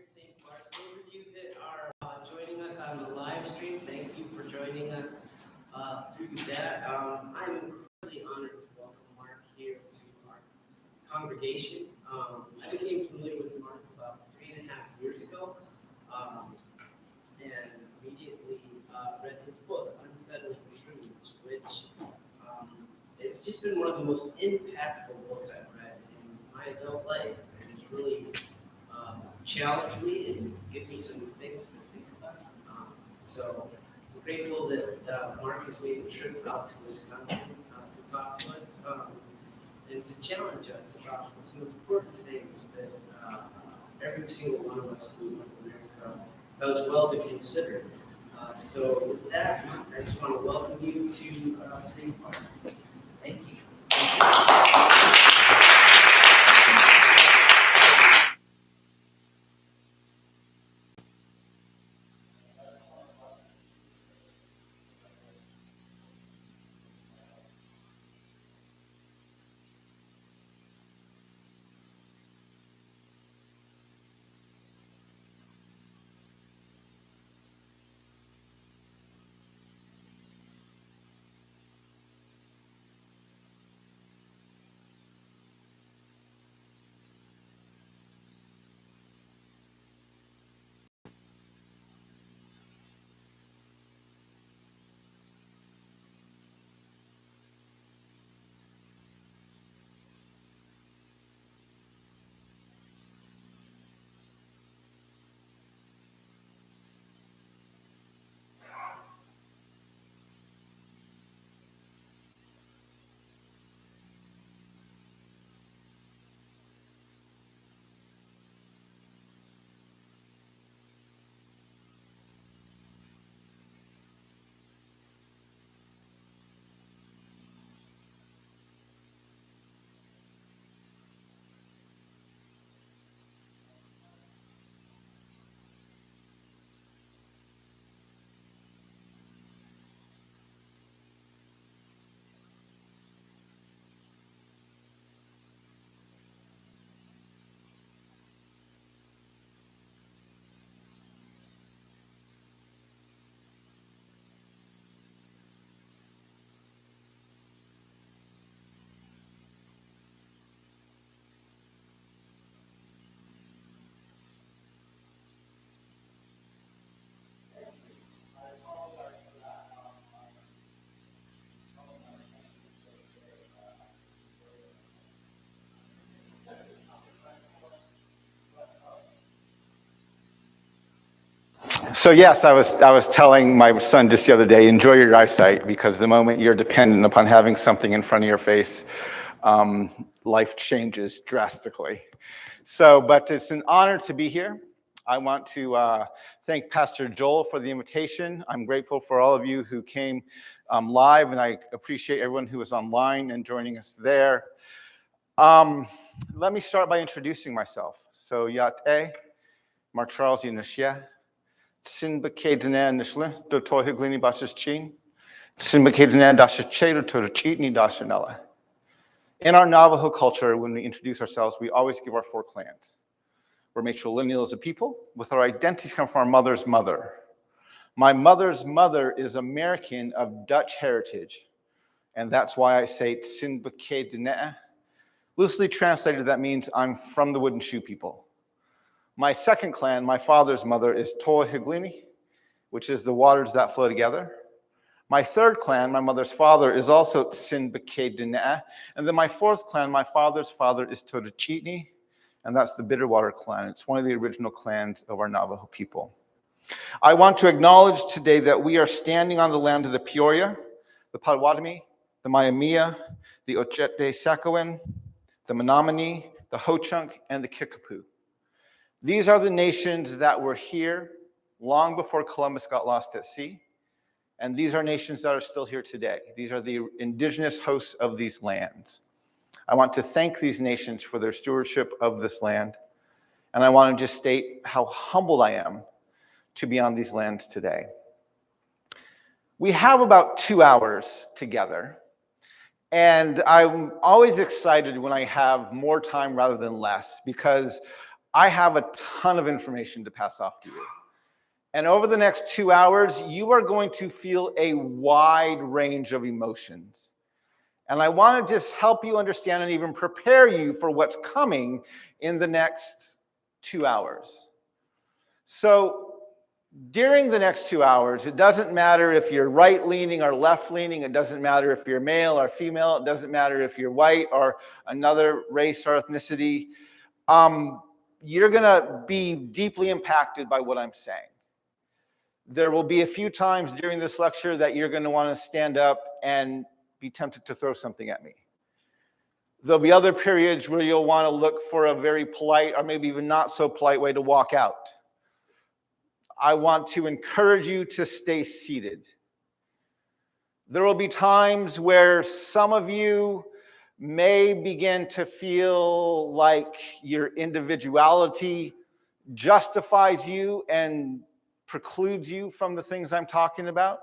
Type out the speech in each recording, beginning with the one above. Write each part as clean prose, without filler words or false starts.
here at St. Mark's. Those of you that are joining us on the live stream, thank you for joining us through that. I'm incredibly honored to welcome Mark here to our congregation. I became familiar with Mark about 3.5 years ago, and immediately read his book, Unsettling Truths, which it's just been one of the most impactful books I've read in my adult life, and it's really challenged me and give me some things to think about. So I'm grateful that Mark has made the trip out to Wisconsin to talk to us and to challenge us about some important things that every single one of us in North America does well to consider. So with that, I just want to welcome you to St. Mark's. Thank you. So yes, I was telling my son just the other day, enjoy your eyesight, because the moment you're dependent upon having something in front of your face, life changes drastically. But it's an honor to be here. I want to thank Pastor Joel for the invitation. I'm grateful for all of you who came live, and I appreciate everyone who was online and joining us there. Let me start by introducing myself. So Yate, Mark Charles Yinashia. Sinbake Dana Nishle, do Tohiglini Bashas Chin, Sinbake Dana Dasha Chedo to the Cheatney Dashanella. In our Navajo culture, when we introduce ourselves, we always give our 4 clans. We're matrilineal as a people, with our identities come from our mother's mother. My mother's mother is American of Dutch heritage, and that's why I say Sinbake Dana. Loosely translated, that means I'm from the wooden shoe people. My second clan, my father's mother, is Tohiglini, which is the waters that flow together. My third clan, my mother's father, is also Sinbake Dana. And then my fourth clan, my father's father, is Todachitni, and that's the Bitterwater clan. It's one of the original clans of our Navajo people. I want to acknowledge today that we are standing on the land of the Peoria, the Potawatomi, the Maiamia, the Ochete Sakowin, the Menominee, the Ho-Chunk, and the Kickapoo. These are the nations that were here long before Columbus got lost at sea, and these are nations that are still here today. These are the indigenous hosts of these lands. I want to thank these nations for their stewardship of this land, and I want to just state how humbled I am to be on these lands today. We have about 2 hours together, and I'm always excited when I have more time rather than less, because I have a ton of information to pass off to you. And over the next 2 hours, you are going to feel a wide range of emotions. And I want to just help you understand and even prepare you for what's coming in the next 2 hours. So during the next 2 hours, it doesn't matter if you're right-leaning or left-leaning. It doesn't matter if you're male or female. It doesn't matter if you're white or another race or ethnicity. You're going to be deeply impacted by what I'm saying. There will be a few times during this lecture that you're going to want to stand up and be tempted to throw something at me. There'll be other periods where you'll want to look for a very polite or maybe even not so polite way to walk out. I want to encourage you to stay seated. There will be times where some of you may begin to feel like your individuality justifies you and precludes you from the things I'm talking about.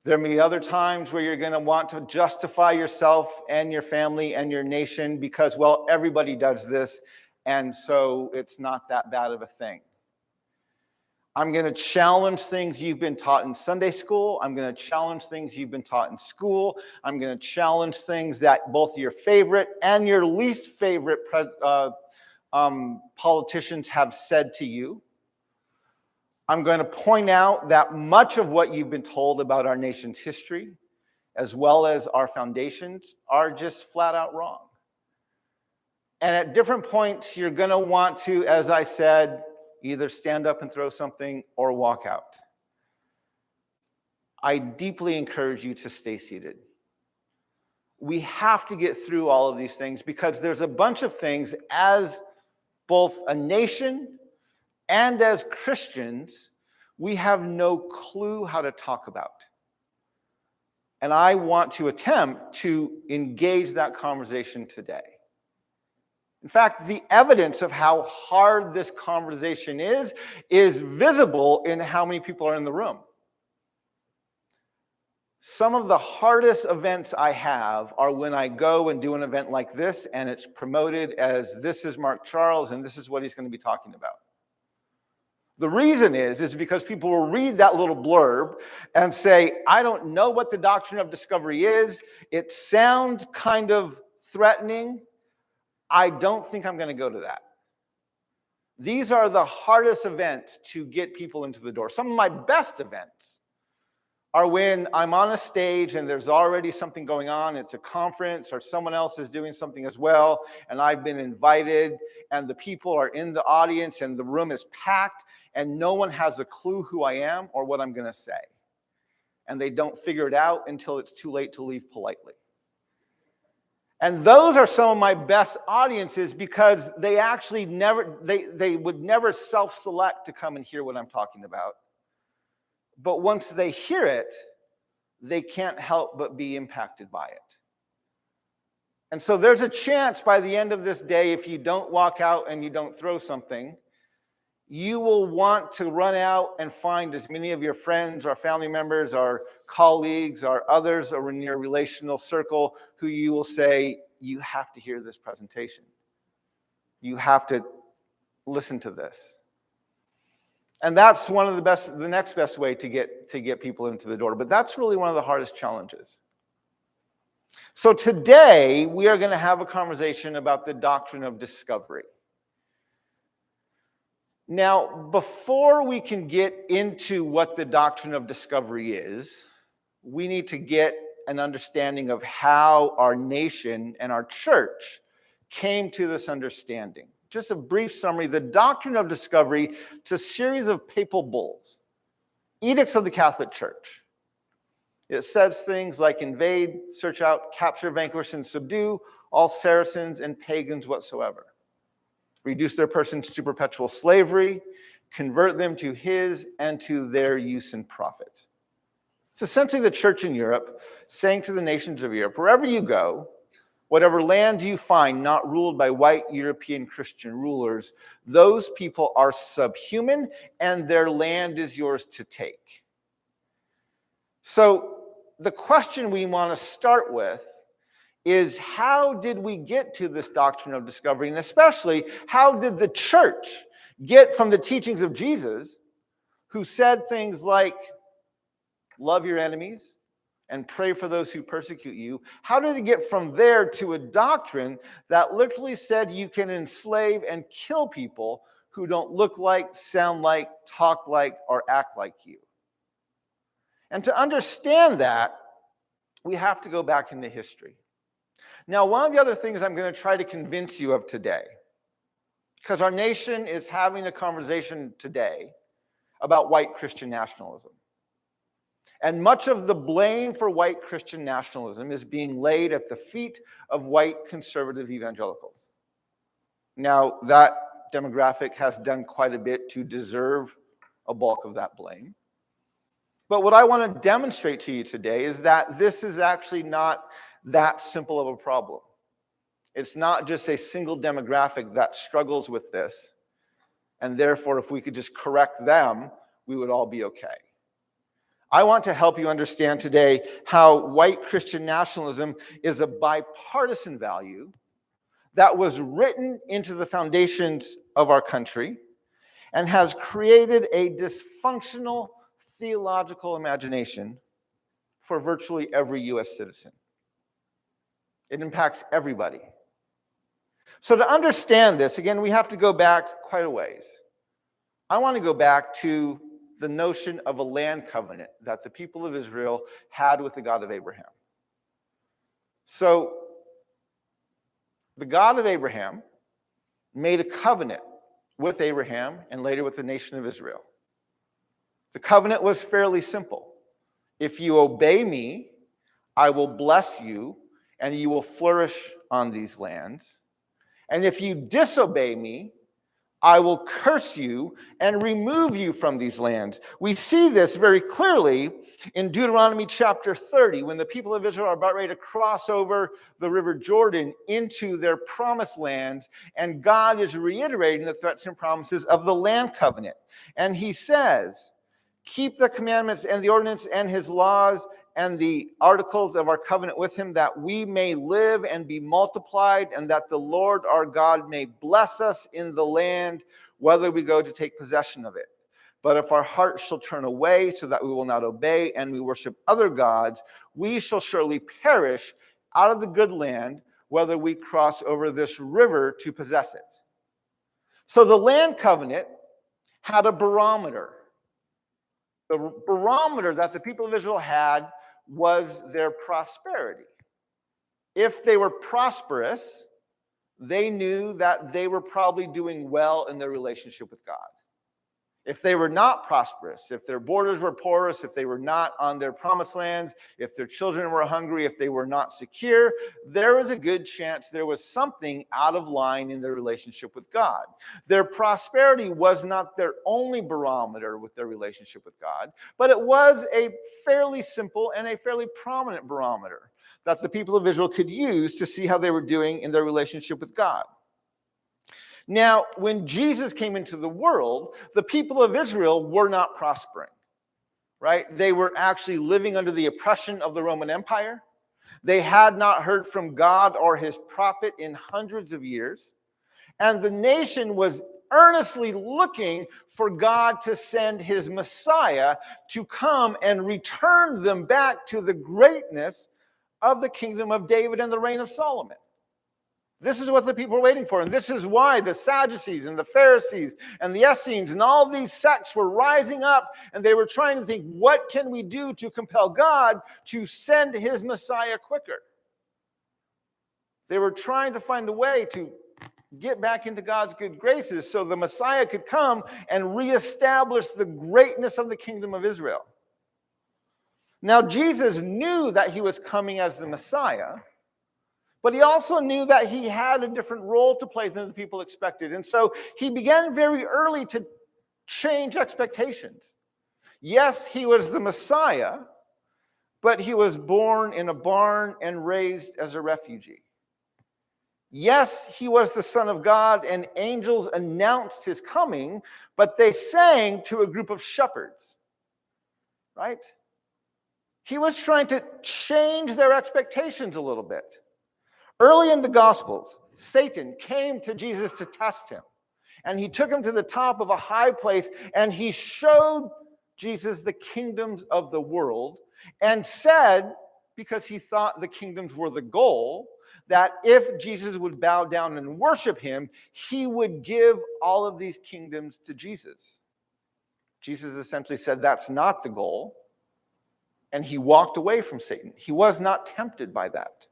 There may be other times where you're going to want to justify yourself and your family and your nation because, well, everybody does this, and so it's not that bad of a thing. I'm going to challenge things you've been taught in Sunday school. I'm going to challenge things you've been taught in school. I'm going to challenge things that both your favorite and your least favorite politicians have said to you. I'm going to point out that much of what you've been told about our nation's history, as well as our foundations, are just flat out wrong. And at different points, you're going to want to, as I said, either stand up and throw something or walk out. I deeply encourage you to stay seated. We have to get through all of these things because there's a bunch of things as both a nation and as Christians we have no clue how to talk about. And I want to attempt to engage that conversation today. In fact, the evidence of how hard this conversation is visible in how many people are in the room. Some of the hardest events I have are when I go and do an event like this and it's promoted as this is Mark Charles and this is what he's going to be talking about. The reason is because people will read that little blurb and say, I don't know what the Doctrine of Discovery is. It sounds kind of threatening. I don't think I'm going to go to that. These are the hardest events to get people into the door. Some of my best events are when I'm on a stage and there's already something going on. It's a conference or someone else is doing something as well, and I've been invited, and the people are in the audience and the room is packed, and no one has a clue who I am or what I'm going to say. And they don't figure it out until it's too late to leave politely. And those are some of my best audiences because they actually they would never self-select to come and hear what I'm talking about. But once they hear it, they can't help but be impacted by it. And so there's a chance by the end of this day, if you don't walk out and you don't throw something, you will want to run out and find as many of your friends or family members or colleagues or others or in your relational circle who you will say, you have to hear this presentation. You have to listen to this. And that's one of the next best way to get people into the door. But that's really one of the hardest challenges. So today, we are going to have a conversation about the doctrine of discovery. Now, before we can get into what the doctrine of discovery is, we need to get an understanding of how our nation and our church came to this understanding. Just a brief summary, the doctrine of discovery, it's a series of papal bulls, edicts of the Catholic Church. It says things like invade, search out, capture, vanquish, and subdue all Saracens and pagans whatsoever. Reduce their persons to perpetual slavery, convert them to his and to their use and profit. It's essentially the church in Europe saying to the nations of Europe, wherever you go, whatever land you find not ruled by white European Christian rulers, those people are subhuman and their land is yours to take. So the question we want to start with is how did we get to this doctrine of discovery? And especially, how did the church get from the teachings of Jesus, who said things like, love your enemies and pray for those who persecute you? How did it get from there to a doctrine that literally said you can enslave and kill people who don't look like, sound like, talk like, or act like you? And to understand that, we have to go back into history. Now, one of the other things I'm going to try to convince you of today, because our nation is having a conversation today about white Christian nationalism. And much of the blame for white Christian nationalism is being laid at the feet of white conservative evangelicals. Now, that demographic has done quite a bit to deserve a bulk of that blame. But what I want to demonstrate to you today is that this is actually not that simple of a problem. It's not just a single demographic that struggles with this, and therefore, if we could just correct them, we would all be okay. I want to help you understand today how white Christian nationalism is a bipartisan value that was written into the foundations of our country and has created a dysfunctional theological imagination for virtually every U.S. citizen. It impacts everybody. So to understand this, again, we have to go back quite a ways. I want to go back to the notion of a land covenant that the people of Israel had with the God of Abraham. So the God of Abraham made a covenant with Abraham and later with the nation of Israel. The covenant was fairly simple. If you obey me, I will bless you and you will flourish on these lands. And if you disobey me, I will curse you and remove you from these lands. We see this very clearly in Deuteronomy chapter 30, when the people of Israel are about ready to cross over the river Jordan into their promised lands, and God is reiterating the threats and promises of the land covenant. And he says, keep the commandments and the ordinance and his laws and the articles of our covenant with him, that we may live and be multiplied, and that the Lord our God may bless us in the land, whether we go to take possession of it. But if our hearts shall turn away so that we will not obey, and we worship other gods, we shall surely perish out of the good land, whether we cross over this river to possess it. So the land covenant had a barometer. The barometer that the people of Israel had was their prosperity. If they were prosperous, they knew that they were probably doing well in their relationship with God. If they were not prosperous, if their borders were porous, if they were not on their promised lands, if their children were hungry, if they were not secure, there was a good chance there was something out of line in their relationship with God. Their prosperity was not their only barometer with their relationship with God, but it was a fairly simple and a fairly prominent barometer that the people of Israel could use to see how they were doing in their relationship with God. Now, when Jesus came into the world, the people of Israel were not prospering, right? They were actually living under the oppression of the Roman Empire. They had not heard from God or his prophet in hundreds of years. And the nation was earnestly looking for God to send his Messiah to come and return them back to the greatness of the kingdom of David and the reign of Solomon. This is what the people were waiting for. And this is why the Sadducees and the Pharisees and the Essenes and all these sects were rising up, and they were trying to think, what can we do to compel God to send his Messiah quicker? They were trying to find a way to get back into God's good graces so the Messiah could come and reestablish the greatness of the kingdom of Israel. Now, Jesus knew that he was coming as the Messiah, but he also knew that he had a different role to play than the people expected. And so he began very early to change expectations. Yes, he was the Messiah, but he was born in a barn and raised as a refugee. Yes, he was the Son of God, and angels announced his coming, but they sang to a group of shepherds, right? He was trying to change their expectations a little bit. Early in the Gospels, Satan came to Jesus to test him. And he took him to the top of a high place, and he showed Jesus the kingdoms of the world and said, because he thought the kingdoms were the goal, that if Jesus would bow down and worship him, he would give all of these kingdoms to Jesus. Jesus essentially said that's not the goal, and he walked away from Satan. He was not tempted by that.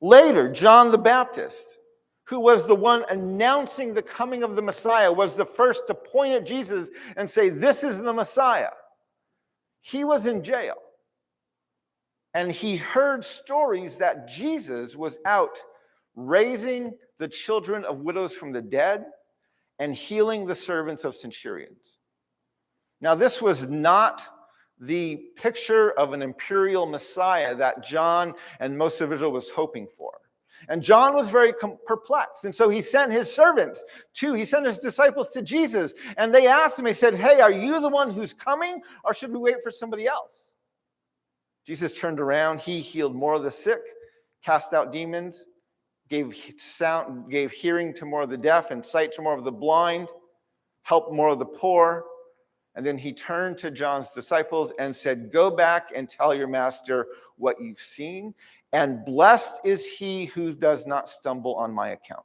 Later, John the Baptist, who was the one announcing the coming of the Messiah, was the first to point at Jesus and say, "This is the Messiah." He was in jail. And he heard stories that Jesus was out raising the children of widows from the dead and healing the servants of centurions. Now, this was not the picture of an imperial Messiah that John and most of Israel was hoping for. And John was very perplexed. And so he sent his servants he sent his disciples to Jesus. And they asked him, he said, "Hey, are you the one who's coming, or should we wait for somebody else?" Jesus turned around. He healed more of the sick, cast out demons, gave hearing to more of the deaf and sight to more of the blind, helped more of the poor. And then he turned to John's disciples and said, "Go back and tell your master what you've seen. And blessed is he who does not stumble on my account."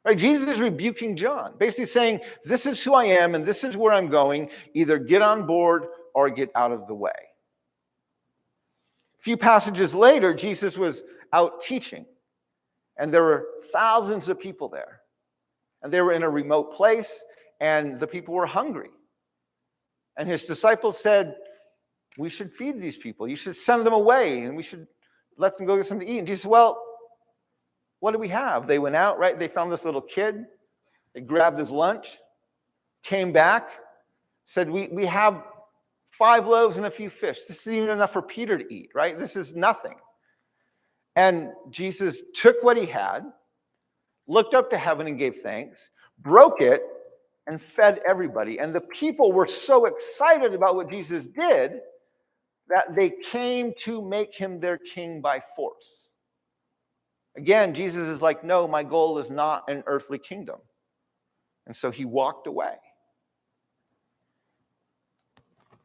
Right? Jesus is rebuking John, basically saying, this is who I am and this is where I'm going. Either get on board or get out of the way. A few passages later, Jesus was out teaching, and there were thousands of people there. And they were in a remote place, and the people were hungry. And his disciples said, "We should feed these people. You should send them away, and we should let them go get something to eat." And Jesus said, "Well, what do we have?" They went out, right? They found this little kid. They grabbed his lunch, came back, said, we have 5 loaves and a few fish. This isn't even enough for Peter to eat, right? This is nothing. And Jesus took what he had, looked up to heaven and gave thanks, broke it, and fed everybody. And the people were so excited about what Jesus did that they came to make him their king by force. Again, Jesus is like, no, my goal is not an earthly kingdom. And so he walked away.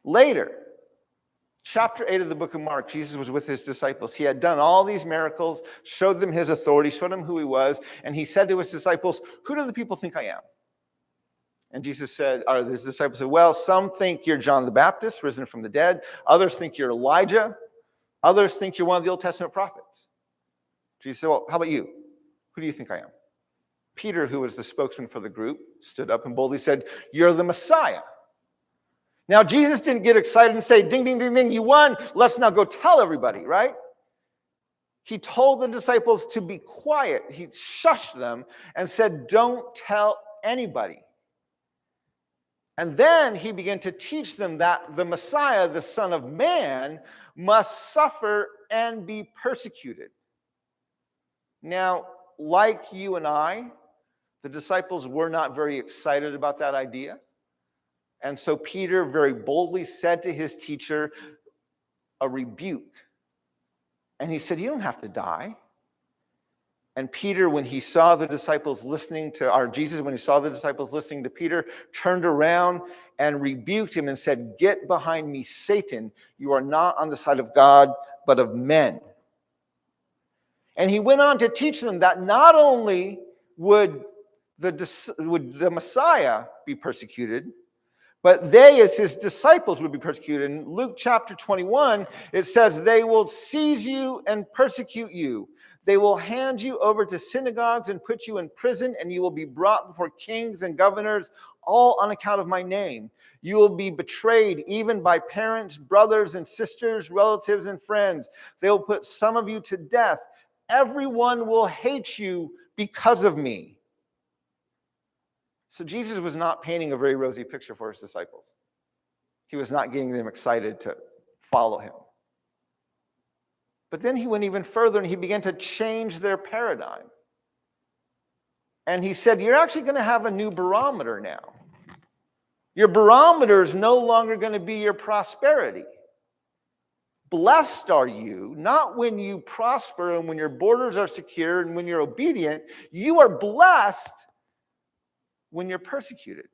Later, chapter 8 of the book of Mark, Jesus was with his disciples. He had done all these miracles, showed them his authority, showed them who he was, and he said to his disciples, "Who do the people think I am?" And Jesus said, or his disciples said, "Well, some think you're John the Baptist, risen from the dead. Others think you're Elijah. Others think you're one of the Old Testament prophets." Jesus said, "Well, how about you? Who do you think I am?" Peter, who was the spokesman for the group, stood up and boldly said, "You're the Messiah." Now, Jesus didn't get excited and say, "Ding, ding, ding, ding, you won. Let's now go tell everybody," right? He told the disciples to be quiet. He shushed them and said, "Don't tell anybody." And then he began to teach them that the Messiah, the Son of Man, must suffer and be persecuted. Now, like you and I, the disciples were not very excited about that idea. And so Peter very boldly said to his teacher a rebuke. And he said, "You don't have to die." And Peter, when he saw the disciples listening to, or Jesus, when he saw the disciples listening to Peter, turned around and rebuked him and said, "Get behind me, Satan. You are not on the side of God, but of men." And he went on to teach them that not only would the Messiah be persecuted, but they, as his disciples, would be persecuted. In Luke chapter 21, it says, "They will seize you and persecute you. They will hand you over to synagogues and put you in prison, and you will be brought before kings and governors, all on account of my name. You will be betrayed even by parents, brothers and sisters, relatives and friends. They will put some of you to death. Everyone will hate you because of me." So Jesus was not painting a very rosy picture for his disciples. He was not getting them excited to follow him. But then he went even further and he began to change their paradigm. And he said, "You're actually going to have a new barometer now. Your barometer is no longer going to be your prosperity. Blessed are you, not when you prosper and when your borders are secure and when you're obedient. You are blessed when you're persecuted.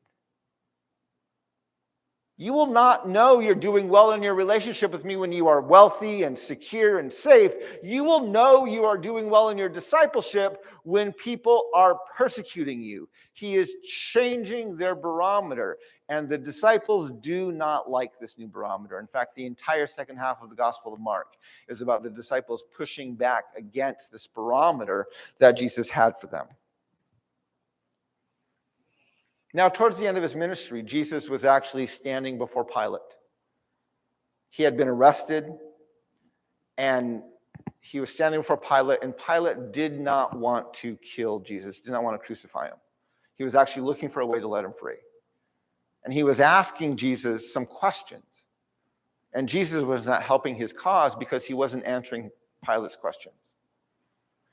You will not know you're doing well in your relationship with me when you are wealthy and secure and safe. You will know you are doing well in your discipleship when people are persecuting you. He is changing their barometer, and the disciples do not like this new barometer. In fact, the entire second half of the Gospel of Mark is about the disciples pushing back against this barometer that Jesus had for them. Now, towards the end of his ministry, Jesus was actually standing before Pilate. He had been arrested, and he was standing before Pilate, and Pilate did not want to kill Jesus, did not want to crucify him. He was actually looking for a way to let him free. And he was asking Jesus some questions. And Jesus was not helping his cause because he wasn't answering Pilate's questions.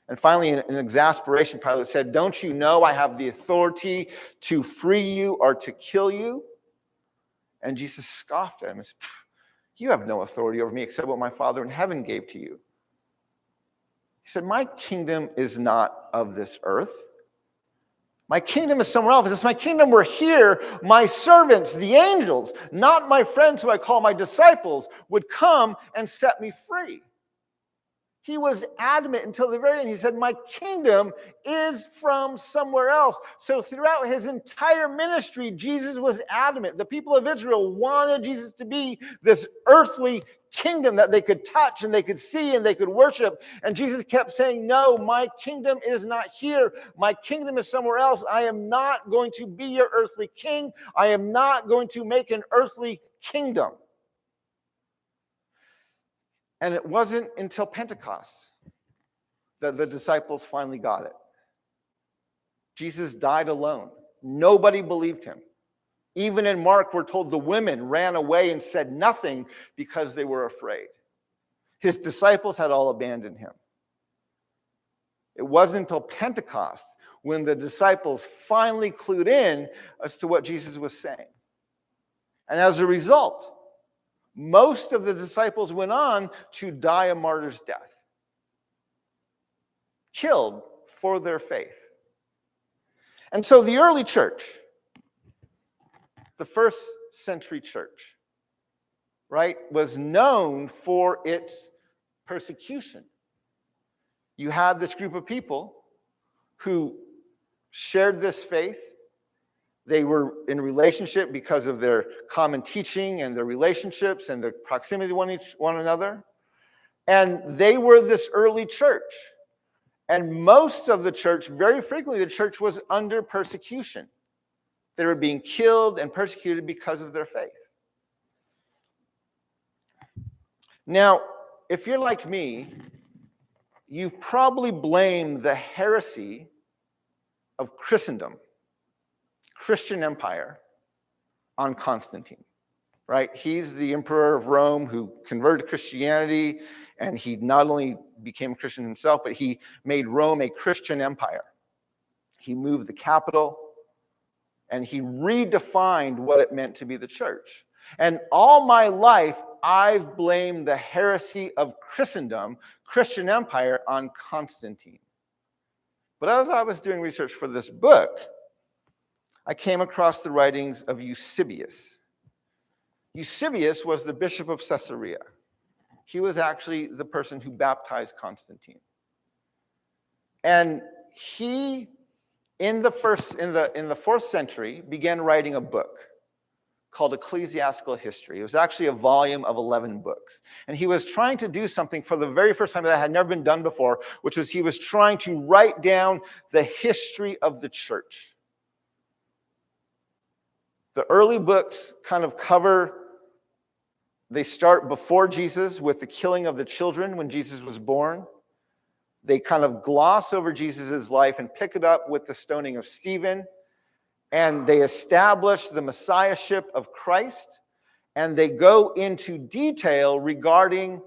And finally, in exasperation, Pilate said, "Don't you know I have the authority to free you or to kill you?" And Jesus scoffed at him and said, "You have no authority over me except what my Father in heaven gave to you." He said, "My kingdom is not of this earth. My kingdom is somewhere else. If my kingdom were here, my servants, the angels, not my friends who I call my disciples, would come and set me free." He was adamant until the very end. He said, "My kingdom is from somewhere else." So throughout his entire ministry, Jesus was adamant. The people of Israel wanted Jesus to be this earthly kingdom that they could touch and they could see and they could worship. And Jesus kept saying, "No, my kingdom is not here. My kingdom is somewhere else. I am not going to be your earthly king. I am not going to make an earthly kingdom." And it wasn't until Pentecost that the disciples finally got it. Jesus died alone. Nobody believed him. Even in Mark, we're told the women ran away and said nothing because they were afraid. His disciples had all abandoned him. It wasn't until Pentecost when the disciples finally clued in as to what Jesus was saying. And as a result, most of the disciples went on to die a martyr's death, killed for their faith. And so the early church, the first century church, right, was known for its persecution. You had this group of people who shared this faith. They were in relationship because of their common teaching and their relationships and their proximity to one another. And they were this early church. And most of the church, very frequently, the church was under persecution. They were being killed and persecuted because of their faith. Now, if you're like me, you've probably blamed the heresy of Christendom, Christian empire, on Constantine, right? He's the emperor of Rome who converted to Christianity, and he not only became a Christian himself, but he made Rome a Christian empire. He moved the capital, and he redefined what it meant to be the church. And all my life, I've blamed the heresy of Christendom, Christian empire, on Constantine. But as I was doing research for this book, I came across the writings of Eusebius. Eusebius was the bishop of Caesarea. He was actually the person who baptized Constantine. And he, in the 4th century, began writing a book called Ecclesiastical History. It was actually a volume of 11 books. And he was trying to do something for the very first time that had never been done before, which was he was trying to write down the history of the church. The early books kind of they start before Jesus with the killing of the children when Jesus was born. They kind of gloss over Jesus' life and pick it up with the stoning of Stephen. And they establish the messiahship of Christ. And they go into detail regarding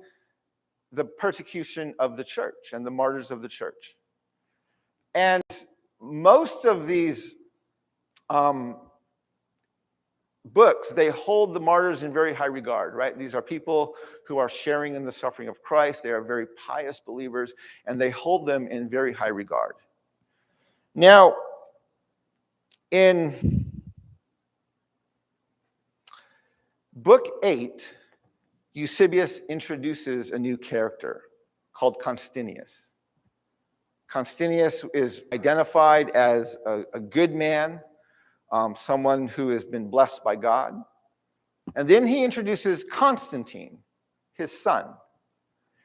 the persecution of the church and the martyrs of the church. And most of these books, they hold the martyrs in very high regard, right? These are people who are sharing in the suffering of Christ. They are very pious believers, and they hold them in very high regard. Now, in Book 8, Eusebius introduces a new character called Constinius. Constinius is identified as a good man, someone who has been blessed by God. And then he introduces Constantine, his son.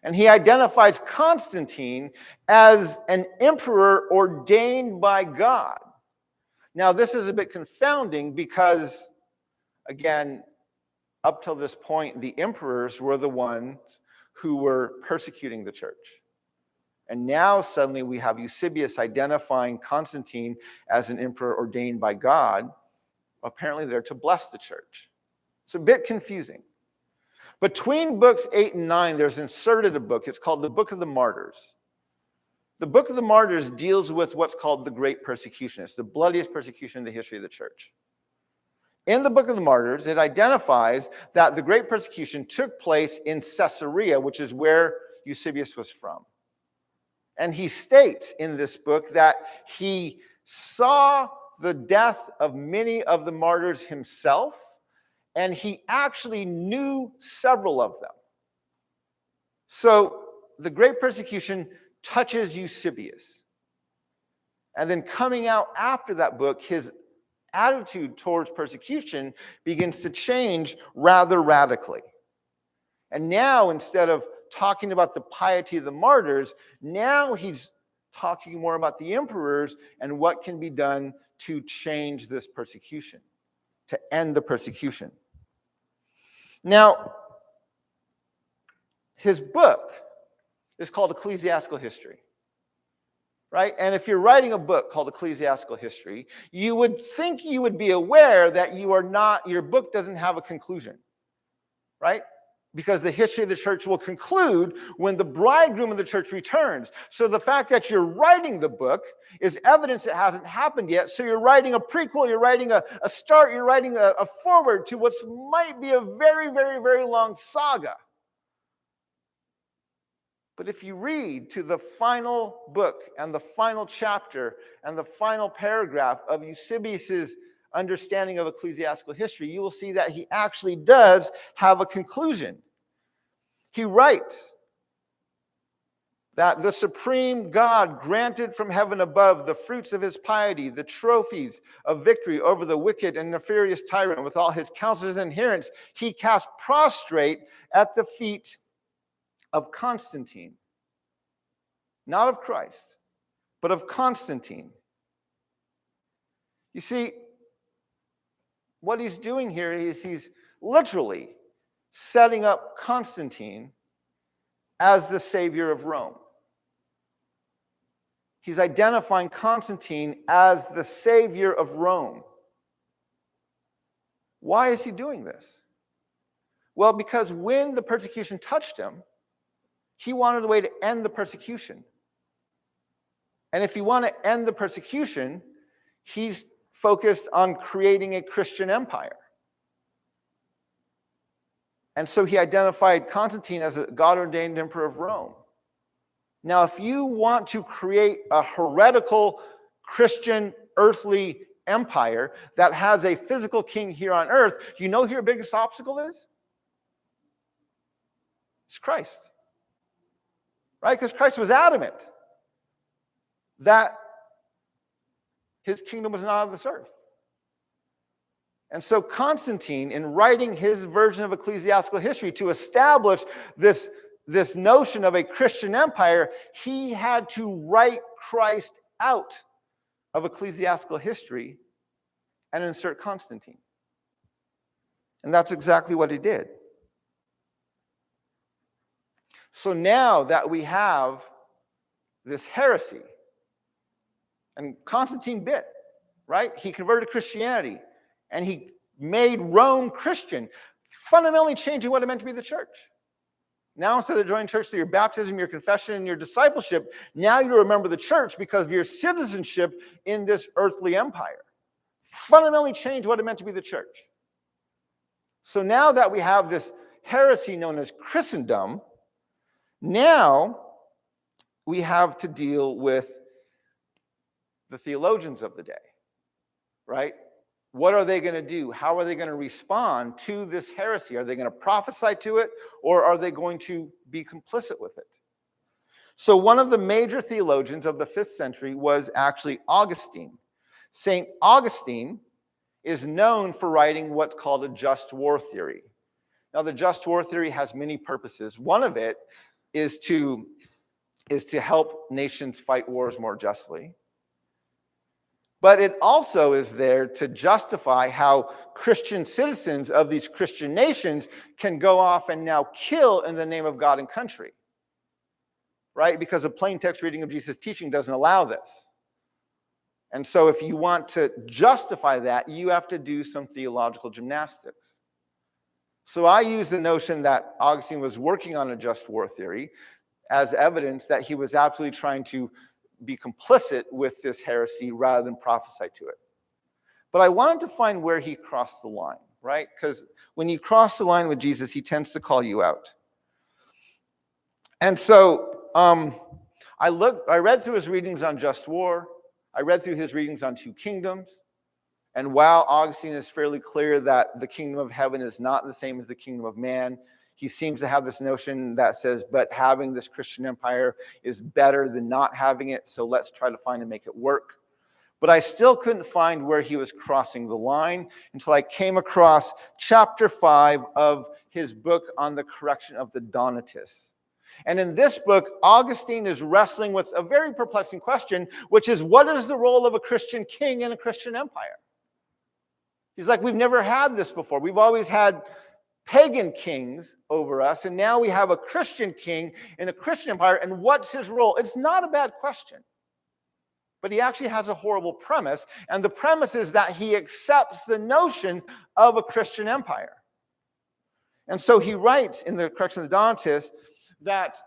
And he identifies Constantine as an emperor ordained by God. Now, this is a bit confounding because, again, up till this point, the emperors were the ones who were persecuting the church. And now suddenly we have Eusebius identifying Constantine as an emperor ordained by God, apparently there to bless the church. It's a bit confusing. Between books 8 and 9, there's inserted a book. It's called the Book of the Martyrs. The Book of the Martyrs deals with what's called the Great Persecution. It's the bloodiest persecution in the history of the church. In the Book of the Martyrs, it identifies that the Great Persecution took place in Caesarea, which is where Eusebius was from. And he states in this book that he saw the death of many of the martyrs himself, and he actually knew several of them. So the Great Persecution touches Eusebius. And then coming out after that book, his attitude towards persecution begins to change rather radically. And now, instead of talking about the piety of the martyrs, now he's talking more about the emperors and what can be done to change this persecution, to end the persecution. Now, his book is called Ecclesiastical History, right? And if you're writing a book called Ecclesiastical History, you would think you would be aware that your book doesn't have a conclusion, right? Because the history of the church will conclude when the bridegroom of the church returns. So the fact that you're writing the book is evidence it hasn't happened yet. So you're writing a prequel, you're writing a start, you're writing a forward to what might be a very, very, very long saga. But if you read to the final book and the final chapter and the final paragraph of Eusebius's understanding of ecclesiastical history, you will see that he actually does have a conclusion. He writes that the supreme God granted from heaven above the fruits of his piety, the trophies of victory over the wicked and nefarious tyrant with all his counselors and adherents, he cast prostrate at the feet of Constantine. Not of Christ, but of Constantine. You see, what he's doing here is he's literally setting up Constantine as the savior of Rome. He's identifying Constantine as the savior of Rome. Why is he doing this? Well, because when the persecution touched him, he wanted a way to end the persecution. And if you want to end the persecution, he's focused on creating a Christian empire. And so he identified Constantine as a God-ordained emperor of Rome. Now, if you want to create a heretical Christian earthly empire that has a physical king here on earth, you know who your biggest obstacle is? It's Christ. Right? Because Christ was adamant that his kingdom was not of this earth. And so Constantine, in writing his version of ecclesiastical history to establish this notion of a Christian empire, he had to write Christ out of ecclesiastical history and insert Constantine. And that's exactly what he did. So now that we have this heresy, and Constantine bit, right? He converted to Christianity, and he made Rome Christian, fundamentally changing what it meant to be the church. Now, instead of joining church through your baptism, your confession, and your discipleship, now you remember the church because of your citizenship in this earthly empire. Fundamentally changed what it meant to be the church. So now that we have this heresy known as Christendom, now we have to deal with the theologians of the day, right? What are they going to do? How are they going to respond to this heresy? Are they going to prophesy to it, or are they going to be complicit with it? So one of the major theologians of the 5th century was actually Augustine. St. Augustine is known for writing what's called a just war theory. Now, the just war theory has many purposes. One of it is to help nations fight wars more justly. But it also is there to justify how Christian citizens of these Christian nations can go off and now kill in the name of God and country. Right? Because a plain text reading of Jesus' teaching doesn't allow this. And so if you want to justify that, you have to do some theological gymnastics. So I use the notion that Augustine was working on a just war theory as evidence that he was absolutely trying to be complicit with this heresy rather than prophesy to it. But I wanted to find where he crossed the line, right? Because when you cross the line with Jesus, he tends to call you out. And so I read through his readings on just war. I read through his readings on two kingdoms. And while Augustine is fairly clear that the kingdom of heaven is not the same as the kingdom of man, he seems to have this notion that says, but having this Christian empire is better than not having it, so let's try to find and make it work. But I still couldn't find where he was crossing the line until I came across chapter 5 of his book on the correction of the Donatists. And in this book, Augustine is wrestling with a very perplexing question, which is, what is the role of a Christian king in a Christian empire? He's like, we've never had this before. We've always had pagan kings over us, and now we have a Christian king in a Christian empire, and what's his role? It's not a bad question. But he actually has a horrible premise, and the premise is that he accepts the notion of a Christian empire. And so he writes in the Correction of the Donatists that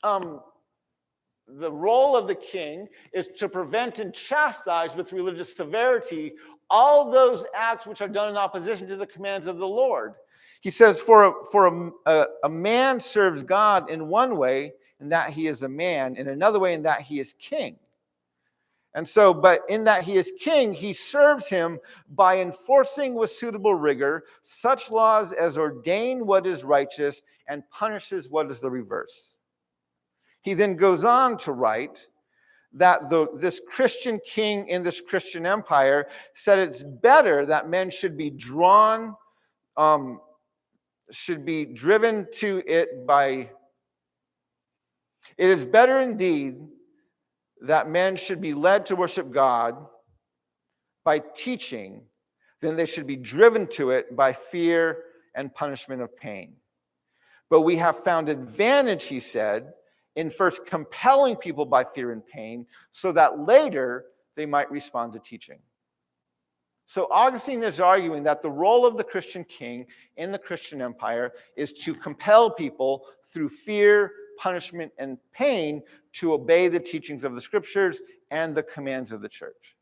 the role of the king is to prevent and chastise with religious severity all those acts which are done in opposition to the commands of the Lord. He says, for a man serves God in one way, in that he is a man, in another way, in that he is king. And so, but in that he is king, he serves him by enforcing with suitable rigor such laws as ordain what is righteous and punishes what is the reverse. He then goes on to write that this Christian king in this Christian empire said it's better that men should be driven to it by, it is better indeed that men should be led to worship God by teaching than they should be driven to it by fear and punishment of pain. But we have found advantage, he said, in first compelling people by fear and pain, so that later they might respond to teaching. So Augustine is arguing that the role of the Christian king in the Christian empire is to compel people through fear, punishment, and pain to obey the teachings of the scriptures and the commands of the church.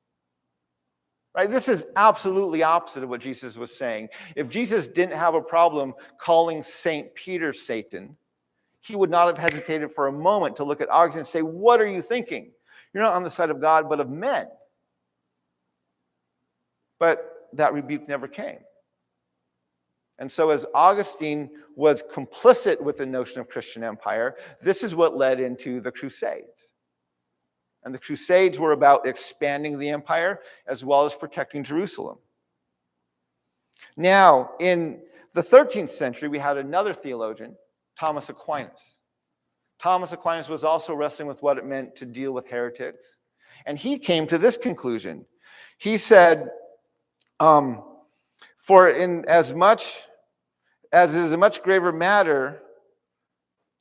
Right? This is absolutely opposite of what Jesus was saying. If Jesus didn't have a problem calling St. Peter Satan, he would not have hesitated for a moment to look at Augustine and say, what are you thinking? You're not on the side of God, but of men. But that rebuke never came. And so as Augustine was complicit with the notion of Christian empire, this is what led into the Crusades. And the Crusades were about expanding the empire as well as protecting Jerusalem. Now, in the 13th century, we had another theologian, Thomas Aquinas. Thomas Aquinas was also wrestling with what it meant to deal with heretics. And he came to this conclusion. He said, for in as much as it is a much graver matter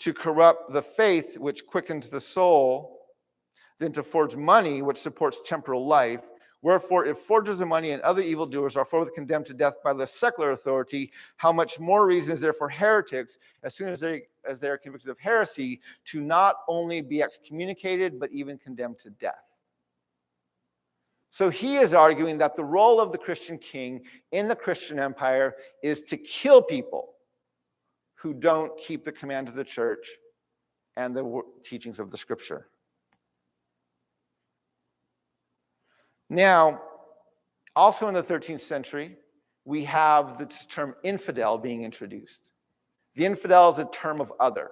to corrupt the faith which quickens the soul than to forge money which supports temporal life, wherefore if forgers of money and other evildoers are forthwith condemned to death by the secular authority, how much more reason is there for heretics, as soon as they are convicted of heresy, to not only be excommunicated, but even condemned to death? So he is arguing that the role of the Christian king in the Christian empire is to kill people who don't keep the commands of the church and the teachings of the scripture. Now, also in the 13th century, we have this term infidel being introduced. The infidel is a term of other.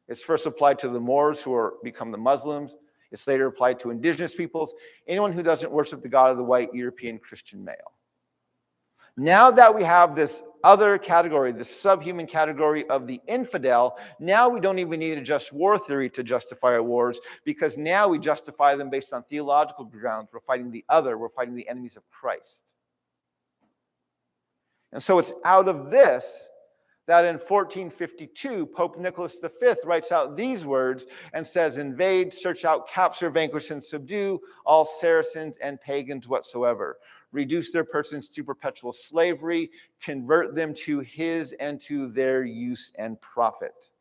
It's first applied to the Moors who become the Muslims. It's later applied to indigenous peoples, anyone who doesn't worship the God of the white European Christian male. Now that we have this other category, this subhuman category of the infidel, now we don't even need a just war theory to justify our wars, because now we justify them based on theological grounds. We're fighting the other. We're fighting the enemies of Christ. And so it's out of this that in 1452, Pope Nicholas V writes out these words and says, invade, search out, capture, vanquish, and subdue all Saracens and pagans whatsoever. Reduce their persons to perpetual slavery, convert them to his and to their use and profit.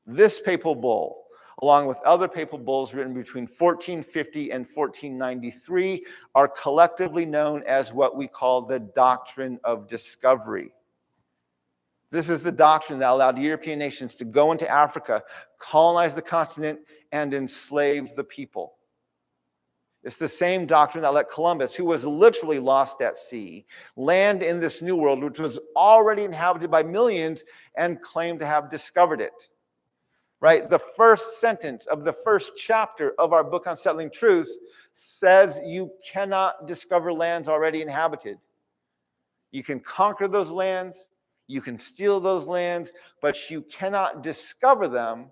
This papal bull, along with other papal bulls written between 1450 and 1493, are collectively known as what we call the Doctrine of Discovery. This is the doctrine that allowed European nations to go into Africa, colonize the continent, and enslave the people. It's the same doctrine that let Columbus, who was literally lost at sea, land in this new world, which was already inhabited by millions, and claim to have discovered it. Right? The first sentence of the first chapter of our book on settling truths says you cannot discover lands already inhabited. You can conquer those lands, you can steal those lands, but you cannot discover them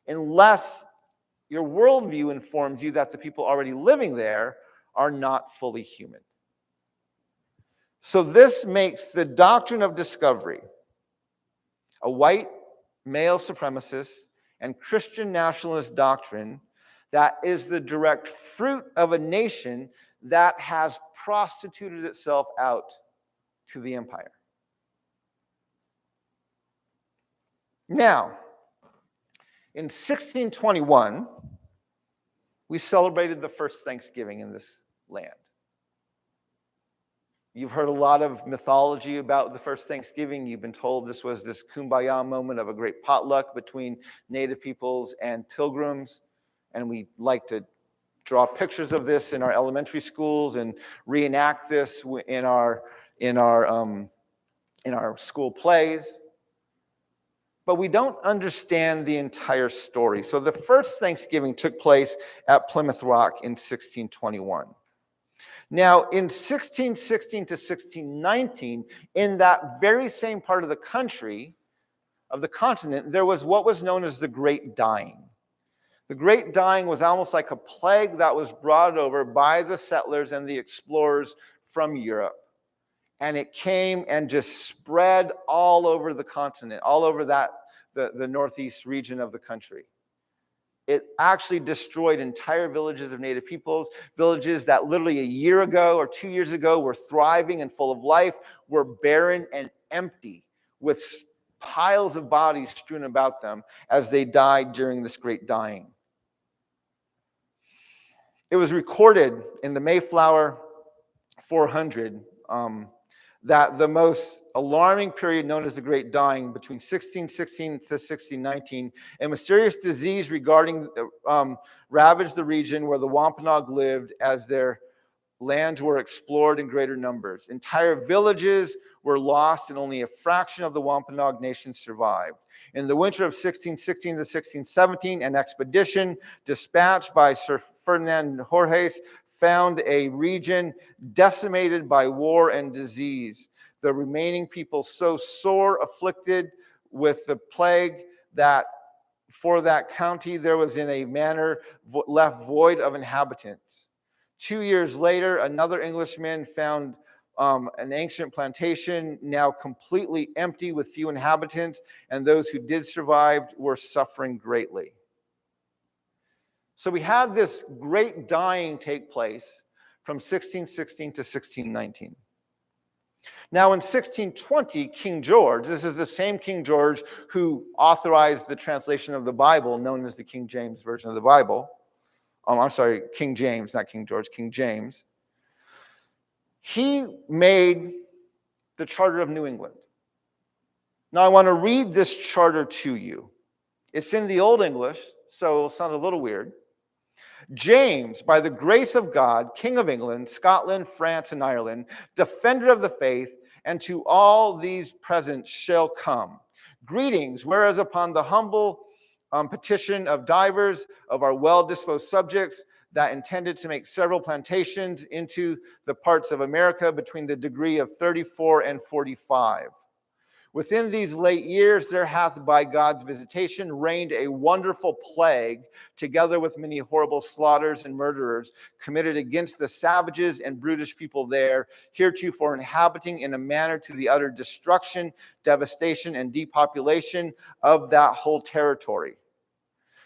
unless your worldview informs you that the people already living there are not fully human. So this makes the doctrine of discovery a white male supremacist and Christian nationalist doctrine that is the direct fruit of a nation that has prostituted itself out to the empire. Now, in 1621, we celebrated the first Thanksgiving in this land. You've heard a lot of mythology about the first Thanksgiving. You've been told this was this kumbaya moment of a great potluck between native peoples and pilgrims. And we like to draw pictures of this in our elementary schools and reenact this in our school plays. But we don't understand the entire story. So the first Thanksgiving took place at Plymouth Rock in 1621. Now, in 1616 to 1619, in that very same part of the country, of the continent, there was what was known as the Great Dying. The Great Dying was almost like a plague that was brought over by the settlers and the explorers from Europe. And it came and just spread all over the continent, all over the northeast region of the country. It actually destroyed entire villages of native peoples, villages that literally a year ago or 2 years ago were thriving and full of life, were barren and empty, with piles of bodies strewn about them as they died during this Great Dying. It was recorded in the Mayflower 400 that the most alarming period known as the Great Dying, between 1616 to 1619, a mysterious disease ravaged the region where the Wampanoag lived as their lands were explored in greater numbers. Entire villages were lost and only a fraction of the Wampanoag nation survived. In the winter of 1616 to 1617, an expedition dispatched by Sir Ferdinand Jorges found a region decimated by war and disease. The remaining people so sore afflicted with the plague that for that county there was in a manner left void of inhabitants. 2 years later, another Englishman found an ancient plantation now completely empty with few inhabitants, and those who did survive were suffering greatly. So we had this Great Dying take place from 1616 to 1619. Now in 1620, King George, this is the same King George who authorized the translation of the Bible, known as the King James Version of the Bible, I'm sorry, King James, not King George, King James, he made the Charter of New England. Now, I want to read this charter to you. It's in the Old English, so it'll sound a little weird. James, by the grace of God, King of England, Scotland, France, and Ireland, defender of the faith, and to all these present shall come. Greetings, whereas upon the humble petition of divers of our well-disposed subjects that intended to make several plantations into the parts of America between the degree of 34 and 45. Within these late years, there hath by God's visitation reigned a wonderful plague, together with many horrible slaughters and murderers, committed against the savages and brutish people there, heretofore inhabiting in a manner to the utter destruction, devastation, and depopulation of that whole territory.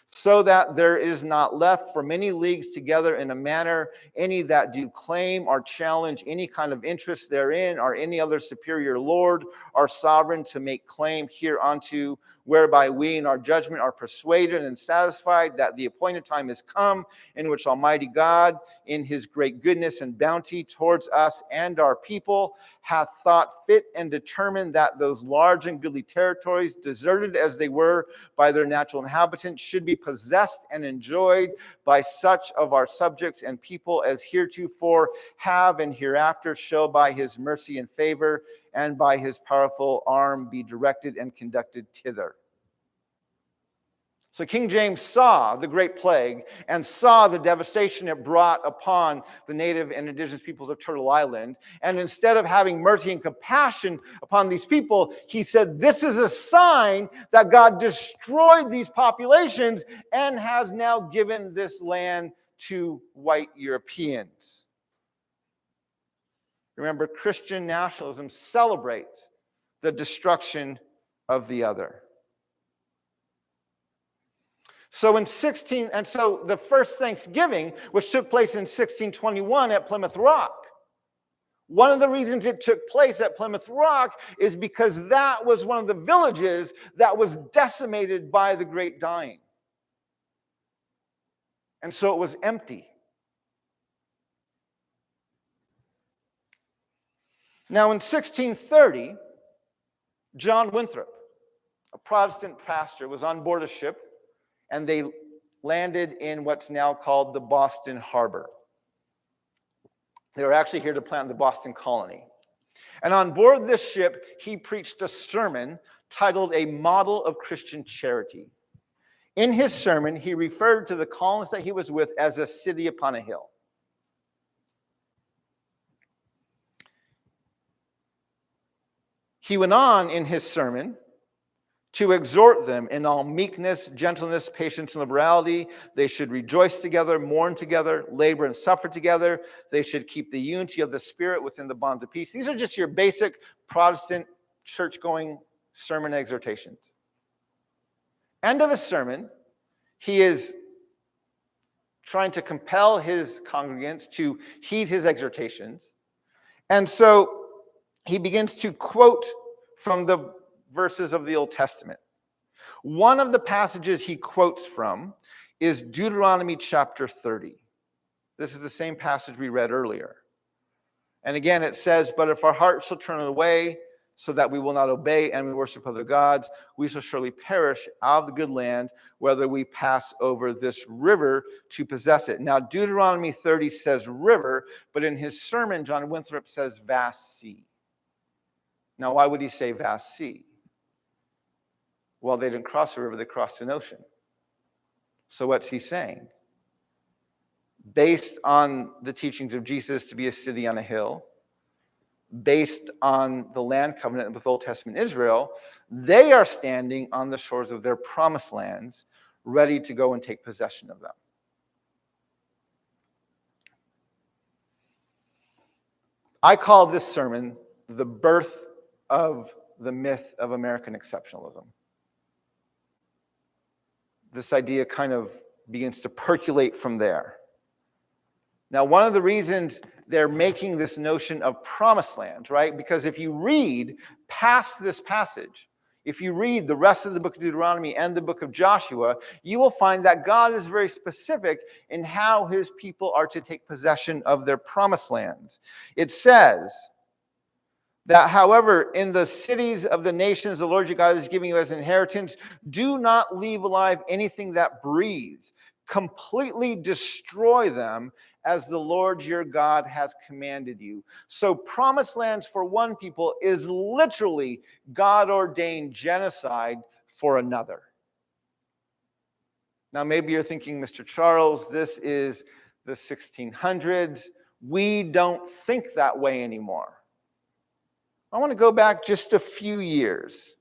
So that there is not left for many leagues together in a manner any that do claim or challenge any kind of interest therein, or any other superior lord or sovereign to make claim hereunto, whereby we in our judgment are persuaded and satisfied that the appointed time is come, in which Almighty God, in his great goodness and bounty towards us and our people, hath thought fit and determined that those large and goodly territories, deserted as they were by their natural inhabitants, should be possessed and enjoyed by such of our subjects and people as heretofore have and hereafter shall by his mercy and favor and by his powerful arm be directed and conducted thither. So King James saw the great plague and saw the devastation it brought upon the native and indigenous peoples of Turtle Island. And instead of having mercy and compassion upon these people, he said, this is a sign that God destroyed these populations and has now given this land to white Europeans. Remember, Christian nationalism celebrates the destruction of the other. So the first Thanksgiving, which took place in 1621 at Plymouth Rock, one of the reasons it took place at Plymouth Rock is because that was one of the villages that was decimated by the Great Dying. And so it was empty. Now in 1630, John Winthrop, a Protestant pastor, was on board a ship, and they landed in what's now called the Boston Harbor. They were actually here to plant the Boston colony. And on board this ship, he preached a sermon titled A Model of Christian Charity. In his sermon, he referred to the colonists that he was with as a city upon a hill. He went on in his sermon to exhort them in all meekness, gentleness, patience, and liberality. They should rejoice together, mourn together, labor and suffer together. They should keep the unity of the Spirit within the bonds of peace. These are just your basic Protestant church-going sermon exhortations. End of his sermon, he is trying to compel his congregants to heed his exhortations. And so he begins to quote from the verses of the Old Testament. One of the passages he quotes from is Deuteronomy chapter 30. This is the same passage we read earlier. And again, it says, but if our hearts shall turn away so that we will not obey and we worship other gods, we shall surely perish out of the good land, whether we pass over this river to possess it. Now, Deuteronomy 30 says river, but in his sermon, John Winthrop says vast sea. Now, why would he say vast sea? Well, they didn't cross a river, they crossed an ocean. So what's he saying? Based on the teachings of Jesus to be a city on a hill, based on the land covenant with Old Testament Israel, they are standing on the shores of their promised lands, ready to go and take possession of them. I call this sermon the birth of the myth of American exceptionalism. This idea kind of begins to percolate from there. Now, one of the reasons they're making this notion of promised land, right? Because if you read past this passage, If you read the rest of the book of Deuteronomy and the book of Joshua, you will find that God is very specific in how his people are to take possession of their promised lands. It says that, however, in the cities of the nations the Lord your God is giving you as inheritance, do not leave alive anything that breathes. Completely destroy them as the Lord your God has commanded you. So promised lands for one people is literally God-ordained genocide for another. Now, maybe you're thinking, Mr. Charles, this is the 1600s. We don't think that way anymore. I want to go back just a few years,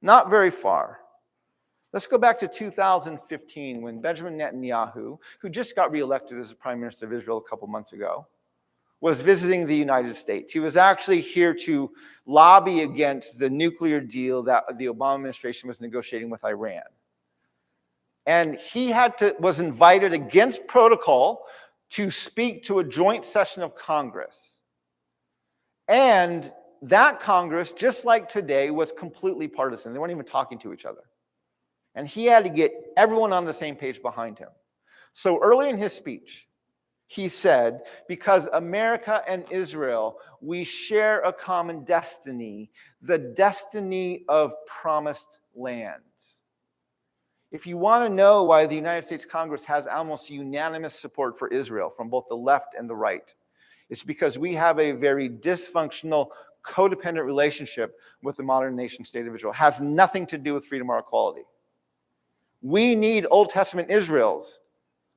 not very far. Let's go back to 2015 when Benjamin Netanyahu, who just got reelected as the Prime Minister of Israel a couple months ago, was visiting the United States. He was actually here to lobby against the nuclear deal that the Obama administration was negotiating with Iran. And he was invited against protocol to speak to a joint session of Congress. And that Congress, just like today, was completely partisan. They weren't even talking to each other. And he had to get everyone on the same page behind him. So early in his speech, he said, because America and Israel, we share a common destiny, the destiny of promised lands. If you want to know why the United States Congress has almost unanimous support for Israel from both the left and the right, it's because we have a very dysfunctional, codependent relationship with the modern nation state of Israel. It has nothing to do with freedom or equality. We need Old Testament Israel's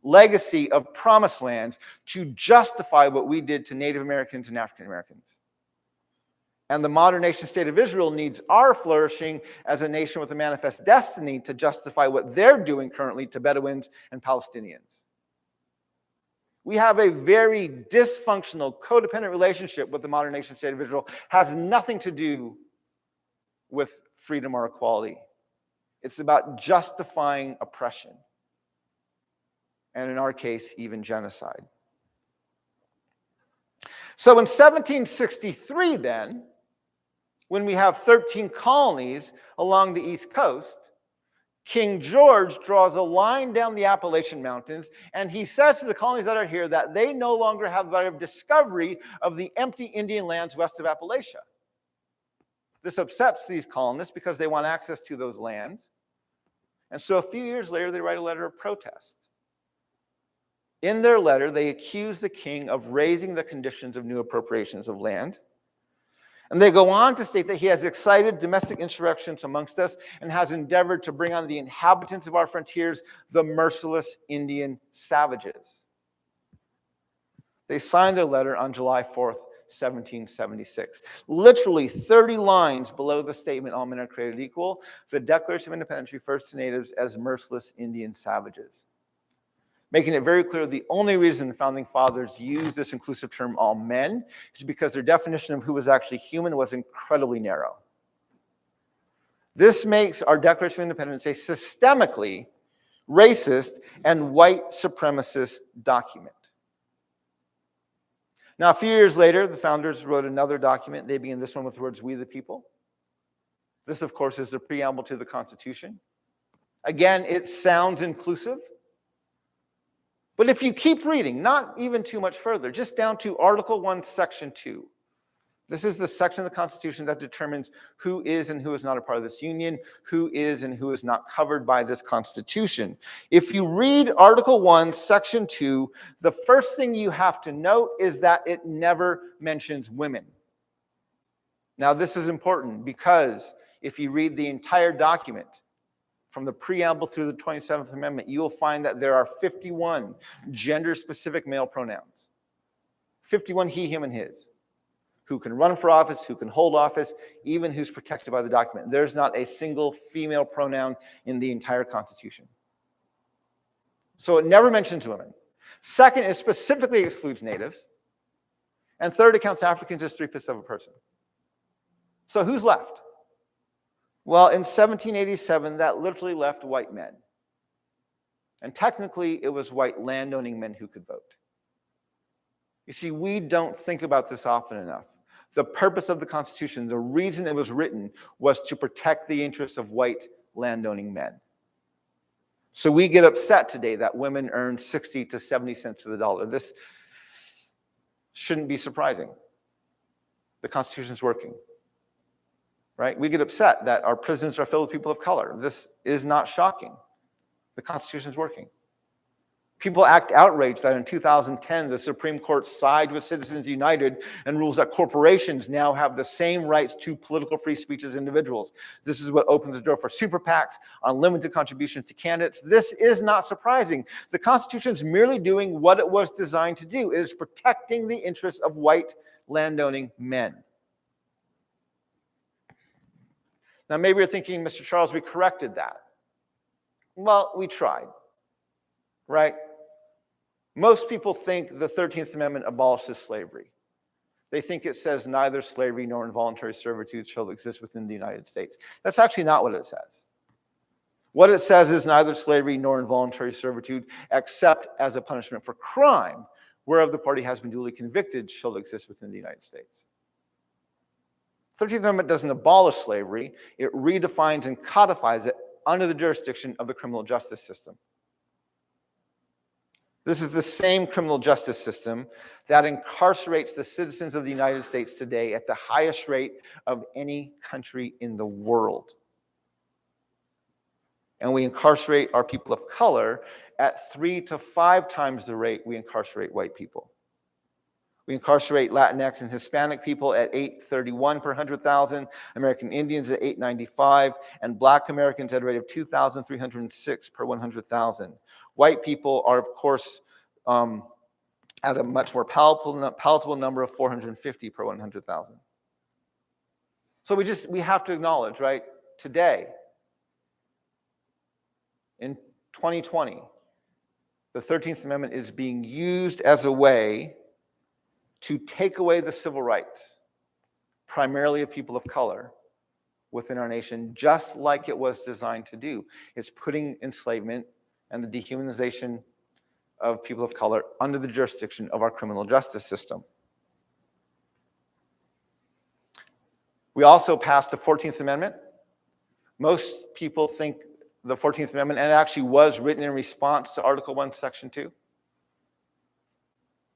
legacy of promised lands to justify what we did to Native Americans and African Americans. And the modern nation state of Israel needs our flourishing as a nation with a manifest destiny to justify what they're doing currently to Bedouins and Palestinians. We have a very dysfunctional, codependent relationship with the modern nation state of Israel. It has nothing to do with freedom or equality. It's about justifying oppression. And in our case, even genocide. So in 1763 then, when we have 13 colonies along the East Coast, King George draws a line down the Appalachian Mountains, and he says to the colonies that are here that they no longer have the right of discovery of the empty Indian lands west of Appalachia. This upsets these colonists because they want access to those lands. And so a few years later, they write a letter of protest. In their letter, they accuse the king of raising the conditions of new appropriations of land. And they go on to state that he has excited domestic insurrections amongst us and has endeavored to bring on the inhabitants of our frontiers the merciless Indian savages. They signed their letter on July 4th, 1776. Literally 30 lines below the statement, all men are created equal, the Declaration of Independence refers to natives as merciless Indian savages, making it very clear the only reason the Founding Fathers used this inclusive term, all men, is because their definition of who was actually human was incredibly narrow. This makes our Declaration of Independence a systemically racist and white supremacist document. Now, a few years later, the founders wrote another document. They begin this one with the words, "We the people." This, of course, is the preamble to the Constitution. Again, it sounds inclusive. But if you keep reading, not even too much further, just down to Article 1, Section 2. This is the section of the Constitution that determines who is and who is not a part of this union, who is and who is not covered by this Constitution. If you read Article 1, Section 2, the first thing you have to note is that it never mentions women. Now, this is important because if you read the entire document, from the preamble through the 27th Amendment, you will find that there are 51 gender-specific male pronouns. 51 he, him, and his. Who can run for office, who can hold office, even who's protected by the document. There's not a single female pronoun in the entire Constitution. So it never mentions women. Second, it specifically excludes natives. And third, it counts Africans as 3/5 of a person. So who's left? Well, in 1787, that literally left white men. And technically, it was white landowning men who could vote. You see, we don't think about this often enough. The purpose of the Constitution, the reason it was written, was to protect the interests of white landowning men. So we get upset today that women earn 60 to 70 cents to the dollar. This shouldn't be surprising. The Constitution's working, right? We get upset that our prisons are filled with people of color. This is not shocking. The Constitution's working. People act outraged that in 2010, the Supreme Court sided with Citizens United and rules that corporations now have the same rights to political free speech as individuals. This is what opens the door for super PACs, unlimited contributions to candidates. This is not surprising. The Constitution is merely doing what it was designed to do. It is protecting the interests of white landowning men. Now, maybe you're thinking, Mr. Charles, we corrected that. Well, we tried, right? Most people think the 13th Amendment abolishes slavery. They think it says neither slavery nor involuntary servitude shall exist within the United States. That's actually not what it says. What it says is neither slavery nor involuntary servitude, except as a punishment for crime, whereof the party has been duly convicted, shall exist within the United States. The 13th Amendment doesn't abolish slavery. It redefines and codifies it under the jurisdiction of the criminal justice system. This is the same criminal justice system that incarcerates the citizens of the United States today at the highest rate of any country in the world. And we incarcerate our people of color at 3 to 5 times the rate we incarcerate white people. We incarcerate Latinx and Hispanic people at 831 per 100,000, American Indians at 895, and Black Americans at a rate of 2,306 per 100,000. White people are, of course, at a much more palatable number of 450 per 100,000. So we have to acknowledge, right, today, in 2020, the 13th Amendment is being used as a way to take away the civil rights, primarily of people of color, within our nation, just like it was designed to do. It's putting enslavement and the dehumanization of people of color under the jurisdiction of our criminal justice system. We also passed the 14th Amendment. Most people think the 14th Amendment, and it actually was written in response to Article 1, Section 2.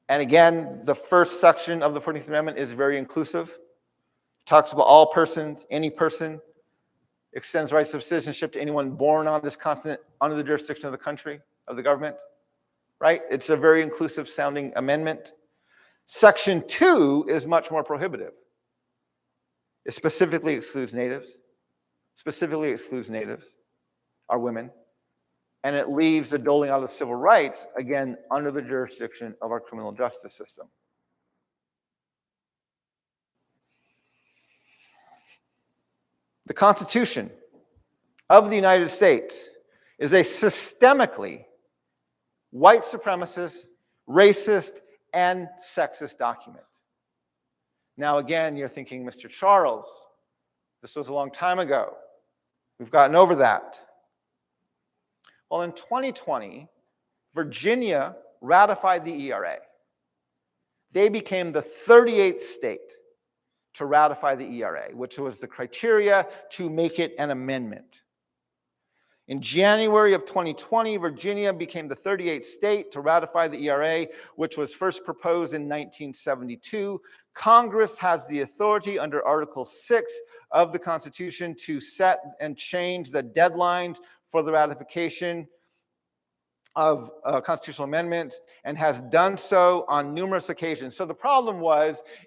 And again, the first section of the 14th Amendment is very inclusive. It talks about all persons, any person, extends rights of citizenship to anyone born on this continent under the jurisdiction of the country, of the government, right? It's a very inclusive sounding amendment. Section 2 is much more prohibitive. It specifically excludes natives, our women, and it leaves the doling out of civil rights, again, under the jurisdiction of our criminal justice system. The Constitution of the United States is a systemically white supremacist, racist, and sexist document. Now, again, you're thinking, Mr. Charles, this was a long time ago. We've gotten over that. Well, in 2020, Virginia ratified the ERA. They became the 38th state to ratify the ERA, which was the criteria to make it an amendment. In January of 2020, Virginia became the 38th state to ratify the ERA, which was first proposed in 1972. Congress has the authority under Article 6 of the Constitution to set and change the deadlines for the ratification of constitutional amendments, and has done so on numerous occasions. So the problem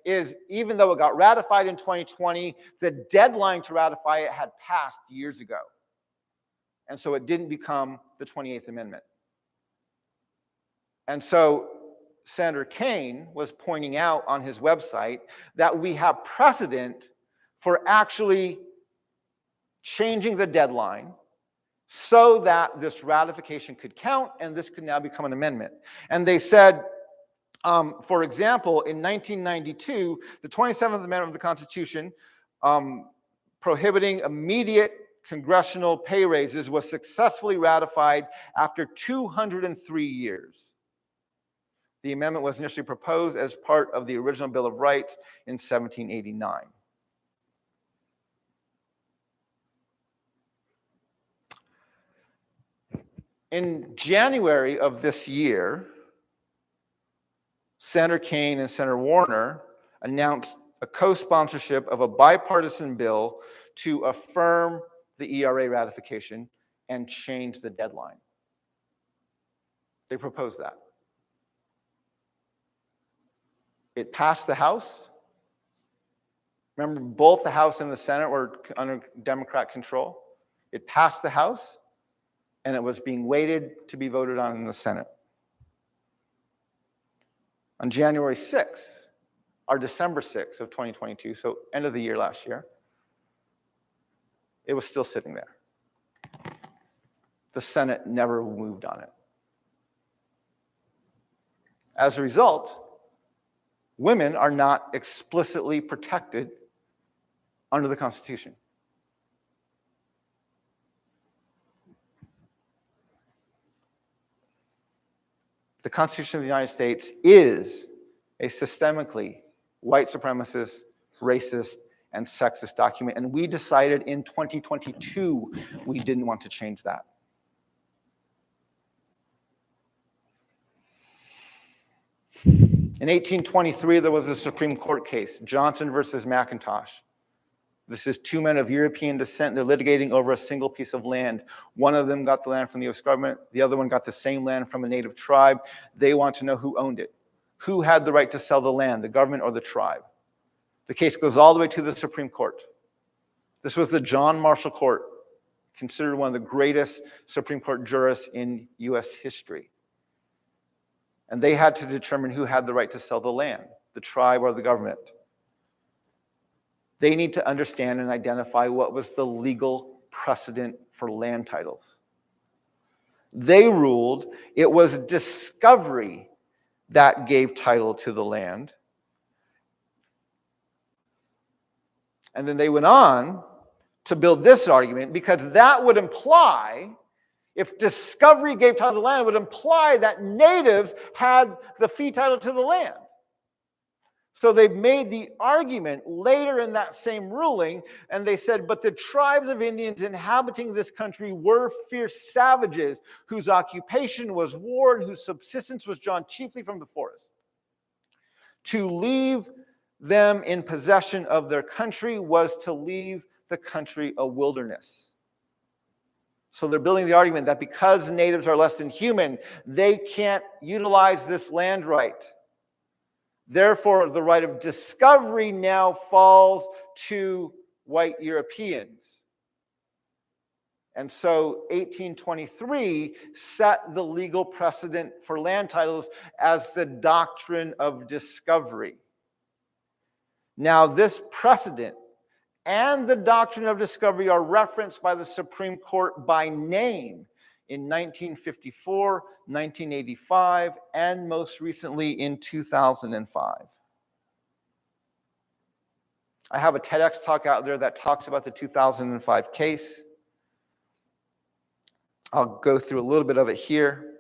is even though it got ratified in 2020, the deadline to ratify it had passed years ago. And so it didn't become the 28th Amendment. And so Senator Kaine was pointing out on his website that we have precedent for actually changing the deadline so that this ratification could count and this could now become an amendment. And they said, for example, in 1992, the 27th Amendment of the Constitution prohibiting immediate congressional pay raises was successfully ratified after 203 years. The amendment was initially proposed as part of the original Bill of Rights in 1789. In January of this year, Senator Kane and Senator Warner announced a co-sponsorship of a bipartisan bill to affirm the ERA ratification and change the deadline. They proposed that. It passed the House. Remember, both the House and the Senate were under Democrat control. It passed the House, and it was being waited to be voted on in the Senate. On January 6th, or December 6th of 2022, so end of the year last year, it was still sitting there. The Senate never moved on it. As a result, women are not explicitly protected under the Constitution. The Constitution of the United States is a systemically white supremacist, racist, and sexist document, and we decided in 2022 we didn't want to change that. In 1823, there was a Supreme Court case, Johnson versus McIntosh. This is two men of European descent. They're litigating over a single piece of land. One of them got the land from the U.S. government. The other one got the same land from a native tribe. They want to know who owned it. Who had the right to sell the land, the government or the tribe? The case goes all the way to the Supreme Court. This was the John Marshall Court, considered one of the greatest Supreme Court jurists in U.S. history. And they had to determine who had the right to sell the land, the tribe or the government. They need to understand and identify what was the legal precedent for land titles. They ruled it was discovery that gave title to the land. And then they went on to build this argument, because that would imply, if discovery gave title to the land, it would imply that natives had the fee title to the land. So they made the argument later in that same ruling, and they said, but the tribes of Indians inhabiting this country were fierce savages whose occupation was war and whose subsistence was drawn chiefly from the forest. To leave them in possession of their country was to leave the country a wilderness. So they're building the argument that because natives are less than human, they can't utilize this land right. Therefore, the right of discovery now falls to white Europeans. And so 1823 set the legal precedent for land titles as the Doctrine of Discovery. Now, this precedent and the Doctrine of Discovery are referenced by the Supreme Court by name in 1954, 1985, and most recently in 2005. I have a TEDx talk out there that talks about the 2005 case. I'll go through a little bit of it here.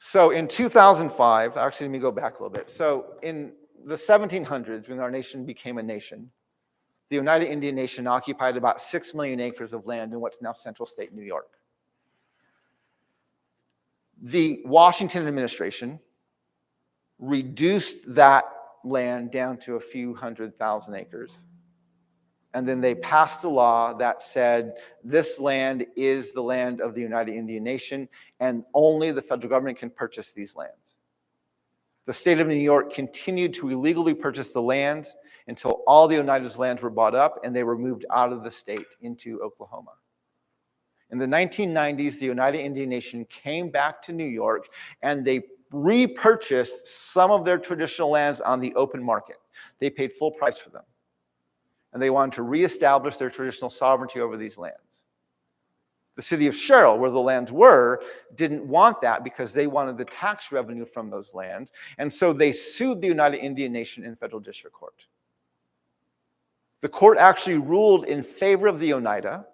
So in 2005, actually let me go back a little bit. So in the 1700s, when our nation became a nation, the United Indian Nation occupied about 6 million acres of land in what's now Central State New York. The Washington administration reduced that land down to a few 100,000 acres. And then they passed a law that said this land is the land of the United Indian Nation, and only the federal government can purchase these lands. The state of New York continued to illegally purchase the lands until all the Oneida's lands were bought up and they were moved out of the state into Oklahoma. In the 1990s, the Oneida Indian Nation came back to New York and they repurchased some of their traditional lands on the open market. They paid full price for them. And they wanted to reestablish their traditional sovereignty over these lands. The city of Sherrill, where the lands were, didn't want that because they wanted the tax revenue from those lands. And so they sued the United Indian Nation in federal district court. The court actually ruled in favor of the Oneida.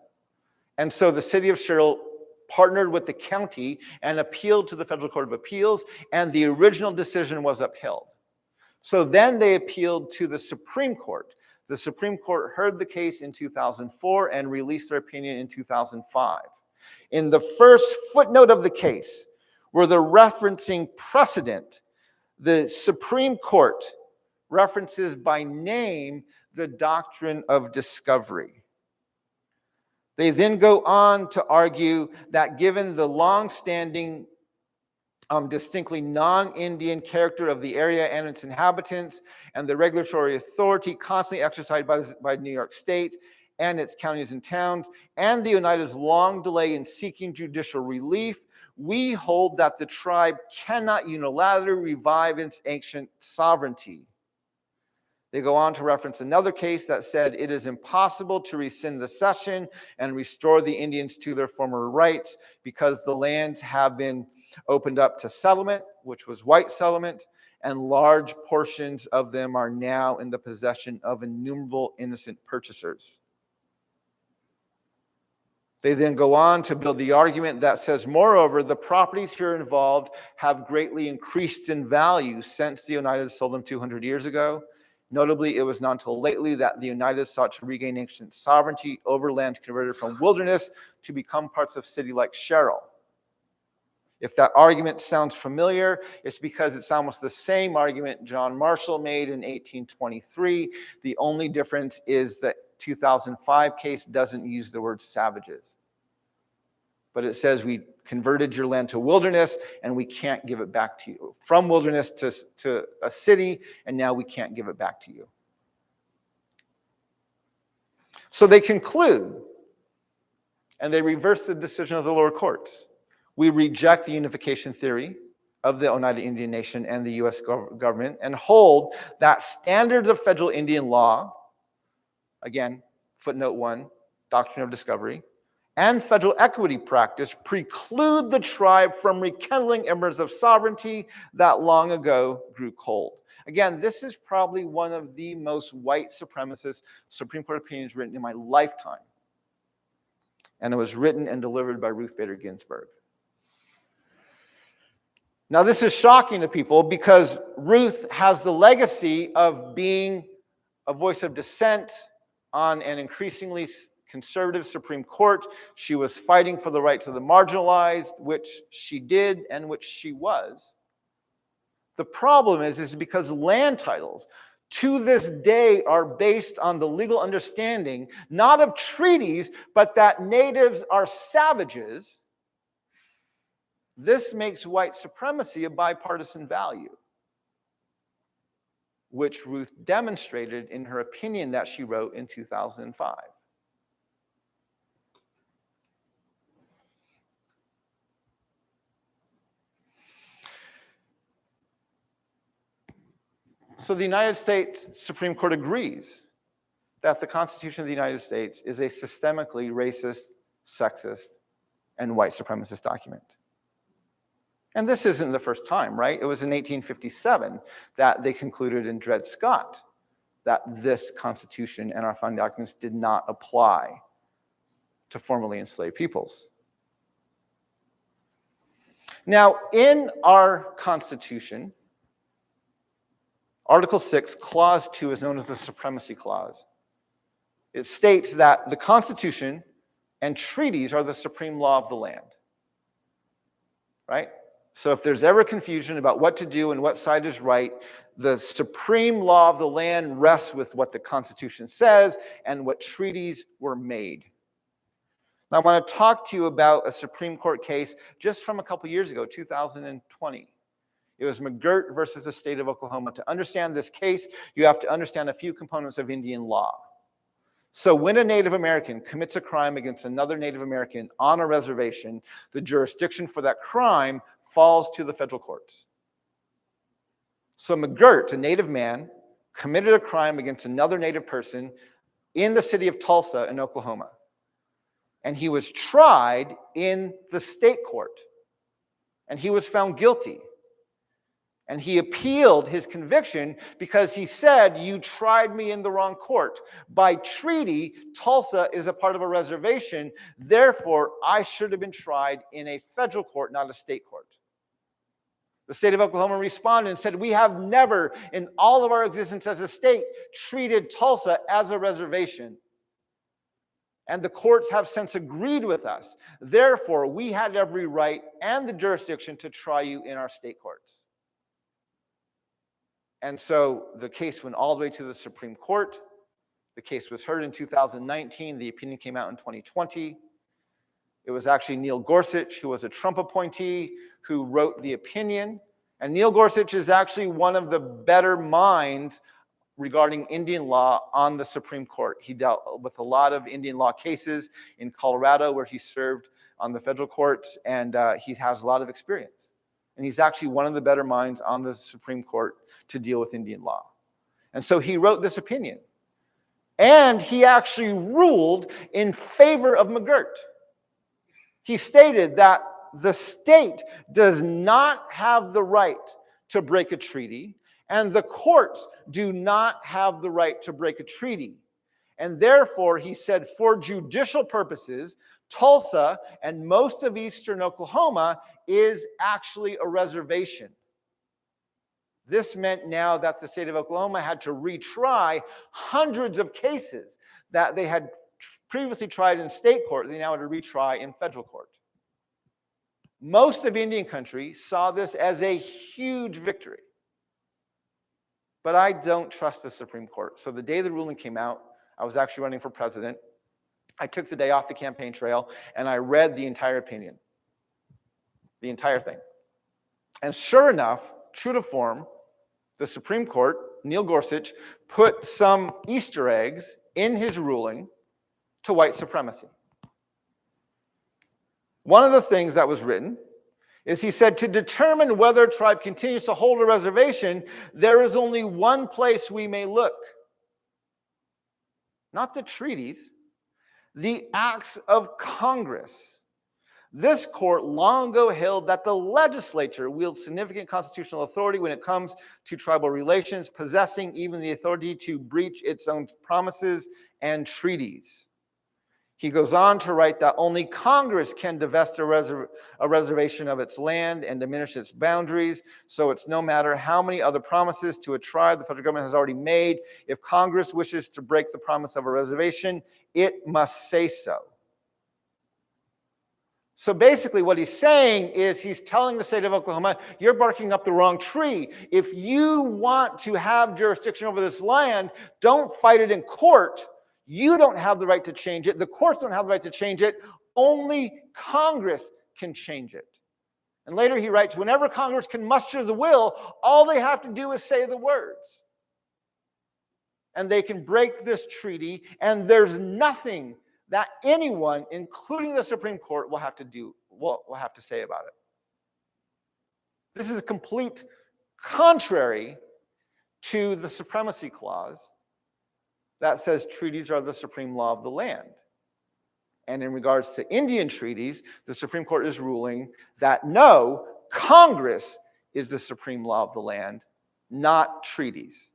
And so the city of Sherrill partnered with the county and appealed to the Federal Court of Appeals, and the original decision was upheld. So then they appealed to the Supreme Court. The Supreme Court heard the case in 2004 and released their opinion in 2005. In the first footnote of the case, where they're referencing precedent, the Supreme Court references by name the doctrine of discovery. They then go on to argue that given the long-standing, distinctly non-Indian character of the area and its inhabitants, and the regulatory authority constantly exercised by New York State and its counties and towns, and the Oneida's long delay in seeking judicial relief, we hold that the tribe cannot unilaterally revive its ancient sovereignty. They go on to reference another case that said it is impossible to rescind the cession and restore the Indians to their former rights because the lands have been opened up to settlement, which was white settlement, and large portions of them are now in the possession of innumerable innocent purchasers. They then go on to build the argument that says, moreover, the properties here involved have greatly increased in value since the Oneidas sold them 200 years ago. Notably, it was not until lately that the Oneidas sought to regain ancient sovereignty over lands converted from wilderness to become parts of city like Sherrill. If that argument sounds familiar, it's because it's almost the same argument John Marshall made in 1823. The only difference is that 2005 case doesn't use the word savages. But it says we converted your land to wilderness and we can't give it back to you. From wilderness to a city, and now we can't give it back to you. So they conclude, and they reverse the decision of the lower courts. We reject the unification theory of the Oneida Indian Nation and the U.S. government and hold that standards of federal Indian law, again, footnote 1, Doctrine of Discovery, and federal equity practice preclude the tribe from rekindling embers of sovereignty that long ago grew cold. Again, this is probably one of the most white supremacist Supreme Court opinions written in my lifetime. And it was written and delivered by Ruth Bader Ginsburg. Now, this is shocking to people because Ruth has the legacy of being a voice of dissent on an increasingly conservative Supreme Court. She was fighting for the rights of the marginalized, which she did and which she was. The problem is because land titles to this day are based on the legal understanding, not of treaties, but that natives are savages. This makes white supremacy a bipartisan value, which Ruth demonstrated in her opinion that she wrote in 2005. So the United States Supreme Court agrees that the Constitution of the United States is a systemically racist, sexist, and white supremacist document. And this isn't the first time, right? It was in 1857 that they concluded in Dred Scott that this Constitution and our founding documents did not apply to formerly enslaved peoples. Now, in our Constitution, Article 6, Clause 2 is known as the Supremacy Clause. It states that the Constitution and treaties are the supreme law of the land, right? So if there's ever confusion about what to do and what side is right, the supreme law of the land rests with what the Constitution says and what treaties were made. Now, I want to talk to you about a Supreme Court case just from a couple years ago, 2020. It was McGirt versus the state of Oklahoma. To understand this case, you have to understand a few components of Indian law. So when a Native American commits a crime against another Native American on a reservation, the jurisdiction for that crime falls to the federal courts. So McGirt, a Native man, committed a crime against another Native person in the city of Tulsa in Oklahoma. And he was tried in the state court. And he was found guilty. And he appealed his conviction because he said, you tried me in the wrong court. By treaty, Tulsa is a part of a reservation. Therefore, I should have been tried in a federal court, not a state court. The state of Oklahoma responded and said, we have never, in all of our existence as a state, treated Tulsa as a reservation. And the courts have since agreed with us. Therefore, we had every right and the jurisdiction to try you in our state courts. And so the case went all the way to the Supreme Court. The case was heard in 2019. The opinion came out in 2020. It was actually Neil Gorsuch, who was a Trump appointee, who wrote the opinion. And Neil Gorsuch is actually one of the better minds regarding Indian law on the Supreme Court. He dealt with a lot of Indian law cases in Colorado, where he served on the federal courts, and he has a lot of experience. And he's actually one of the better minds on the Supreme Court to deal with Indian law. And so he wrote this opinion. And he actually ruled in favor of McGirt. He stated that the state does not have the right to break a treaty, and the courts do not have the right to break a treaty. And therefore, he said, for judicial purposes, Tulsa and most of eastern Oklahoma is actually a reservation. This meant now that the state of Oklahoma had to retry hundreds of cases that they had previously tried in state court. They now had to retry in federal court. Most of Indian country saw this as a huge victory. But I don't trust the Supreme Court. So the day the ruling came out, I was actually running for president. I took the day off the campaign trail, and I read the entire opinion. The entire thing. And sure enough, true to form, the Supreme Court, Neil Gorsuch, put some Easter eggs in his ruling to white supremacy. One of the things that was written is he said, to determine whether a tribe continues to hold a reservation, there is only one place we may look. Not the treaties, the acts of Congress. This court long ago held that the legislature wields significant constitutional authority when it comes to tribal relations, possessing even the authority to breach its own promises and treaties. He goes on to write that only Congress can divest a reservation of its land and diminish its boundaries. So it's no matter how many other promises to a tribe the federal government has already made. If Congress wishes to break the promise of a reservation, it must say so. So basically what he's saying is he's telling the state of Oklahoma, you're barking up the wrong tree. If you want to have jurisdiction over this land, don't fight it in court. You don't have the right to change it. The courts don't have the right to change it. Only Congress can change it. And later he writes, whenever Congress can muster the will, all they have to do is say the words. And they can break this treaty, and there's nothing that anyone, including the Supreme Court, will have to say about it. This is a complete contrary to the Supremacy Clause that says treaties are the supreme law of the land. And in regards to Indian treaties, the Supreme Court is ruling that no, Congress is the supreme law of the land, not treaties.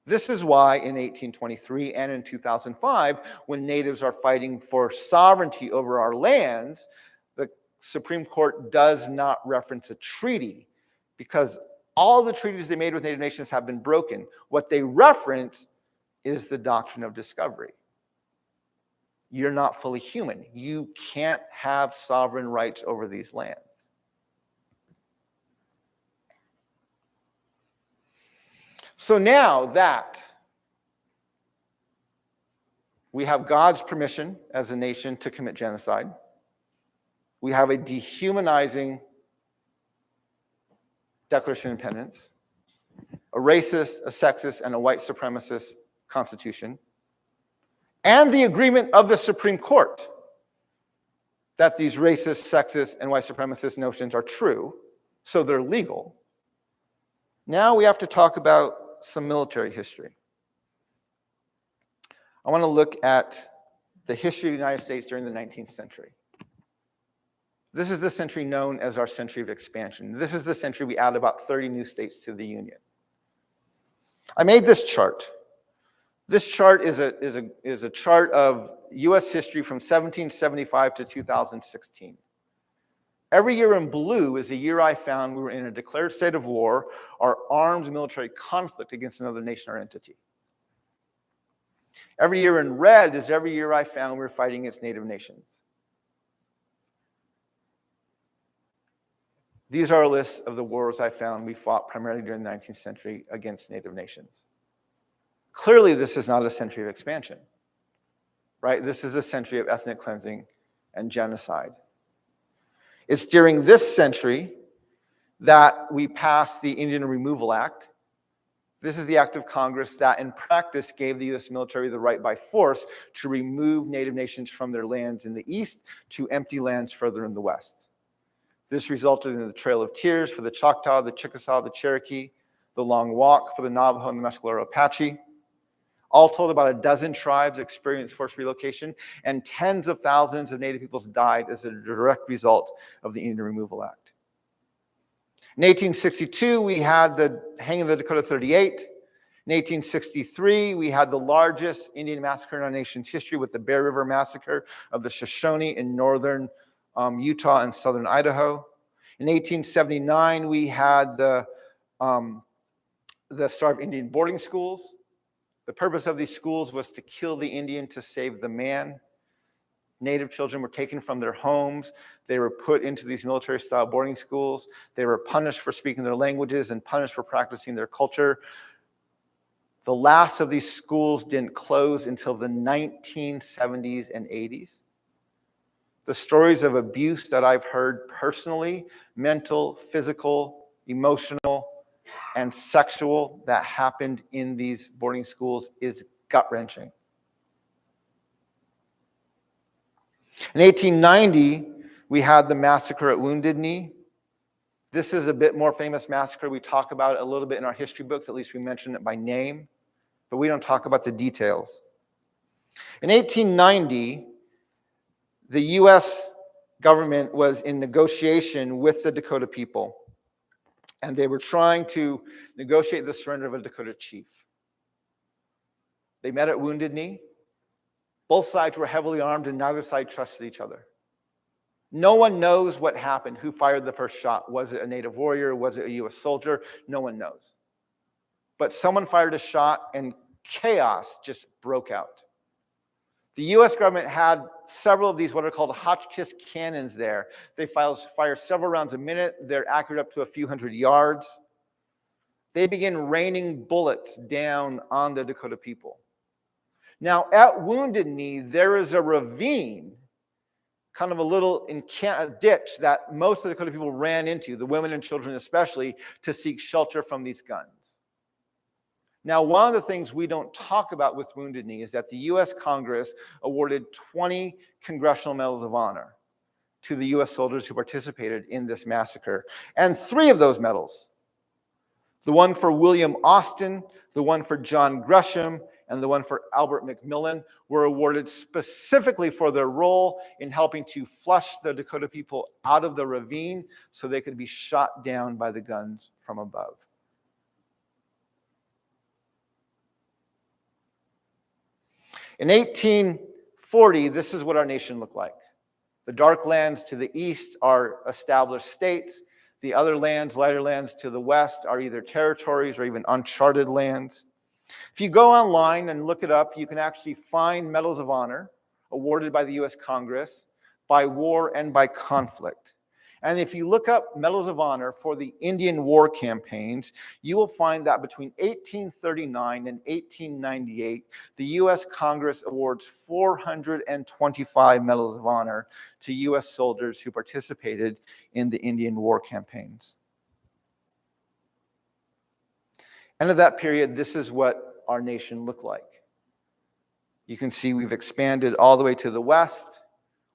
This is why in 1823 and in 2005, when natives are fighting for sovereignty over our lands, the Supreme Court does not reference a treaty, because all the treaties they made with Native nations have been broken. What they reference is the Doctrine of Discovery. You're not fully human. You can't have sovereign rights over these lands. So now that we have God's permission as a nation to commit genocide, we have a dehumanizing Declaration of Independence, a racist, a sexist, and a white supremacist Constitution, and the agreement of the Supreme Court that these racist, sexist, and white supremacist notions are true, so they're legal. Now we have to talk about some military history. I want to look at the history of the United States during the 19th century. This is the century known as our century of expansion. This is the century we add about 30 new states to the Union. I made this chart. This chart is a chart of U.S. history from 1775 to 2016. Every year in blue is the year I found we were in a declared state of war or armed military conflict against another nation or entity. Every year in red is every year I found we were fighting against native nations. These are a list of the wars I found we fought primarily during the 19th century against native nations. Clearly, this is not a century of expansion, right? This is a century of ethnic cleansing and genocide. It's during this century that we passed the Indian Removal Act. This is the act of Congress that in practice gave the U.S. military the right by force to remove native nations from their lands in the east to empty lands further in the west. This resulted in the Trail of Tears for the Choctaw, the Chickasaw, the Cherokee, the Long Walk for the Navajo and the Mescalero Apache. All told, about a dozen tribes experienced forced relocation, and tens of thousands of Native peoples died as a direct result of the Indian Removal Act. In 1862, we had the hanging of the Dakota 38. In 1863, we had the largest Indian massacre in our nation's history with the Bear River Massacre of the Shoshone in northern Utah and southern Idaho. In 1879, we had the Starved Indian boarding schools. The purpose of these schools was to kill the Indian to save the man. Native children were taken from their homes. They were put into these military-style boarding schools. They were punished for speaking their languages and punished for practicing their culture. The last of these schools didn't close until the 1970s and 80s. The stories of abuse that I've heard personally, mental, physical, emotional, and sexual that happened in these boarding schools is gut-wrenching. In 1890, we had the massacre at Wounded Knee. This is a bit more famous massacre. We talk about it a little bit in our history books, at least we mention it by name, but we don't talk about the details. In 1890, the U.S. government was in negotiation with the Dakota people, and they were trying to negotiate the surrender of a Dakota chief. They met at Wounded Knee. Both sides were heavily armed, and neither side trusted each other. No one knows what happened, who fired the first shot. Was it a Native warrior? Was it a U.S. soldier? No one knows. But someone fired a shot, and chaos just broke out. The U.S. government had several of these what are called Hotchkiss cannons there. They fire several rounds a minute. They're accurate up to a few hundred yards. They begin raining bullets down on the Dakota people. Now, at Wounded Knee, there is a ravine, kind of a little ditch that most of the Dakota people ran into, the women and children especially, to seek shelter from these guns. Now, one of the things we don't talk about with Wounded Knee is that the U.S. Congress awarded 20 Congressional Medals of Honor to the U.S. soldiers who participated in this massacre. And 3 of those medals, the one for William Austin, the one for John Gresham, and the one for Albert McMillan, were awarded specifically for their role in helping to flush the Dakota people out of the ravine so they could be shot down by the guns from above. In 1840, this is what our nation looked like. The dark lands to the east are established states. The other lands, lighter lands to the west, are either territories or even uncharted lands. If you go online and look it up, you can actually find medals of honor awarded by the U.S. Congress by war and by conflict. And if you look up medals of honor for the Indian War campaigns, you will find that between 1839 and 1898, the U.S. Congress awards 425 medals of honor to U.S. soldiers who participated in the Indian War campaigns. End of that period, this is what our nation looked like. You can see we've expanded all the way to the west.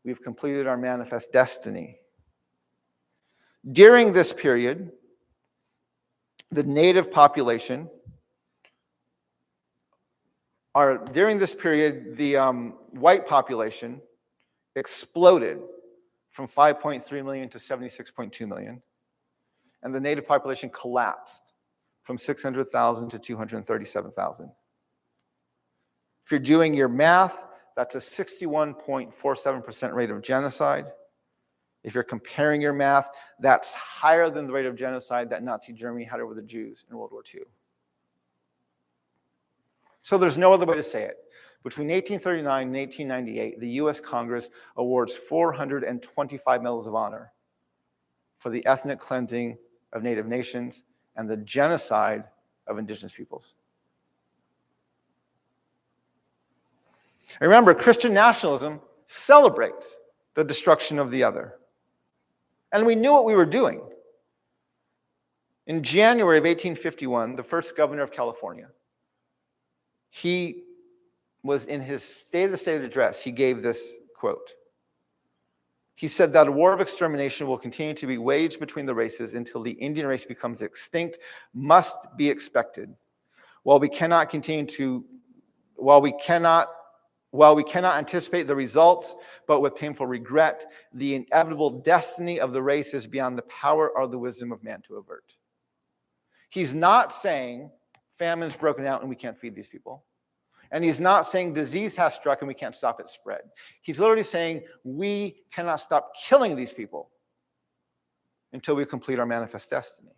We've completed our manifest destiny. During this period, the native population, the white population exploded from 5.3 million to 76.2 million. And the native population collapsed from 600,000 to 237,000. If you're doing your math, that's a 61.47% rate of genocide. If you're comparing your math, that's higher than the rate of genocide that Nazi Germany had over the Jews in World War II. So there's no other way to say it. Between 1839 and 1898, the US Congress awards 425 medals of honor for the ethnic cleansing of Native nations and the genocide of indigenous peoples. Remember, Christian nationalism celebrates the destruction of the other. And we knew what we were doing. In January of 1851, the first governor of California, he was in his State of the State address, he gave this quote. He said that a war of extermination will continue to be waged between the races until the Indian race becomes extinct, must be expected. While we cannot anticipate the results, but with painful regret, the inevitable destiny of the race is beyond the power or the wisdom of man to avert. He's not saying famine's broken out and we can't feed these people. And he's not saying disease has struck and we can't stop its spread. He's literally saying we cannot stop killing these people until we complete our manifest destiny.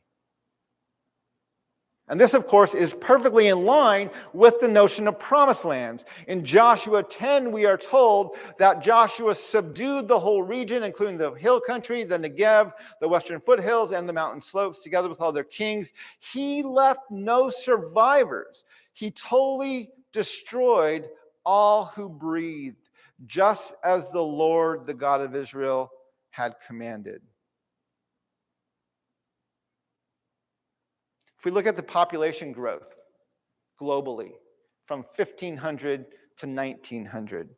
And this, of course, is perfectly in line with the notion of promised lands. In Joshua 10, we are told that Joshua subdued the whole region, including the hill country, the Negev, the western foothills, and the mountain slopes, together with all their kings. He left no survivors. He totally destroyed all who breathed, just as the Lord, the God of Israel, had commanded. If we look at the population growth globally from 1500 to 1900,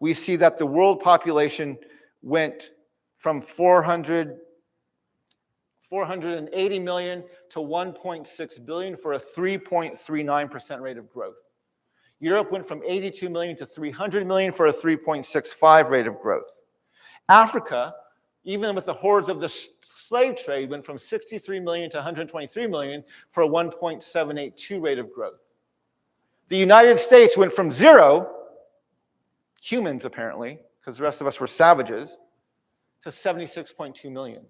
we see that the world population went from 480 million to 1.6 billion for a 3.39% rate of growth. Europe went from 82 million to 300 million for a 3.65 rate of growth. Africa, even with the hordes of the slave trade, went from 63 million to 123 million for a 1.782 rate of growth. The United States went from 0, humans apparently, because the rest of us were savages, to 76.2 million.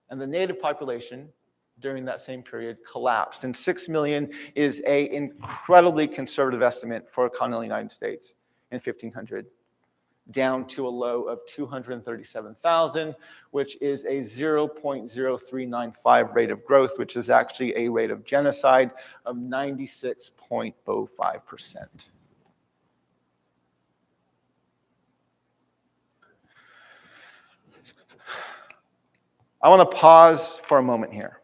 And the native population during that same period collapsed. And 6 million is an incredibly conservative estimate for a continental United States in 1500. Down to a low of 237,000, which is a 0.0395 rate of growth, which is actually a rate of genocide of 96.05%. I want to pause for a moment here.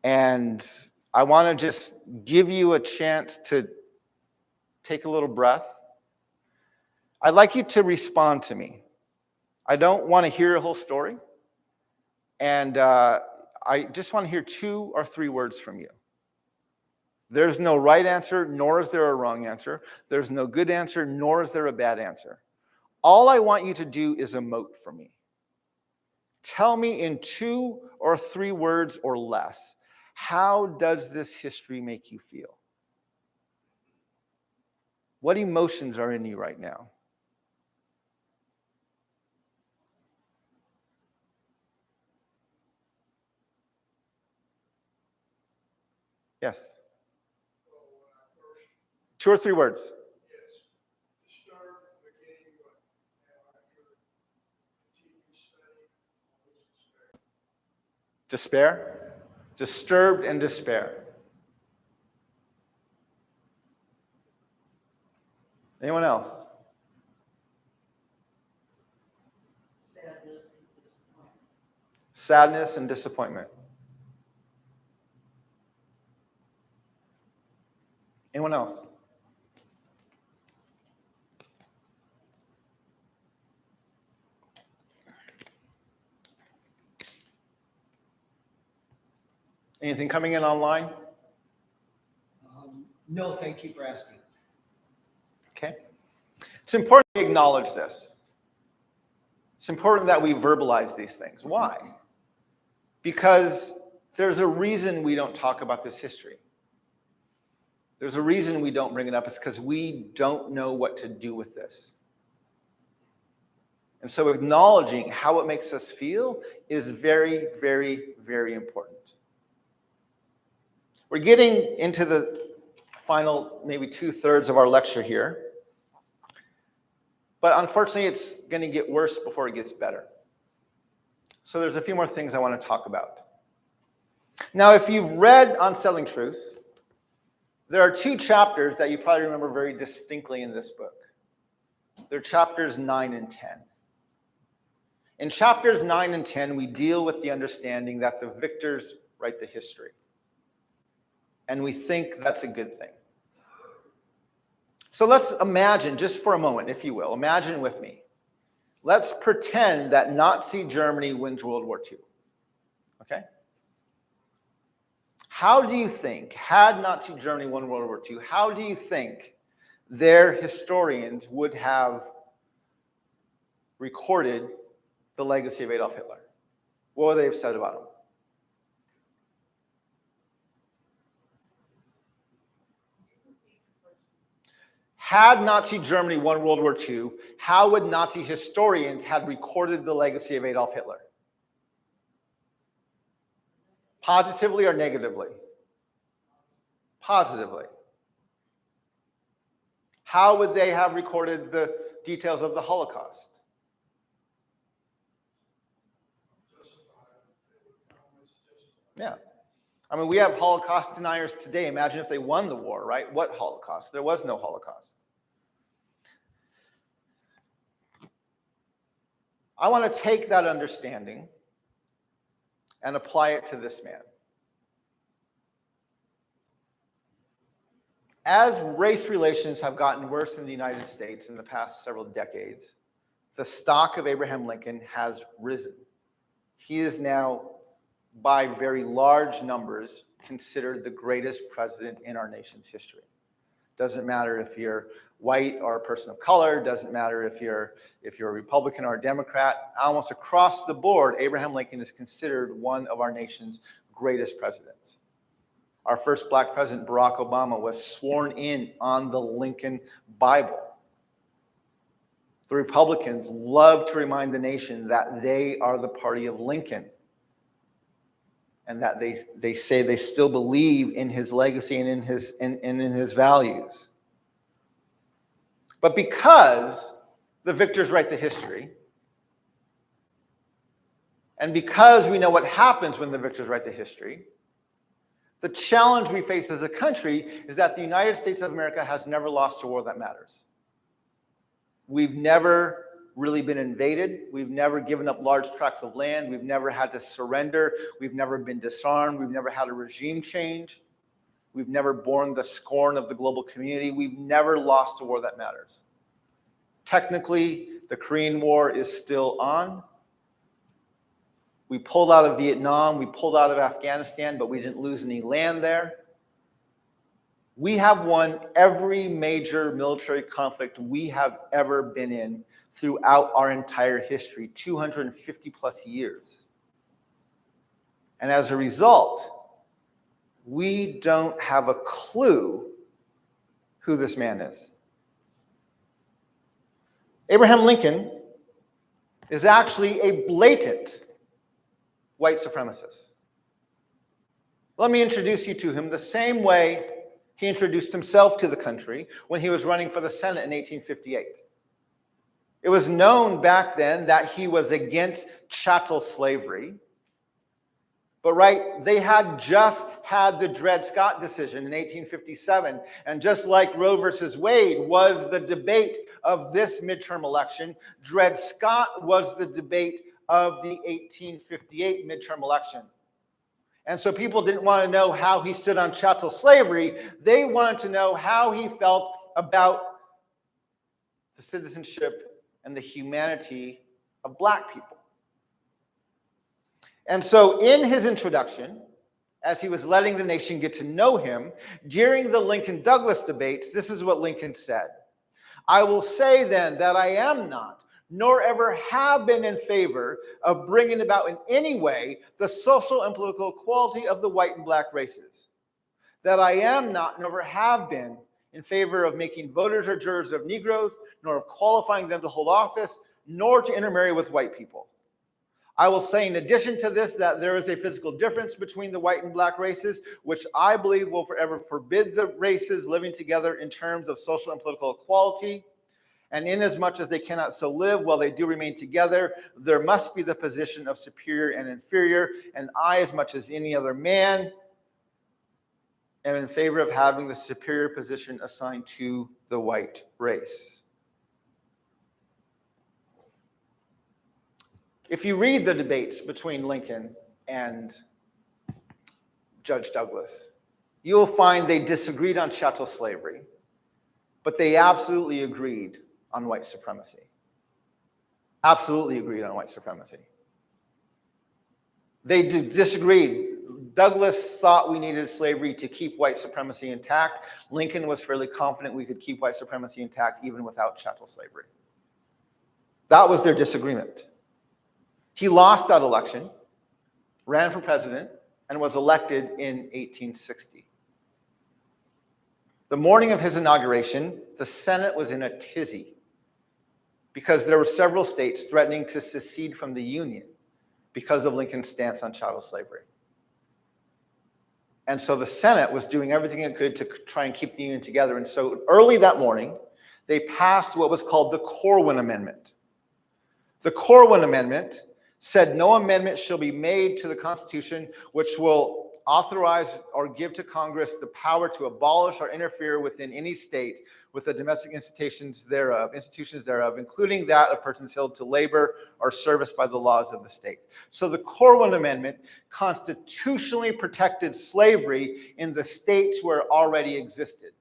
And I want to just give you a chance to take a little breath. I'd like you to respond to me. I don't want to hear your whole story. And I just want to hear 2 or 3 words from you. There's no right answer, nor is there a wrong answer. There's no good answer, nor is there a bad answer. All I want you to do is emote for me. Tell me in 2 or 3 words or less, how does this history make you feel? What emotions are in you right now? Yes. 2 or 3 words. Yes. Disturbed, beginning, but now after continued study, always despair. Despair? Disturbed and despair. Anyone else? Sadness and disappointment. Anyone else? Anything coming in online? No, thank you for asking. Okay. It's important to acknowledge this. It's important that we verbalize these things. Why? Because there's a reason we don't talk about this history. There's a reason we don't bring it up. It's because we don't know what to do with this. And so acknowledging how it makes us feel is very, very, very important. We're getting into the final maybe 2/3 of our lecture here. But unfortunately, it's going to get worse before it gets better. So there's a few more things I want to talk about. Now, if you've read Unsettling Truths, there are 2 chapters that you probably remember very distinctly in this book. They're chapters 9 and 10. In chapters 9 and 10, we deal with the understanding that the victors write the history. And we think that's a good thing. So let's imagine, just for a moment, if you will, imagine with me. Let's pretend that Nazi Germany wins World War II. Okay? How do you think, had Nazi Germany won World War II, how do you think their historians would have recorded the legacy of Adolf Hitler? What would they have said about him? Had Nazi Germany won World War II, how would Nazi historians have recorded the legacy of Adolf Hitler? Positively or negatively? Positively. How would they have recorded the details of the Holocaust? Yeah. I mean, we have Holocaust deniers today. Imagine if they won the war, right? What Holocaust? There was no Holocaust. I want to take that understanding and apply it to this man. As race relations have gotten worse in the United States in the past several decades, the stock of Abraham Lincoln has risen. He is now, by very large numbers, considered the greatest president in our nation's history. Doesn't matter if you're white or a person of color, doesn't matter if you're a Republican or a Democrat. Almost across the board, Abraham Lincoln is considered one of our nation's greatest presidents. Our first black president, Barack Obama, was sworn in on the Lincoln Bible. The Republicans love to remind the nation that they are the party of Lincoln, and that they say they still believe in his legacy and in his values. But because the victors write the history, and because we know what happens when the victors write the history, the challenge we face as a country is that the United States of America has never lost a war that matters. We've never really been invaded. We've never given up large tracts of land. We've never had to surrender. We've never been disarmed. We've never had a regime change. We've never borne the scorn of the global community. We've never lost a war that matters. Technically, the Korean War is still on. We pulled out of Vietnam. We pulled out of Afghanistan, but we didn't lose any land there. We have won every major military conflict we have ever been in throughout our entire history, 250 plus years. And as a result, we don't have a clue who this man is. Abraham Lincoln is actually a blatant white supremacist. Let me introduce you to him the same way he introduced himself to the country when he was running for the Senate in 1858. It was known back then that he was against chattel slavery. But they had just had the Dred Scott decision in 1857. And just like Roe versus Wade was the debate of this midterm election, Dred Scott was the debate of the 1858 midterm election. And so people didn't want to know how he stood on chattel slavery. They wanted to know how he felt about the citizenship and the humanity of black people. And so in his introduction, as he was letting the nation get to know him, during the Lincoln-Douglas debates, this is what Lincoln said. "I will say then that I am not, nor ever have been in favor of bringing about in any way the social and political equality of the white and black races. That I am not, nor ever have been, in favor of making voters or jurors of Negroes, nor of qualifying them to hold office, nor to intermarry with white people. I will say in addition to this that there is a physical difference between the white and black races, which I believe will forever forbid the races living together in terms of social and political equality. And inasmuch as they cannot so live while they do remain together, there must be the position of superior and inferior. And I, as much as any other man, am in favor of having the superior position assigned to the white race. If you read the debates between Lincoln and Judge Douglas, you'll find they disagreed on chattel slavery, but they absolutely agreed on white supremacy. Absolutely agreed on white supremacy. They disagreed. Douglas thought we needed slavery to keep white supremacy intact. Lincoln was fairly confident we could keep white supremacy intact even without chattel slavery. That was their disagreement. He lost that election, ran for president, and was elected in 1860. The morning of his inauguration, the Senate was in a tizzy because there were several states threatening to secede from the Union because of Lincoln's stance on chattel slavery. And so the Senate was doing everything it could to try and keep the Union together. And so early that morning, they passed what was called the Corwin Amendment. The Corwin Amendment said no amendment shall be made to the Constitution which will authorize or give to Congress the power to abolish or interfere within any state with the domestic institutions thereof, including that of persons held to labor or service by the laws of the state. So the Corwin Amendment constitutionally protected slavery in the states where it already existed.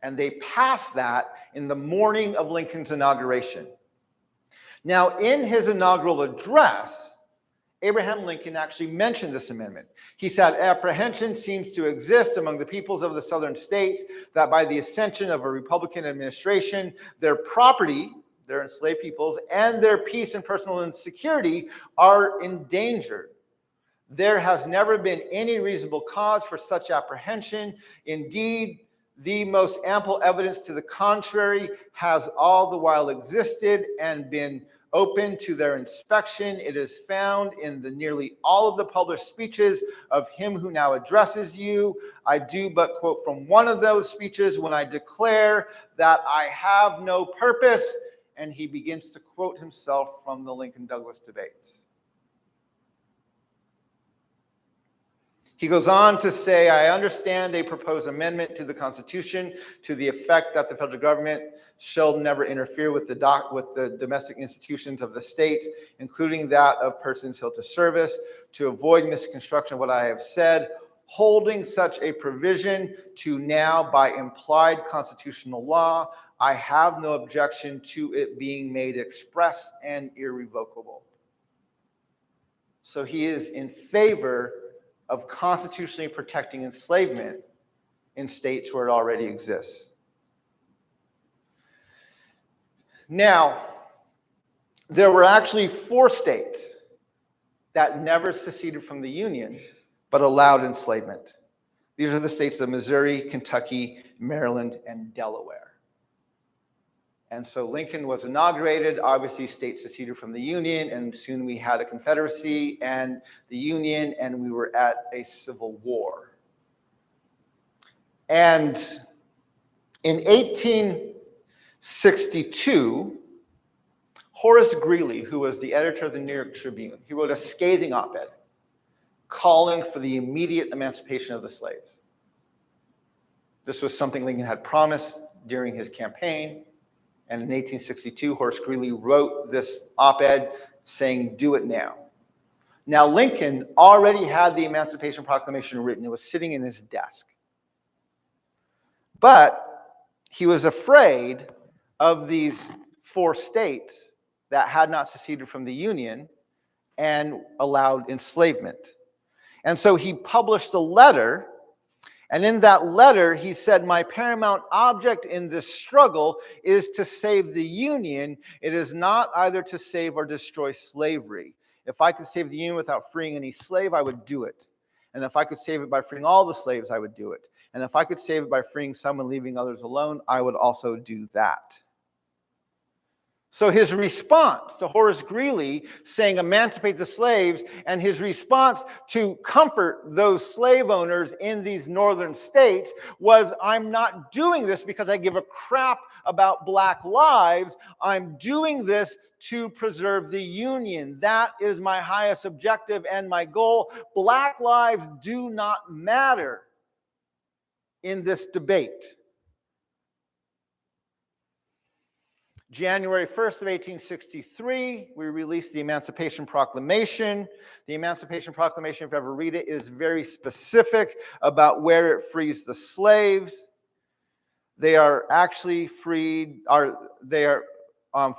And they passed that in the morning of Lincoln's inauguration. Now, in his inaugural address, Abraham Lincoln actually mentioned this amendment. He said, apprehension seems to exist among the peoples of the southern states that by the ascension of a Republican administration, their property, their enslaved peoples, and their peace and personal security are endangered. There has never been any reasonable cause for such apprehension. Indeed, the most ample evidence to the contrary has all the while existed and been open to their inspection. It is found in the nearly all of the published speeches of him who now addresses you. I do but quote from one of those speeches when I declare that I have no purpose, and he begins to quote himself from the Lincoln-Douglas debates. He goes on to say, I understand a proposed amendment to the Constitution to the effect that the federal government shall never interfere with the domestic institutions of the states, including that of persons held to service, to avoid misconstruction of what I have said, holding such a provision to now by implied constitutional law, I have no objection to it being made express and irrevocable. So he is in favor of constitutionally protecting enslavement in states where it already exists. Now, there were actually 4 states that never seceded from the Union, but allowed enslavement. These are the states of Missouri, Kentucky, Maryland, and Delaware. And so Lincoln was inaugurated, obviously states seceded from the Union, and soon we had a Confederacy and the Union, and we were at a civil war. And in 1862, Horace Greeley, who was the editor of the New York Tribune, he wrote a scathing op-ed calling for the immediate emancipation of the slaves. This was something Lincoln had promised during his campaign. And in 1862, Horace Greeley wrote this op-ed saying, do it now. Now, Lincoln already had the Emancipation Proclamation written. It was sitting in his desk. But he was afraid of these 4 states that had not seceded from the Union and allowed enslavement. And so he published a letter, And in that letter, he said, my paramount object in this struggle is to save the Union. It is not either to save or destroy slavery. If I could save the Union without freeing any slave, I would do it. And if I could save it by freeing all the slaves, I would do it. And if I could save it by freeing some and leaving others alone, I would also do that. So his response to Horace Greeley saying emancipate the slaves, and his response to comfort those slave owners in these northern states was, I'm not doing this because I give a crap about black lives. I'm doing this to preserve the Union. That is my highest objective and my goal. Black lives do not matter in this debate. January 1st of 1863, we released the Emancipation Proclamation. The Emancipation Proclamation, if you ever read it, is very specific about where it frees the slaves. They are actually freed,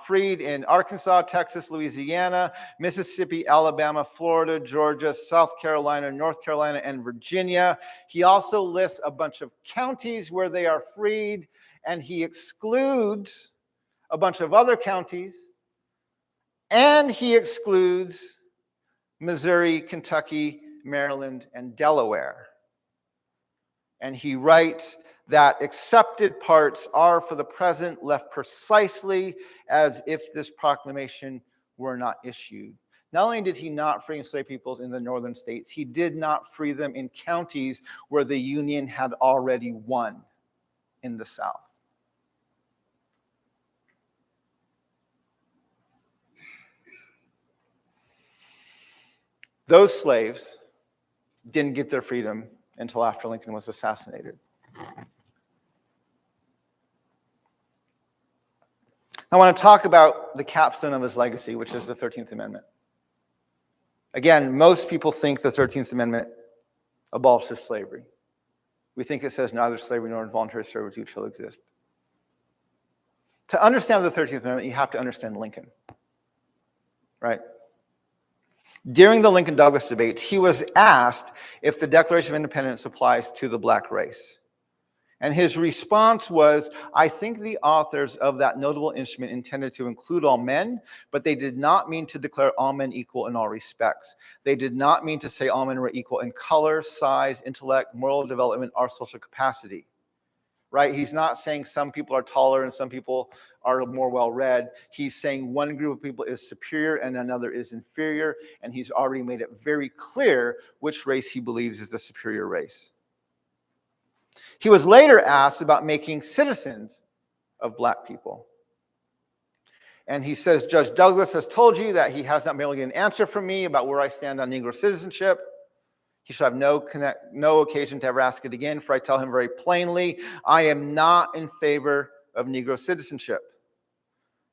freed in Arkansas, Texas, Louisiana, Mississippi, Alabama, Florida, Georgia, South Carolina, North Carolina, and Virginia. He also lists a bunch of counties where they are freed, and he excludes a bunch of other counties, and he excludes Missouri, Kentucky, Maryland, and Delaware. And he writes that accepted parts are for the present left precisely as if this proclamation were not issued. Not only did he not free enslaved peoples in the northern states, he did not free them in counties where the Union had already won in the South. Those slaves didn't get their freedom until after Lincoln was assassinated. I want to talk about the capstone of his legacy, which is the 13th Amendment. Again, most people think the 13th Amendment abolishes slavery. We think it says neither slavery nor involuntary servitude shall exist. To understand the 13th Amendment, you have to understand Lincoln, right? During the Lincoln-Douglas debates, he was asked if the Declaration of Independence applies to the black race. And his response was, I think the authors of that notable instrument intended to include all men, but they did not mean to declare all men equal in all respects. They did not mean to say all men were equal in color, size, intellect, moral development, or social capacity. Right? He's not saying some people are taller and some people are more well-read. He's saying one group of people is superior and another is inferior, and he's already made it very clear which race he believes is the superior race. He was later asked about making citizens of black people. And he says, Judge Douglas has told you that he has not been able to get an answer from me about where I stand on Negro citizenship. He should have no occasion to ever ask it again, for I tell him very plainly, I am not in favor of Negro citizenship.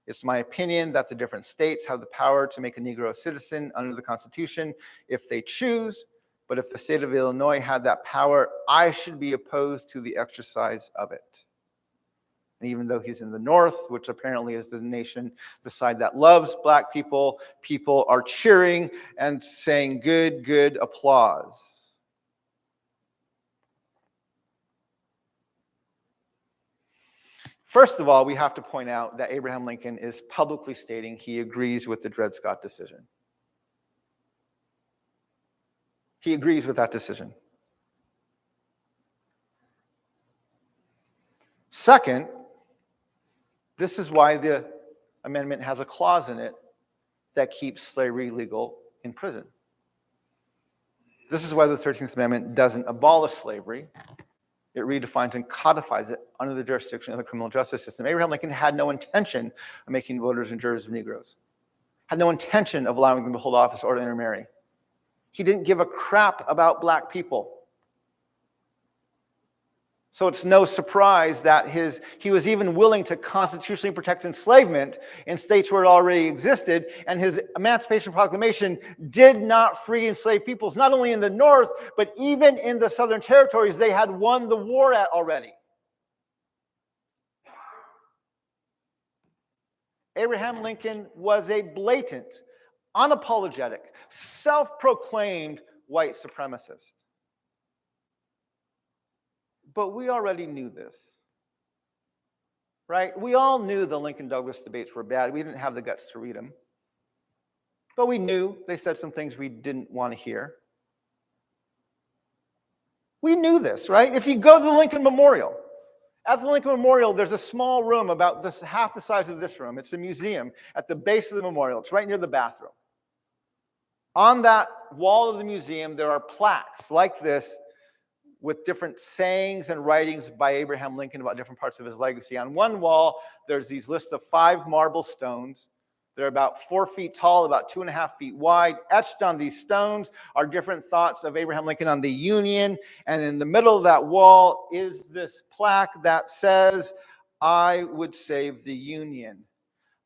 It's my opinion that the different states have the power to make a Negro a citizen under the Constitution if they choose, but if the state of Illinois had that power, I should be opposed to the exercise of it. And even though he's in the North, which apparently is the nation, the side that loves black people, people are cheering and saying, good, good, applause. First of all, we have to point out that Abraham Lincoln is publicly stating he agrees with the Dred Scott decision. He agrees with that decision. Second, this is why the amendment has a clause in it that keeps slavery legal in prison. This is why the 13th Amendment doesn't abolish slavery. It redefines and codifies it under the jurisdiction of the criminal justice system. Abraham Lincoln had no intention of making voters and jurors of Negroes, had no intention of allowing them to hold office or to intermarry. He didn't give a crap about black people. So it's no surprise that he was even willing to constitutionally protect enslavement in states where it already existed, and his Emancipation Proclamation did not free enslaved peoples, not only in the North, but even in the Southern territories they had won the war at already. Abraham Lincoln was a blatant, unapologetic, self-proclaimed white supremacist. But we already knew this, right? We all knew the Lincoln-Douglas debates were bad. We didn't have the guts to read them. But we knew they said some things we didn't want to hear. We knew this, right? If you go to the Lincoln Memorial, at the Lincoln Memorial, there's a small room about this, half the size of this room. It's a museum at the base of the memorial. It's right near the bathroom. On that wall of the museum, there are plaques like this with different sayings and writings by Abraham Lincoln about different parts of his legacy. On one wall, there's these lists of 5 marble stones. They're about 4 feet tall, about 2.5 feet wide. Etched on these stones are different thoughts of Abraham Lincoln on the Union. And in the middle of that wall is this plaque that says, "I would save the Union.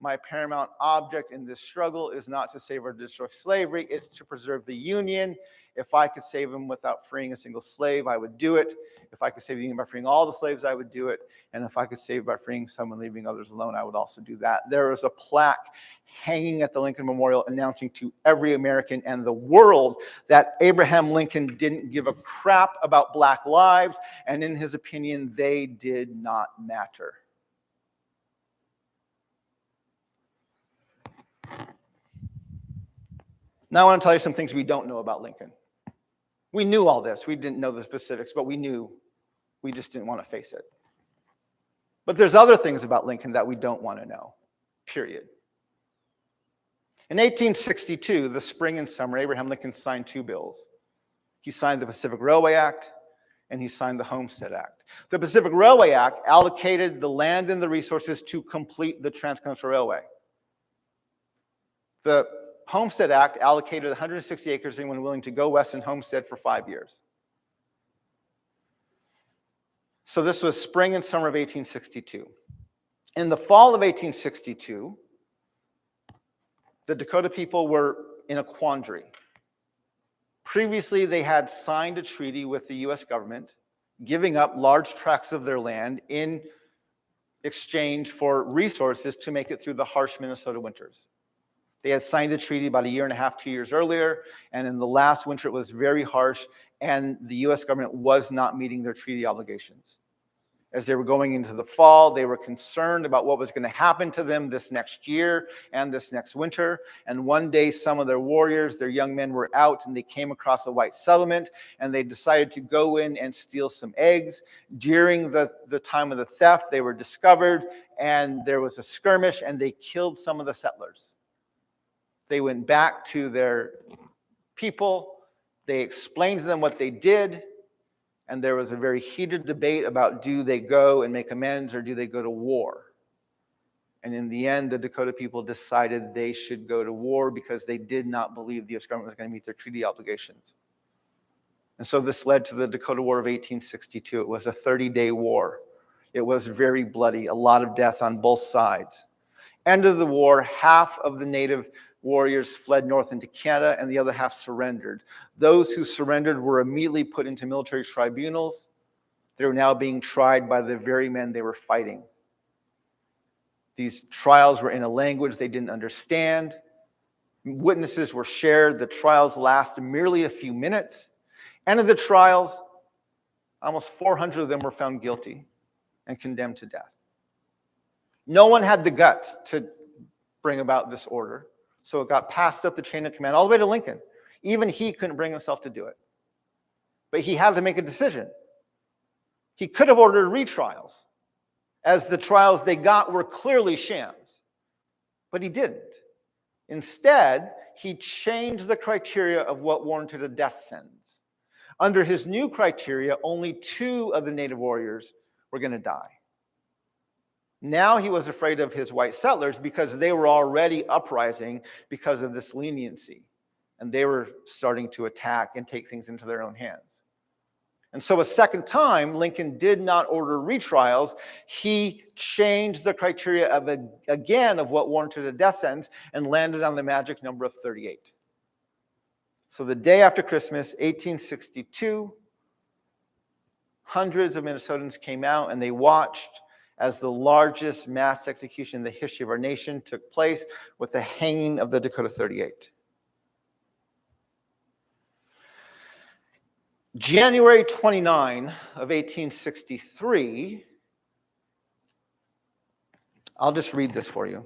My paramount object in this struggle is not to save or destroy slavery, it's to preserve the Union. If I could save them without freeing a single slave, I would do it. If I could save the Union by freeing all the slaves, I would do it. And if I could save by freeing some and leaving others alone, I would also do that." There is a plaque hanging at the Lincoln Memorial announcing to every American and the world that Abraham Lincoln didn't give a crap about black lives, and in his opinion, they did not matter. Now I want to tell you some things we don't know about Lincoln. We knew all this. We didn't know the specifics, but we knew. We just didn't want to face it. But there's other things about Lincoln that we don't want to know, period. In 1862, the spring and summer, Abraham Lincoln signed 2 bills. He signed the Pacific Railway Act, and he signed the Homestead Act. The Pacific Railway Act allocated the land and the resources to complete the Transcontinental Railway. The Homestead Act allocated 160 acres to anyone willing to go west and homestead for 5 years. So this was spring and summer of 1862. In the fall of 1862, the Dakota people were in a quandary. Previously, they had signed a treaty with the U.S. government, giving up large tracts of their land in exchange for resources to make it through the harsh Minnesota winters. They had signed the treaty about 1.5 years, 2 years earlier, and in the last winter it was very harsh, and the U.S. government was not meeting their treaty obligations. As they were going into the fall, they were concerned about what was going to happen to them this next year and this next winter. And one day, some of their warriors, their young men, were out, and they came across a white settlement, and they decided to go in and steal some eggs. During the time of the theft, they were discovered, and there was a skirmish, and they killed some of the settlers. They went back to their people. They explained to them what they did. And there was a very heated debate about, do they go and make amends or do they go to war? And in the end, the Dakota people decided they should go to war because they did not believe the U.S. government was going to meet their treaty obligations. And so this led to the Dakota War of 1862. It was a 30-day war. It was very bloody, a lot of death on both sides. End of the war, half of the native warriors fled north into Canada, and the other half surrendered. Those who surrendered were immediately put into military tribunals. They were now being tried by the very men they were fighting. These trials were in a language they didn't understand. Witnesses were shared. The trials lasted merely a few minutes. End of the trials, almost 400 of them were found guilty and condemned to death. No one had the guts to bring about this order. So it got passed up the chain of command all the way to Lincoln. Even he couldn't bring himself to do it. But he had to make a decision. He could have ordered retrials, as the trials they got were clearly shams. But he didn't. Instead, he changed the criteria of what warranted a death sentence. Under his new criteria, only 2 of the native warriors were going to die. Now he was afraid of his white settlers because they were already uprising because of this leniency. And they were starting to attack and take things into their own hands. And so a second time, Lincoln did not order retrials. He changed the criteria of what warranted a death sentence and landed on the magic number of 38. So the day after Christmas, 1862, hundreds of Minnesotans came out and they watched as the largest mass execution in the history of our nation took place with the hanging of the Dakota 38. January 29 of 1863, I'll just read this for you.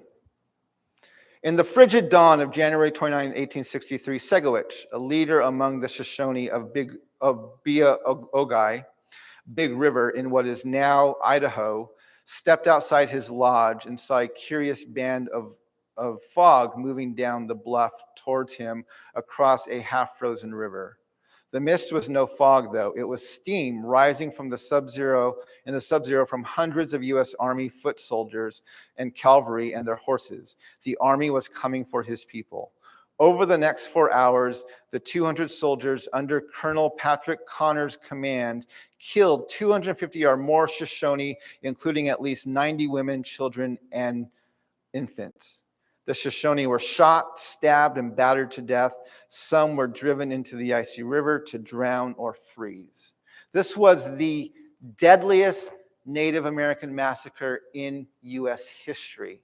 In the frigid dawn of January 29, 1863, Segowich, a leader among the Shoshone of Pewaukee, Big River in what is now Idaho, stepped outside his lodge and saw a curious band of fog moving down the bluff towards him across a half-frozen river. The mist was no fog, though. It was steam rising from the sub-zero from hundreds of U.S. Army foot soldiers and cavalry and their horses. The army was coming for his people. Over the next 4 hours, the 200 soldiers under Colonel Patrick Connor's command killed 250 or more Shoshone, including at least 90 women, children, and infants. The Shoshone were shot, stabbed, and battered to death. Some were driven into the icy river to drown or freeze. This was the deadliest Native American massacre in U.S. history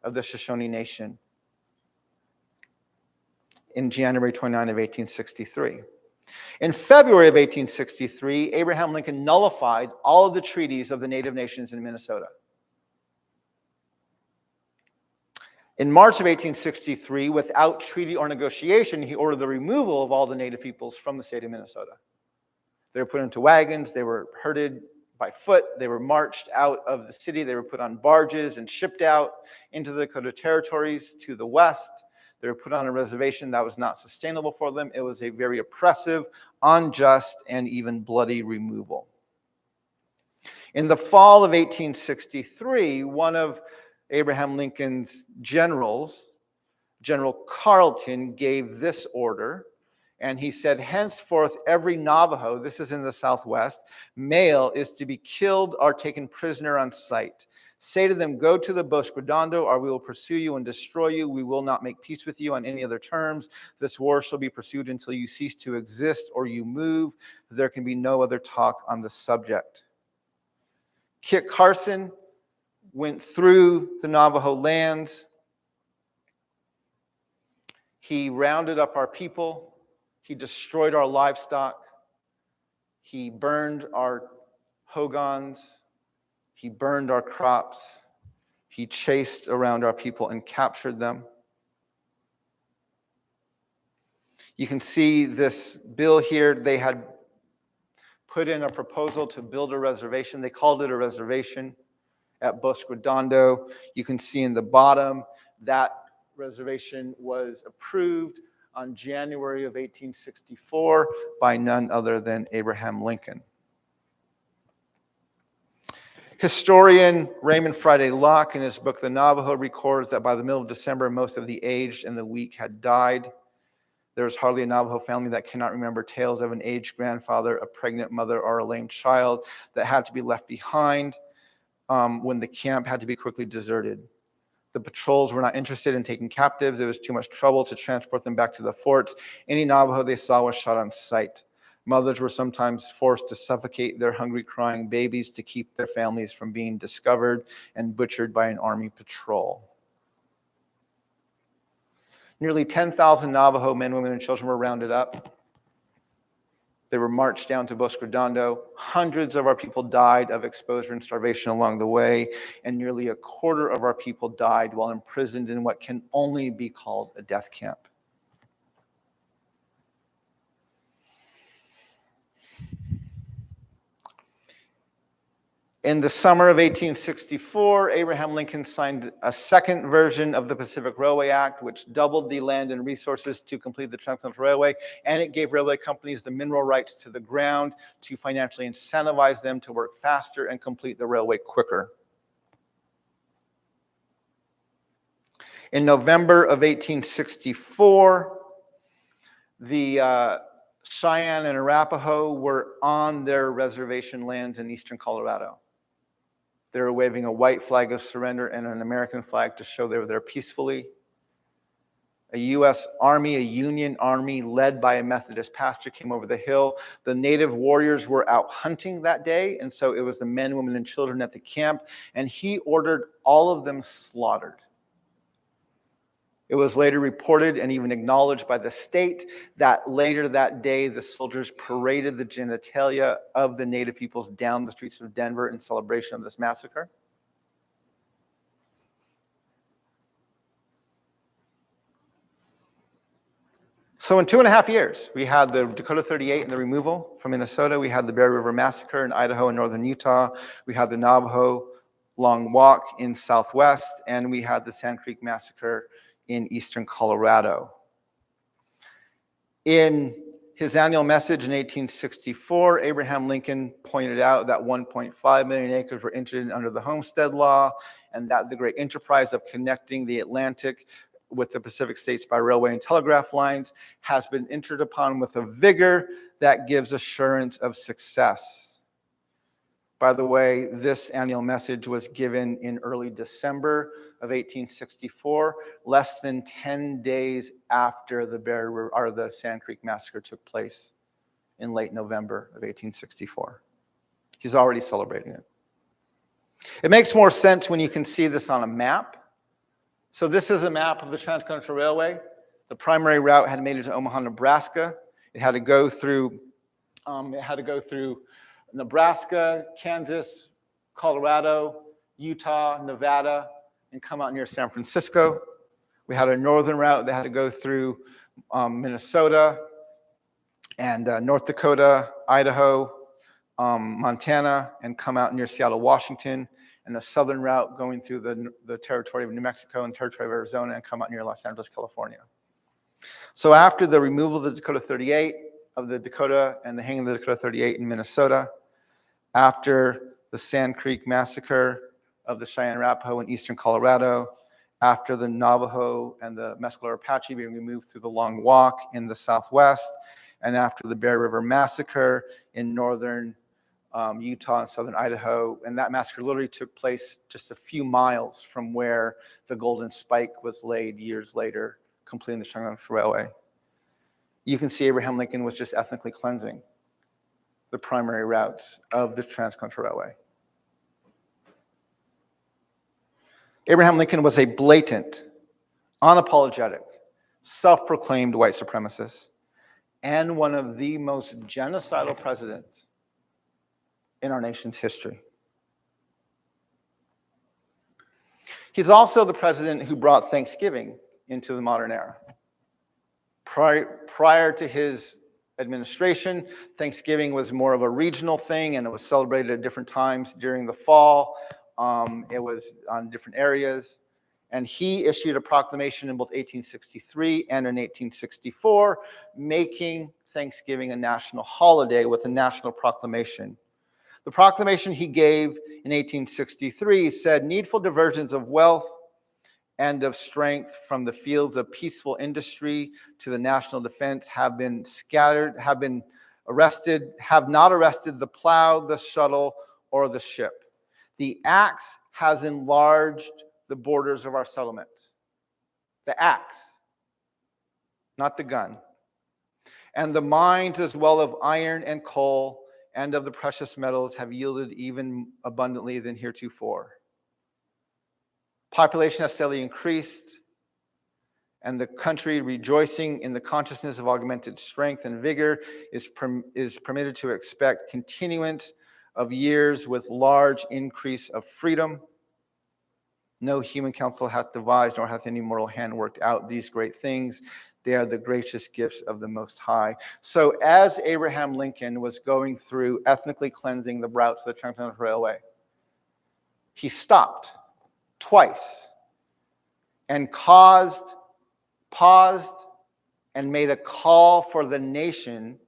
of the Shoshone Nation in January 29 of 1863. In February of 1863, Abraham Lincoln nullified all of the treaties of the Native nations in Minnesota. In March of 1863, without treaty or negotiation, he ordered the removal of all the Native peoples from the state of Minnesota. They were put into wagons, they were herded by foot, they were marched out of the city, they were put on barges and shipped out into the Dakota territories to the west. They were put on a reservation that was not sustainable for them. It was a very oppressive, unjust, and even bloody removal. In the fall of 1863, one of Abraham Lincoln's generals, General Carleton, gave this order, and he said, henceforth every Navajo, this is in the Southwest, male is to be killed or taken prisoner on sight. Say to them, go to the Bosque Redondo, or we will pursue you and destroy you. We will not make peace with you on any other terms. This war shall be pursued until you cease to exist or you move. There can be no other talk on the subject. Kit Carson went through the Navajo lands. He rounded up our people. He destroyed our livestock. He burned our hogans. He burned our crops. He chased around our people and captured them. You can see this bill here. They had put in a proposal to build a reservation. They called it a reservation at Bosque Redondo. You can see in the bottom that reservation was approved on January of 1864 by none other than Abraham Lincoln. Historian Raymond Friday Locke, in his book The Navajo, records that by the middle of December, most of the aged and the weak had died. There is hardly a Navajo family that cannot remember tales of an aged grandfather, a pregnant mother, or a lame child that had to be left behind when the camp had to be quickly deserted. The patrols were not interested in taking captives. It was too much trouble to transport them back to the forts. Any Navajo they saw was shot on sight. Mothers were sometimes forced to suffocate their hungry, crying babies to keep their families from being discovered and butchered by an army patrol. Nearly 10,000 Navajo men, women, and children were rounded up. They were marched down to Bosque Redondo. Hundreds of our people died of exposure and starvation along the way, and nearly a quarter of our people died while imprisoned in what can only be called a death camp. In the summer of 1864, Abraham Lincoln signed a second version of the Pacific Railway Act, which doubled the land and resources to complete the Transcontinental Railway, and it gave railway companies the mineral rights to the ground to financially incentivize them to work faster and complete the railway quicker. In November of 1864, the Cheyenne and Arapaho were on their reservation lands in eastern Colorado. They were waving a white flag of surrender and an American flag to show they were there peacefully. A U.S. Army, a Union Army led by a Methodist pastor came over the hill. The Native warriors were out hunting that day, and so it was the men, women, and children at the camp, and he ordered all of them slaughtered. It was later reported and even acknowledged by the state that later that day, the soldiers paraded the genitalia of the Native peoples down the streets of Denver in celebration of this massacre. So in 2.5 years, we had the Dakota 38 and the removal from Minnesota. We had the Bear River Massacre in Idaho and northern Utah. We had the Navajo Long Walk in Southwest, and we had the Sand Creek Massacre in eastern Colorado. In his annual message in 1864, Abraham Lincoln pointed out that 1.5 million acres were entered under the Homestead Law, and that the great enterprise of connecting the Atlantic with the Pacific states by railway and telegraph lines has been entered upon with a vigor that gives assurance of success. By the way, this annual message was given in early December of 1864, less than 10 days after the Sand Creek Massacre took place in late November of 1864. He's already celebrating it. It makes more sense when you can see this on a map. So this is a map of the Transcontinental Railway. The primary route had made it to Omaha, Nebraska. It had to go through Nebraska, Kansas, Colorado, Utah, Nevada, and come out near San Francisco. We had a northern route that had to go through Minnesota and North Dakota, Idaho, Montana, and come out near Seattle, Washington. And a southern route going through the territory of New Mexico and territory of Arizona and come out near Los Angeles, California. So after the removal of the Dakota 38, of the Dakota and the hanging of the Dakota 38 in Minnesota, after the Sand Creek Massacre of the Cheyenne Arapaho in eastern Colorado, after the Navajo and the Mescalero Apache being removed through the Long Walk in the Southwest, and after the Bear River Massacre in northern Utah and southern Idaho, and that massacre literally took place just a few miles from where the Golden Spike was laid years later, completing the Transcontinental Railway. You can see Abraham Lincoln was just ethnically cleansing the primary routes of the Transcontinental Railway. Abraham Lincoln was a blatant, unapologetic, self-proclaimed white supremacist, and one of the most genocidal presidents in our nation's history. He's also the president who brought Thanksgiving into the modern era. Prior to his administration, Thanksgiving was more of a regional thing, and it was celebrated at different times during the fall. It was on different areas. And he issued a proclamation in both 1863 and in 1864, making Thanksgiving a national holiday with a national proclamation. The proclamation he gave in 1863 said, "Needful diversions of wealth and of strength from the fields of peaceful industry to the national defense have been scattered, have been arrested, have not arrested the plow, the shuttle, or the ship. The axe has enlarged the borders of our settlements." The axe, not the gun. "And the mines as well of iron and coal and of the precious metals have yielded even abundantly than heretofore. Population has steadily increased, and the country, rejoicing in the consciousness of augmented strength and vigor, is permitted to expect continuance of years with large increase of freedom. No human counsel hath devised, nor hath any mortal hand worked out these great things. They are the gracious gifts of the Most High." So as Abraham Lincoln was going through ethnically cleansing the routes of the Transcontinental Railway, he stopped twice and paused, and made a call for the nation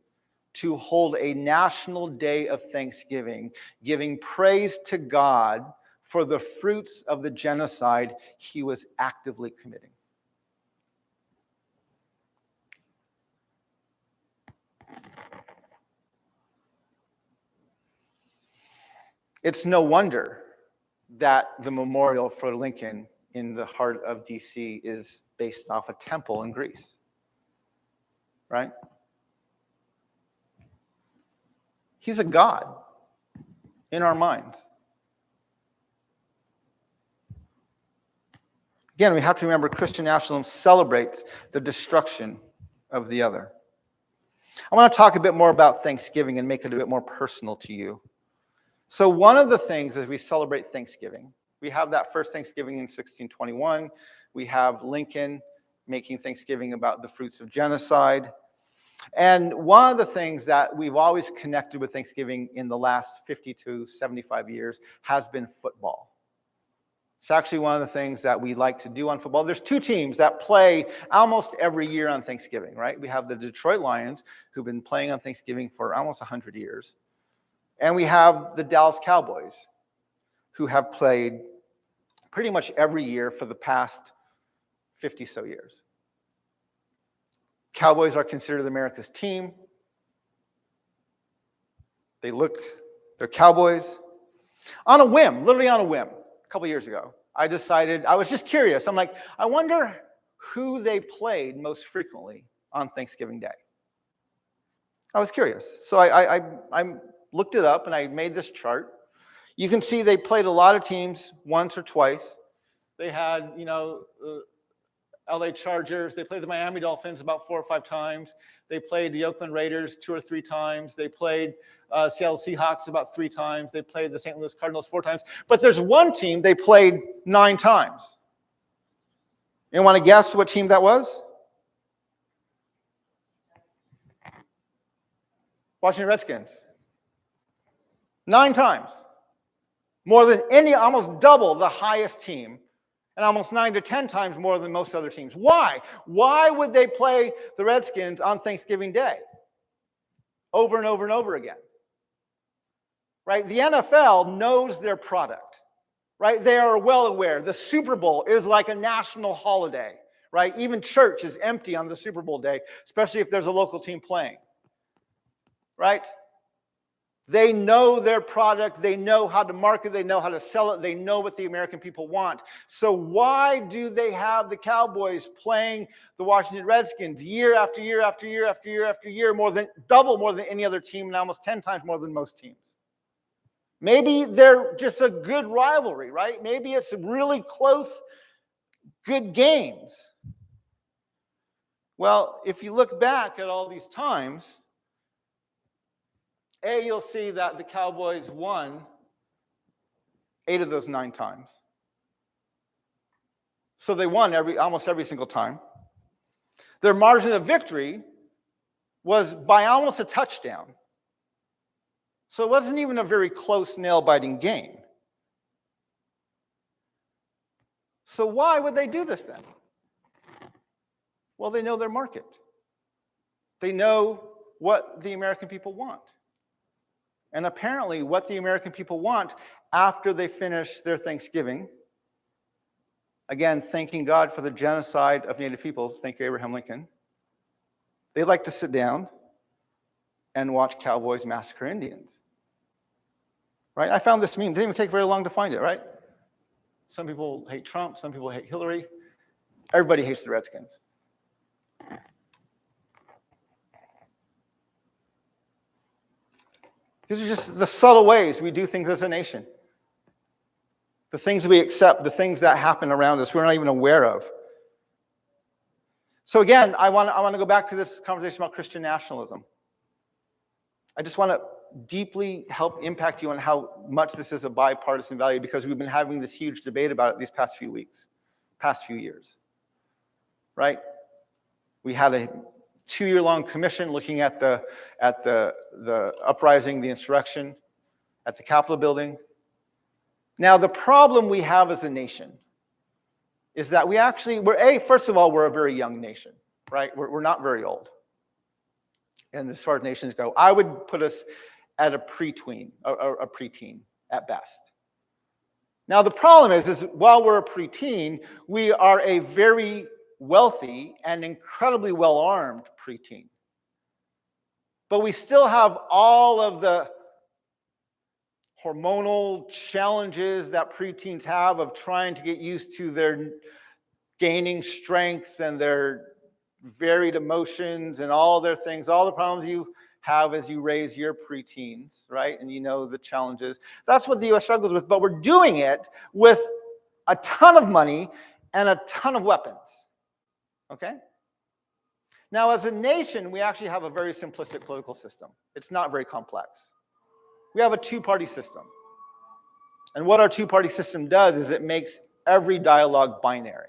to hold a national day of thanksgiving, giving praise to God for the fruits of the genocide he was actively committing. It's no wonder that the memorial for Lincoln in the heart of DC is based off a temple in Greece, right? He's a god in our minds. Again, we have to remember Christian nationalism celebrates the destruction of the other. I want to talk a bit more about Thanksgiving and make it a bit more personal to you. So one of the things as we celebrate Thanksgiving, we have that first Thanksgiving in 1621. We have Lincoln making Thanksgiving about the fruits of genocide. And one of the things that we've always connected with Thanksgiving in the last 50 to 75 years has been football. It's actually one of the things that we like to do on football. There's two teams that play almost every year on Thanksgiving, right? We have the Detroit Lions, who've been playing on Thanksgiving for almost 100 years. And we have the Dallas Cowboys, who have played pretty much every year for the past 50 so years. Cowboys are considered America's team. They're Cowboys. On a whim, literally on a whim, a couple years ago, I decided, I was just curious. I'm like, I wonder who they played most frequently on Thanksgiving Day. I was curious. So I looked it up and I made this chart. You can see they played a lot of teams once or twice. They had, LA Chargers. They played the Miami Dolphins about 4 or 5 times. They played the Oakland Raiders 2 or 3 times. They played Seattle Seahawks about 3 times. They played the St. Louis Cardinals 4 times. But there's one team they played 9 times. You want to guess what team that was? Washington Redskins. 9 times. More than any, almost double the highest team. And almost 9 to 10 times more than most other teams. Why? Why would they play the Redskins on Thanksgiving Day? Over and over and over again. Right? The NFL knows their product. Right? They are well aware. The Super Bowl is like a national holiday. Right? Even church is empty on the Super Bowl day, especially if there's a local team playing. Right? They know their product, they know how to market, they know how to sell it, they know what the American people want. So why do they have the Cowboys playing the Washington Redskins year after year after year after year after year, double more than any other team and almost 10 times more than most teams? Maybe they're just a good rivalry, right? Maybe it's really close, good games. Well, if you look back at all these times, you'll see that the Cowboys won 8 of those 9 times. So they won almost every single time. Their margin of victory was by almost a touchdown. So it wasn't even a very close, nail-biting game. So why would they do this then? Well, they know their market. They know what the American people want. And apparently what the American people want after they finish their Thanksgiving, again, thanking God for the genocide of Native peoples, thank you, Abraham Lincoln, they like to sit down and watch cowboys massacre Indians. Right? I found this meme. It didn't even take very long to find it, right? Some people hate Trump. Some people hate Hillary. Everybody hates the Redskins. These are just the subtle ways we do things as a nation. The things we accept, the things that happen around us we're not even aware of. So again, I want to go back to this conversation about Christian nationalism. I just want to deeply help impact you on how much this is a bipartisan value, because we've been having this huge debate about it these past few weeks, past few years. Right? We had a 2-year-long commission looking at the uprising, the insurrection at the Capitol building. Now, the problem we have as a nation is that first of all, we're a very young nation, right? We're not very old. And as far as nations go, I would put us at a preteen at best. Now, the problem is while we're a preteen, we are a very wealthy and incredibly well-armed preteen. But we still have all of the hormonal challenges that preteens have of trying to get used to their gaining strength and their varied emotions and all their things, all the problems you have as you raise your preteens, right? And you know the challenges. That's what the U.S. struggles with, but we're doing it with a ton of money and a ton of weapons. Okay? Now, as a nation, we actually have a very simplistic political system. It's not very complex. We have a two-party system. And what our two-party system does is it makes every dialogue binary.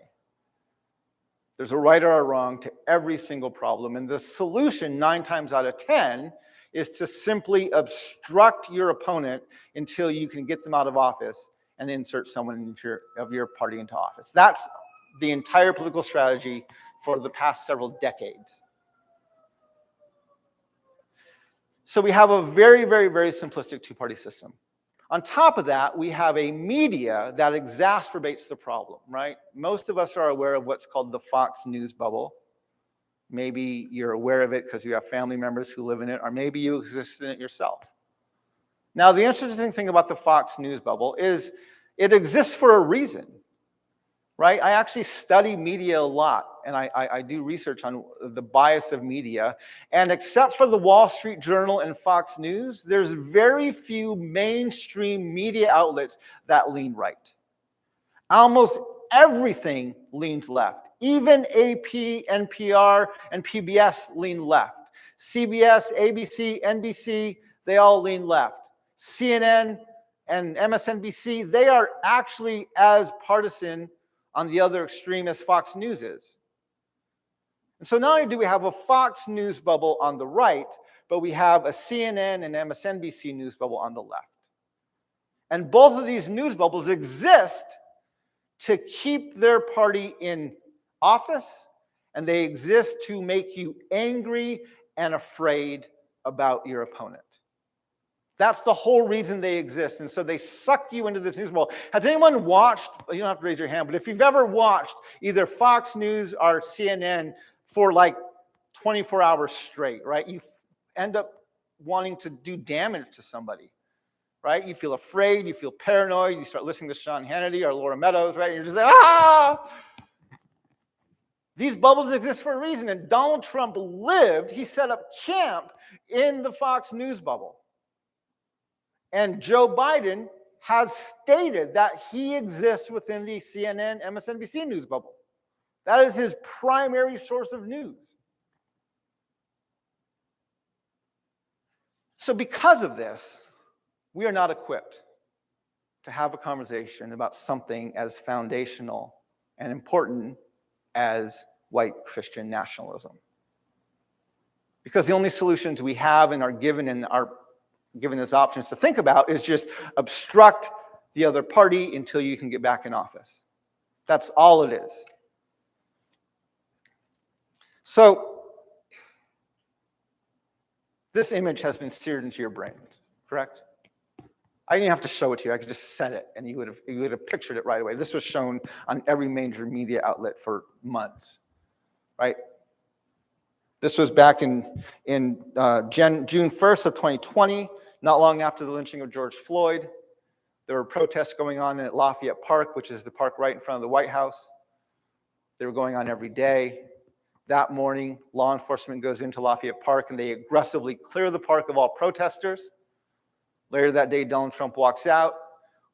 There's a right or a wrong to every single problem. And the solution, 9 times out of 10, is to simply obstruct your opponent until you can get them out of office and insert someone of your party into office. That's the entire political strategy for the past several decades. So we have a very, very, very simplistic two-party system. On top of that, we have a media that exacerbates the problem, right? Most of us are aware of what's called the Fox News bubble. Maybe you're aware of it because you have family members who live in it, or maybe you exist in it yourself. Now, the interesting thing about the Fox News bubble is it exists for a reason, right? I actually study media a lot, and I do research on the bias of media. And except for the Wall Street Journal and Fox News, there's very few mainstream media outlets that lean right. Almost everything leans left. Even AP, NPR, and PBS lean left. CBS, ABC, NBC, they all lean left. CNN and MSNBC, they are actually as partisan on the other extreme as Fox News is. And so not only do we have a Fox News bubble on the right, but we have a CNN and MSNBC news bubble on the left. And both of these news bubbles exist to keep their party in office, and they exist to make you angry and afraid about your opponent. That's the whole reason they exist. And so they suck you into this news bubble. Has anyone watched, you don't have to raise your hand, but if you've ever watched either Fox News or CNN for like 24 hours straight, right? You end up wanting to do damage to somebody, right? You feel afraid, you feel paranoid, you start listening to Sean Hannity or Laura Meadows, right? And you're just like, ah! These bubbles exist for a reason. And Donald Trump he set up camp in the Fox News bubble. And Joe Biden has stated that he exists within the CNN, MSNBC news bubble. That is his primary source of news. So because of this, we are not equipped to have a conversation about something as foundational and important as white Christian nationalism. Because the only solutions we have and are given as options to think about is just obstruct the other party until you can get back in office. That's all it is. So, this image has been seared into your brain, correct? I didn't have to show it to you. I could just set it, and you would have pictured it right away. This was shown on every major media outlet for months, right? This was back in June 1st of 2020, not long after the lynching of George Floyd. There were protests going on at Lafayette Park, which is the park right in front of the White House. They were going on every day. That morning, law enforcement goes into Lafayette Park, and they aggressively clear the park of all protesters. Later that day, Donald Trump walks out,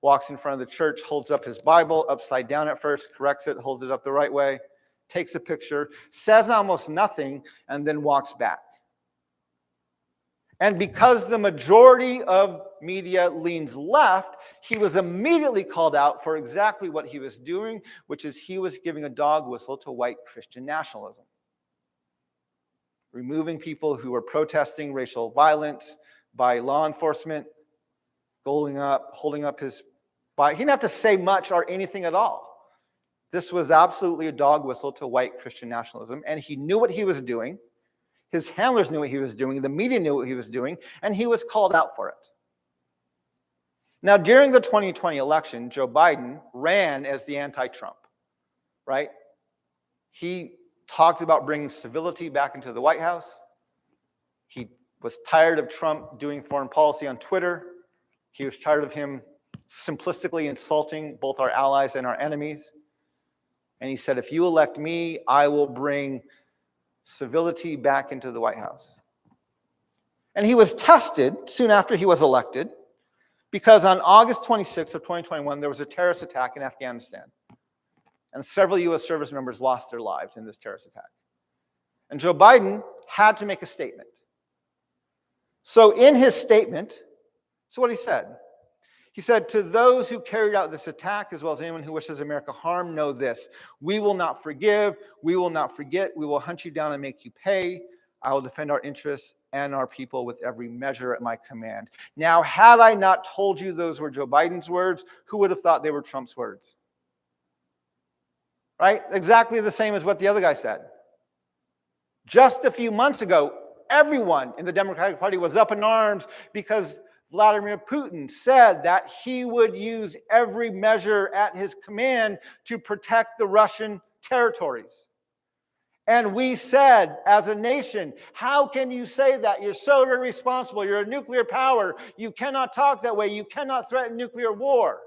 walks in front of the church, holds up his Bible, upside down at first, corrects it, holds it up the right way, takes a picture, says almost nothing, and then walks back. And because the majority of media leans left, he was immediately called out for exactly what he was doing, which is he was giving a dog whistle to white Christian nationalism. Removing people who were protesting racial violence by law enforcement, holding up his Bible. He didn't have to say much or anything at all. This was absolutely a dog whistle to white Christian nationalism, and he knew what he was doing. His handlers knew what he was doing, the media knew what he was doing, and he was called out for it. Now, during the 2020 election, Joe Biden ran as the anti-Trump, right? He talked about bringing civility back into the White House. He was tired of Trump doing foreign policy on Twitter. He was tired of him simplistically insulting both our allies and our enemies. And he said, if you elect me, I will bring civility back into the White House. And he was tested soon after he was elected, because on August 26th of 2021, there was a terrorist attack in Afghanistan. And several U.S. service members lost their lives in this terrorist attack. And Joe Biden had to make a statement. So in his statement, this is what he said. He said, to those who carried out this attack, as well as anyone who wishes America harm, know this. We will not forgive. We will not forget. We will hunt you down and make you pay. I will defend our interests and our people with every measure at my command. Now, had I not told you those were Joe Biden's words, who would have thought they were Trump's words? Right? Exactly the same as what the other guy said. Just a few months ago, everyone in the Democratic Party was up in arms because Vladimir Putin said that he would use every measure at his command to protect the Russian territories. And we said, as a nation, how can you say that? You're so irresponsible. You're a nuclear power. You cannot talk that way. You cannot threaten nuclear war.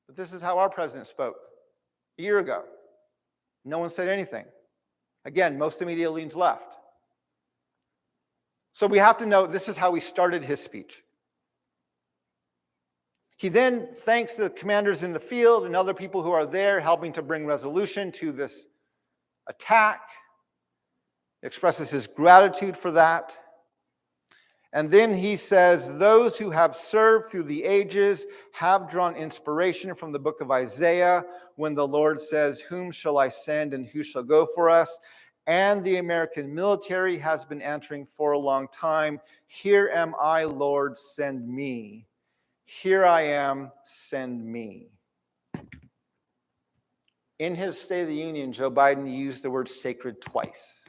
But this is how our president spoke a year ago. No one said anything. Again, most of the media leans left. So we have to know this is how he started his speech. He then thanks the commanders in the field and other people who are there helping to bring resolution to this attack. Expresses his gratitude for that. And then he says, those who have served through the ages have drawn inspiration from the book of Isaiah when the Lord says, whom shall I send and who shall go for us? And the American military has been answering for a long time, here am I, Lord, send me. Here I am, send me. In his State of the Union, Joe Biden used the word sacred twice.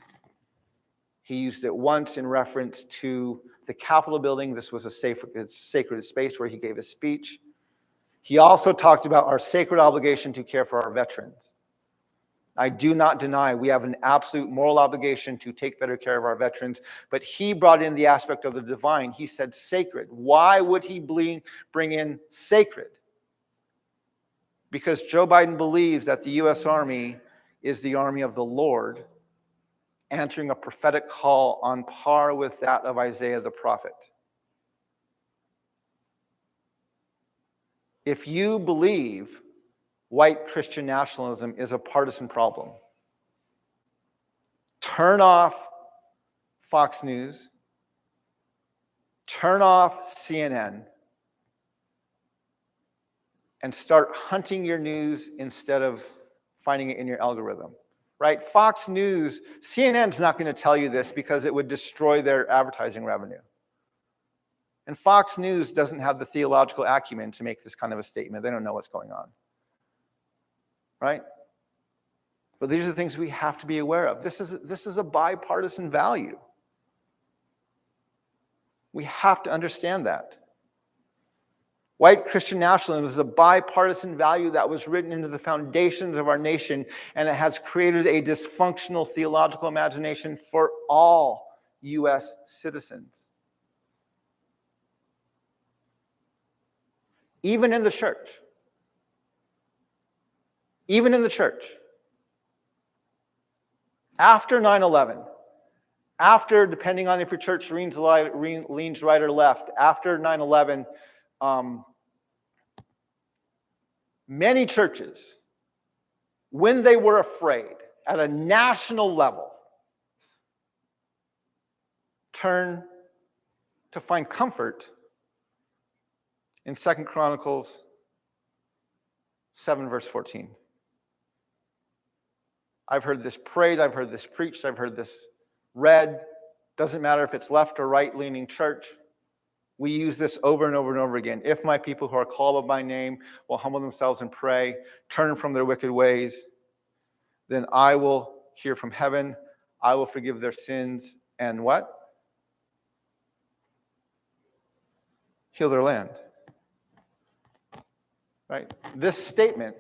He used it once in reference to the Capitol building. This was a sacred space where he gave a speech. He also talked about our sacred obligation to care for our veterans. I do not deny we have an absolute moral obligation to take better care of our veterans, but he brought in the aspect of the divine. He said sacred. Why would he bring in sacred? Because Joe Biden believes that the U.S. Army is the army of the Lord, answering a prophetic call on par with that of Isaiah the prophet. If you believe white Christian nationalism is a partisan problem, turn off Fox News, turn off CNN, and start hunting your news instead of finding it in your algorithm. Right? Fox News, CNN's not going to tell you this because it would destroy their advertising revenue. And Fox News doesn't have the theological acumen to make this kind of a statement. They don't know what's going on. Right? But these are the things we have to be aware of. This is a bipartisan value. We have to understand that. White Christian nationalism is a bipartisan value that was written into the foundations of our nation, and it has created a dysfunctional theological imagination for all U.S. citizens. Even in the church. Even in the church. After 9/11, after, depending on if your church leans right or left, after 9/11, many churches, when they were afraid at a national level, turn to find comfort in 2 Chronicles 7, verse 14. I've heard this prayed, I've heard this preached, I've heard this read. Doesn't matter if it's left or right-leaning church. We use this over and over and over again. If my people who are called by my name will humble themselves and pray, turn from their wicked ways, then I will hear from heaven, I will forgive their sins, and what? Heal their land. Right? This statement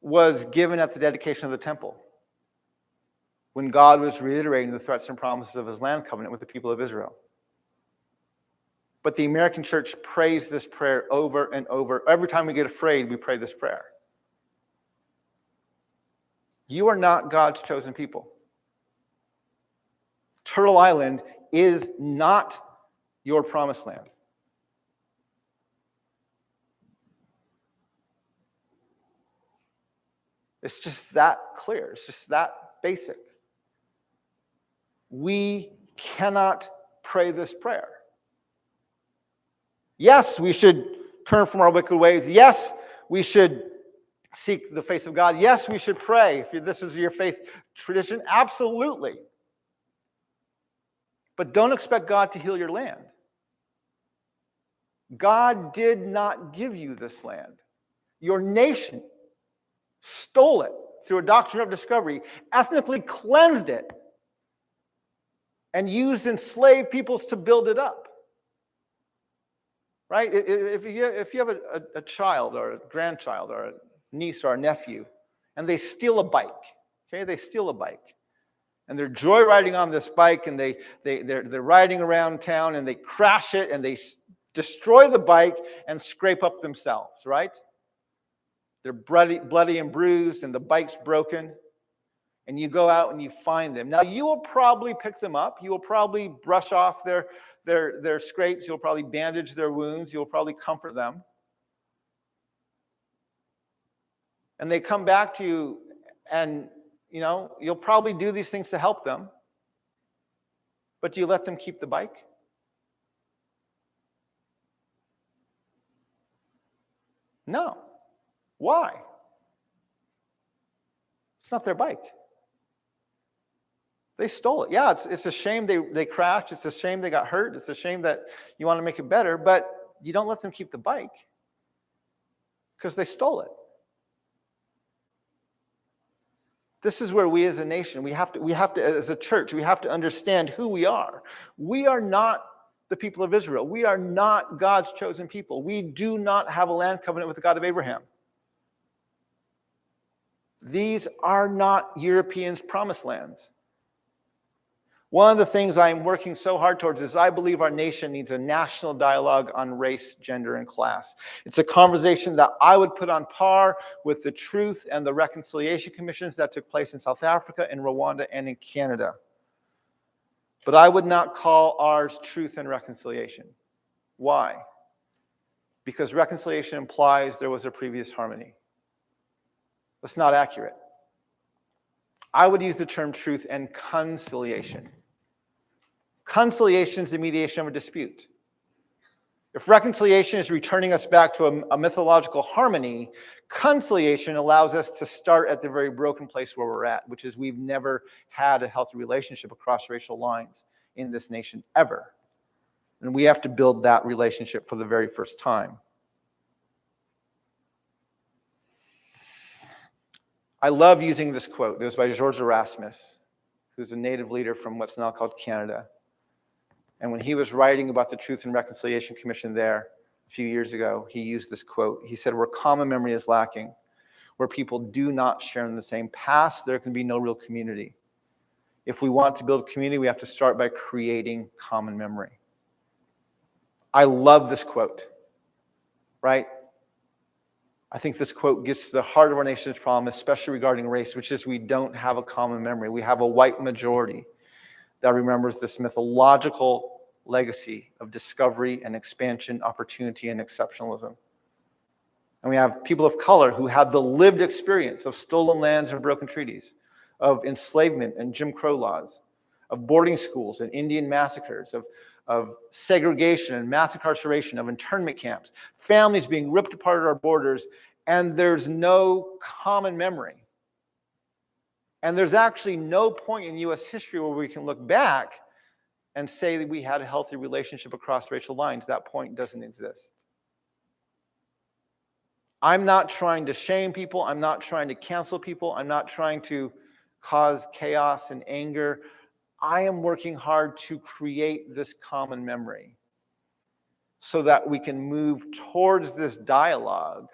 was given at the dedication of the temple, when God was reiterating the threats and promises of his land covenant with the people of Israel. But the American church prays this prayer over and over. Every time we get afraid, we pray this prayer. You are not God's chosen people. Turtle Island is not your promised land. It's just that clear. It's just that basic. We cannot pray this prayer. Yes, we should turn from our wicked ways. Yes, we should seek the face of God. Yes, we should pray. If this is your faith tradition, absolutely. But don't expect God to heal your land. God did not give you this land. Your nation stole it through a doctrine of discovery, ethnically cleansed it, and used enslaved peoples to build it up. Right? If you have a child or a grandchild or a niece or a nephew, and they steal a bike, okay? They steal a bike. And they're joyriding on this bike, and they're riding around town, and they crash it, and they destroy the bike and scrape up themselves, right? They're bloody and bruised, and the bike's broken. And you go out and you find them. Now, you will probably pick them up. You will probably brush off their scrapes. You'll probably bandage their wounds. You'll probably comfort them. And they come back to you, and you'll probably do these things to help them. But do you let them keep the bike? No. Why? It's not their bike. They stole it. Yeah, it's a shame they crashed. It's a shame they got hurt. It's a shame that you want to make it better, but you don't let them keep the bike because they stole it. This is where we as a nation, we have to, as a church, we have to understand who we are. We are not the people of Israel. We are not God's chosen people. We do not have a land covenant with the God of Abraham. These are not Europeans' promised lands. One of the things I'm working so hard towards is I believe our nation needs a national dialogue on race, gender, and class. It's a conversation that I would put on par with the Truth and the Reconciliation Commissions that took place in South Africa, in Rwanda, and in Canada. But I would not call ours Truth and Reconciliation. Why? Because reconciliation implies there was a previous harmony. That's not accurate. I would use the term truth and conciliation. Conciliation is the mediation of a dispute. If reconciliation is returning us back to a mythological harmony, conciliation allows us to start at the very broken place where we're at, which is we've never had a healthy relationship across racial lines in this nation ever. And we have to build that relationship for the very first time. I love using this quote. It was by George Erasmus, who's a native leader from what's now called Canada. And when he was writing about the Truth and Reconciliation Commission there a few years ago, he used this quote. He said, where common memory is lacking, where people do not share in the same past, there can be no real community. If we want to build community, we have to start by creating common memory. I love this quote, right? I think this quote gets to the heart of our nation's problem, especially regarding race, which is we don't have a common memory. We have a white majority that remembers this mythological legacy of discovery and expansion, opportunity and exceptionalism. And we have people of color who have the lived experience of stolen lands and broken treaties, of enslavement and Jim Crow laws, of boarding schools and Indian massacres, of segregation and mass incarceration, of internment camps, families being ripped apart at our borders, and there's no common memory. And there's actually no point in U.S. history where we can look back and say that we had a healthy relationship across racial lines. That point doesn't exist. I'm not trying to shame people. I'm not trying to cancel people. I'm not trying to cause chaos and anger. I am working hard to create this common memory so that we can move towards this dialogue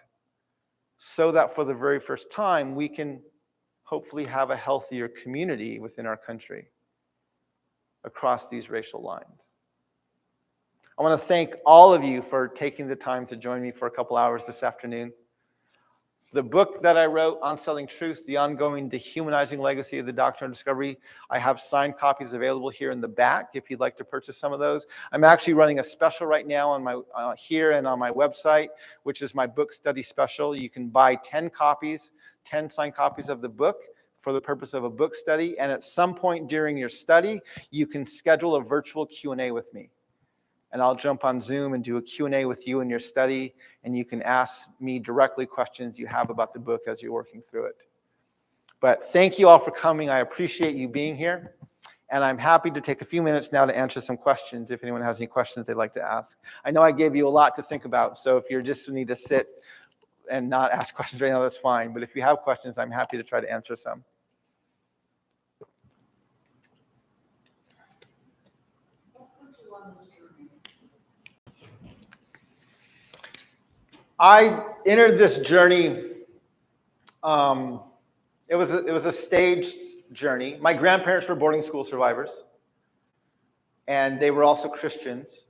so that for the very first time we can hopefully have a healthier community within our country across these racial lines. I want to thank all of you for taking the time to join me for a couple hours this afternoon. The book that I wrote, On Selling Truth, The Ongoing Dehumanizing Legacy of the Doctrine of Discovery, I have signed copies available here in the back if you'd like to purchase some of those. I'm actually running a special right now on my here and on my website, which is my book study special. You can buy 10 copies, 10 signed copies of the book for the purpose of a book study. And at some point during your study, you can schedule a virtual Q&A with me. And I'll jump on Zoom and do a Q&A with you in your study, and you can ask me directly questions you have about the book as you're working through it. But thank you all for coming. I appreciate you being here, and I'm happy to take a few minutes now to answer some questions if anyone has any questions they'd like to ask. I know I gave you a lot to think about, so if you just need to sit and not ask questions right now, that's fine. But if you have questions, I'm happy to try to answer some. I entered this journey, it was a staged journey. My grandparents were boarding school survivors, and they were also Christians,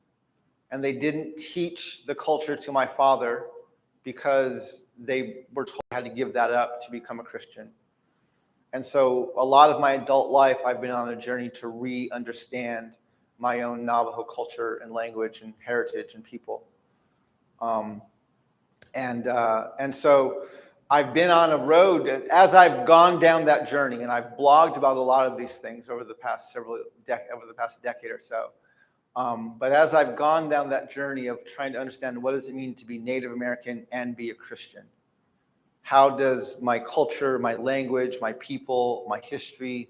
and they didn't teach the culture to my father because they were told I had to give that up to become a Christian. And so a lot of my adult life, I've been on a journey to re-understand my own Navajo culture and language and heritage and people. And so I've been on a road as I've gone down that journey, and I've blogged about a lot of these things over the past decade or so. But as I've gone down that journey of trying to understand what does it mean to be Native American and be a Christian, how does my culture, my language, my people, my history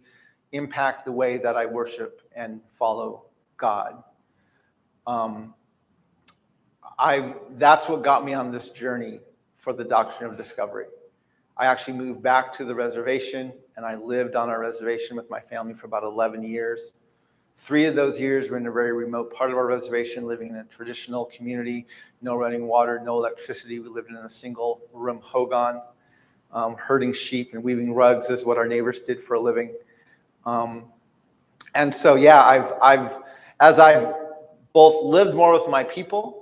impact the way that I worship and follow God? That's what got me on this journey for the Doctrine of Discovery. I actually moved back to the reservation, and I lived on our reservation with my family for about 11 years. 3 of those years were in a very remote part of our reservation, living in a traditional community, no running water, no electricity. We lived in a single room hogan. Herding sheep and weaving rugs is what our neighbors did for a living. And so, yeah, as I've both lived more with my people,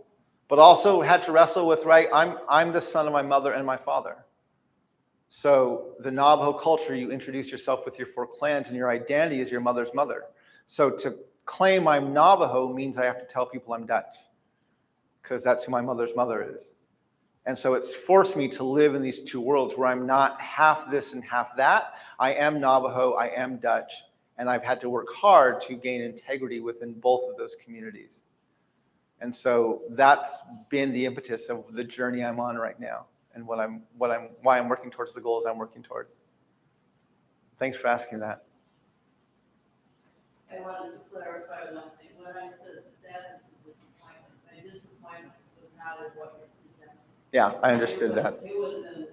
but also had to wrestle with, right, I'm the son of my mother and my father. So the Navajo culture, you introduce yourself with your 4 clans, and your identity is your mother's mother. So to claim I'm Navajo means I have to tell people I'm Dutch, because that's who my mother's mother is. And so it's forced me to live in these 2 worlds where I'm not half this and half that. I am Navajo, I am Dutch, and I've had to work hard to gain integrity within both of those communities. And so that's been the impetus of the journey I'm on right now, and why I'm working towards the goals I'm working towards. Thanks for asking that. I wanted to clarify one thing. When I said sadness and disappointment, my disappointment was not in what you presented. Yeah, I understood that. It was in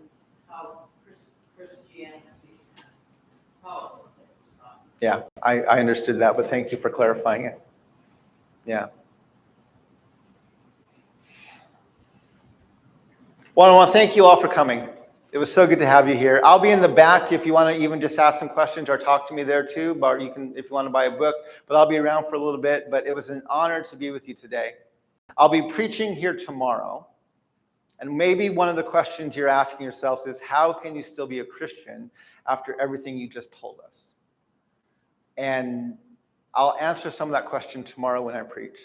how Christianity and politics was taught. Yeah, I understood that, but thank you for clarifying it. Yeah. Well, I want to thank you all for coming. It was so good to have you here. I'll be in the back if you want to even just ask some questions or talk to me there too. But you can, if you want to buy a book, but I'll be around for a little bit. But it was an honor to be with you today. I'll be preaching here tomorrow. And maybe one of the questions you're asking yourselves is, how can you still be a Christian after everything you just told us? And I'll answer some of that question tomorrow when I preach.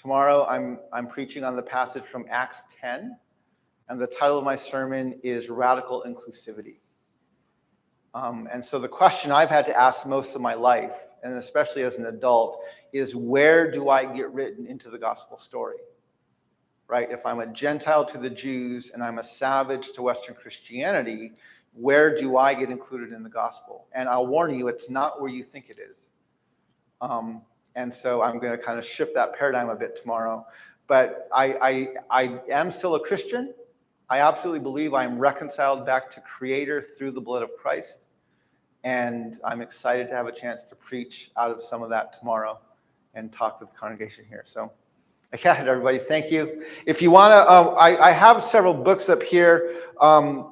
Tomorrow I'm preaching on the passage from Acts 10. And the title of my sermon is Radical Inclusivity. And so the question I've had to ask most of my life, and especially as an adult, is where do I get written into the gospel story? Right? If I'm a Gentile to the Jews and I'm a savage to Western Christianity, where do I get included in the gospel? And I'll warn you, it's not where you think it is. And so I'm going to kind of shift that paradigm a bit tomorrow. But I am still a Christian. I absolutely believe I am reconciled back to Creator through the blood of Christ. And I'm excited to have a chance to preach out of some of that tomorrow and talk with the congregation here. So I got it, everybody. Thank you. If you want to, I have several books up here.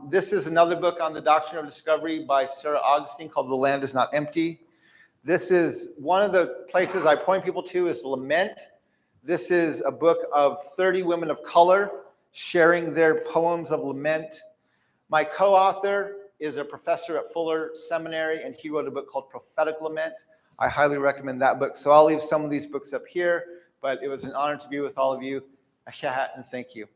This is another book on the Doctrine of Discovery by Sarah Augustine called The Land is Not Empty. This is one of the places I point people to is Lament. This is a book of 30 women of color sharing their poems of lament. My co-author is a professor at Fuller Seminary, and he wrote a book called Prophetic Lament. I highly recommend that book. So I'll leave some of these books up here, but it was an honor to be with all of you. And thank you.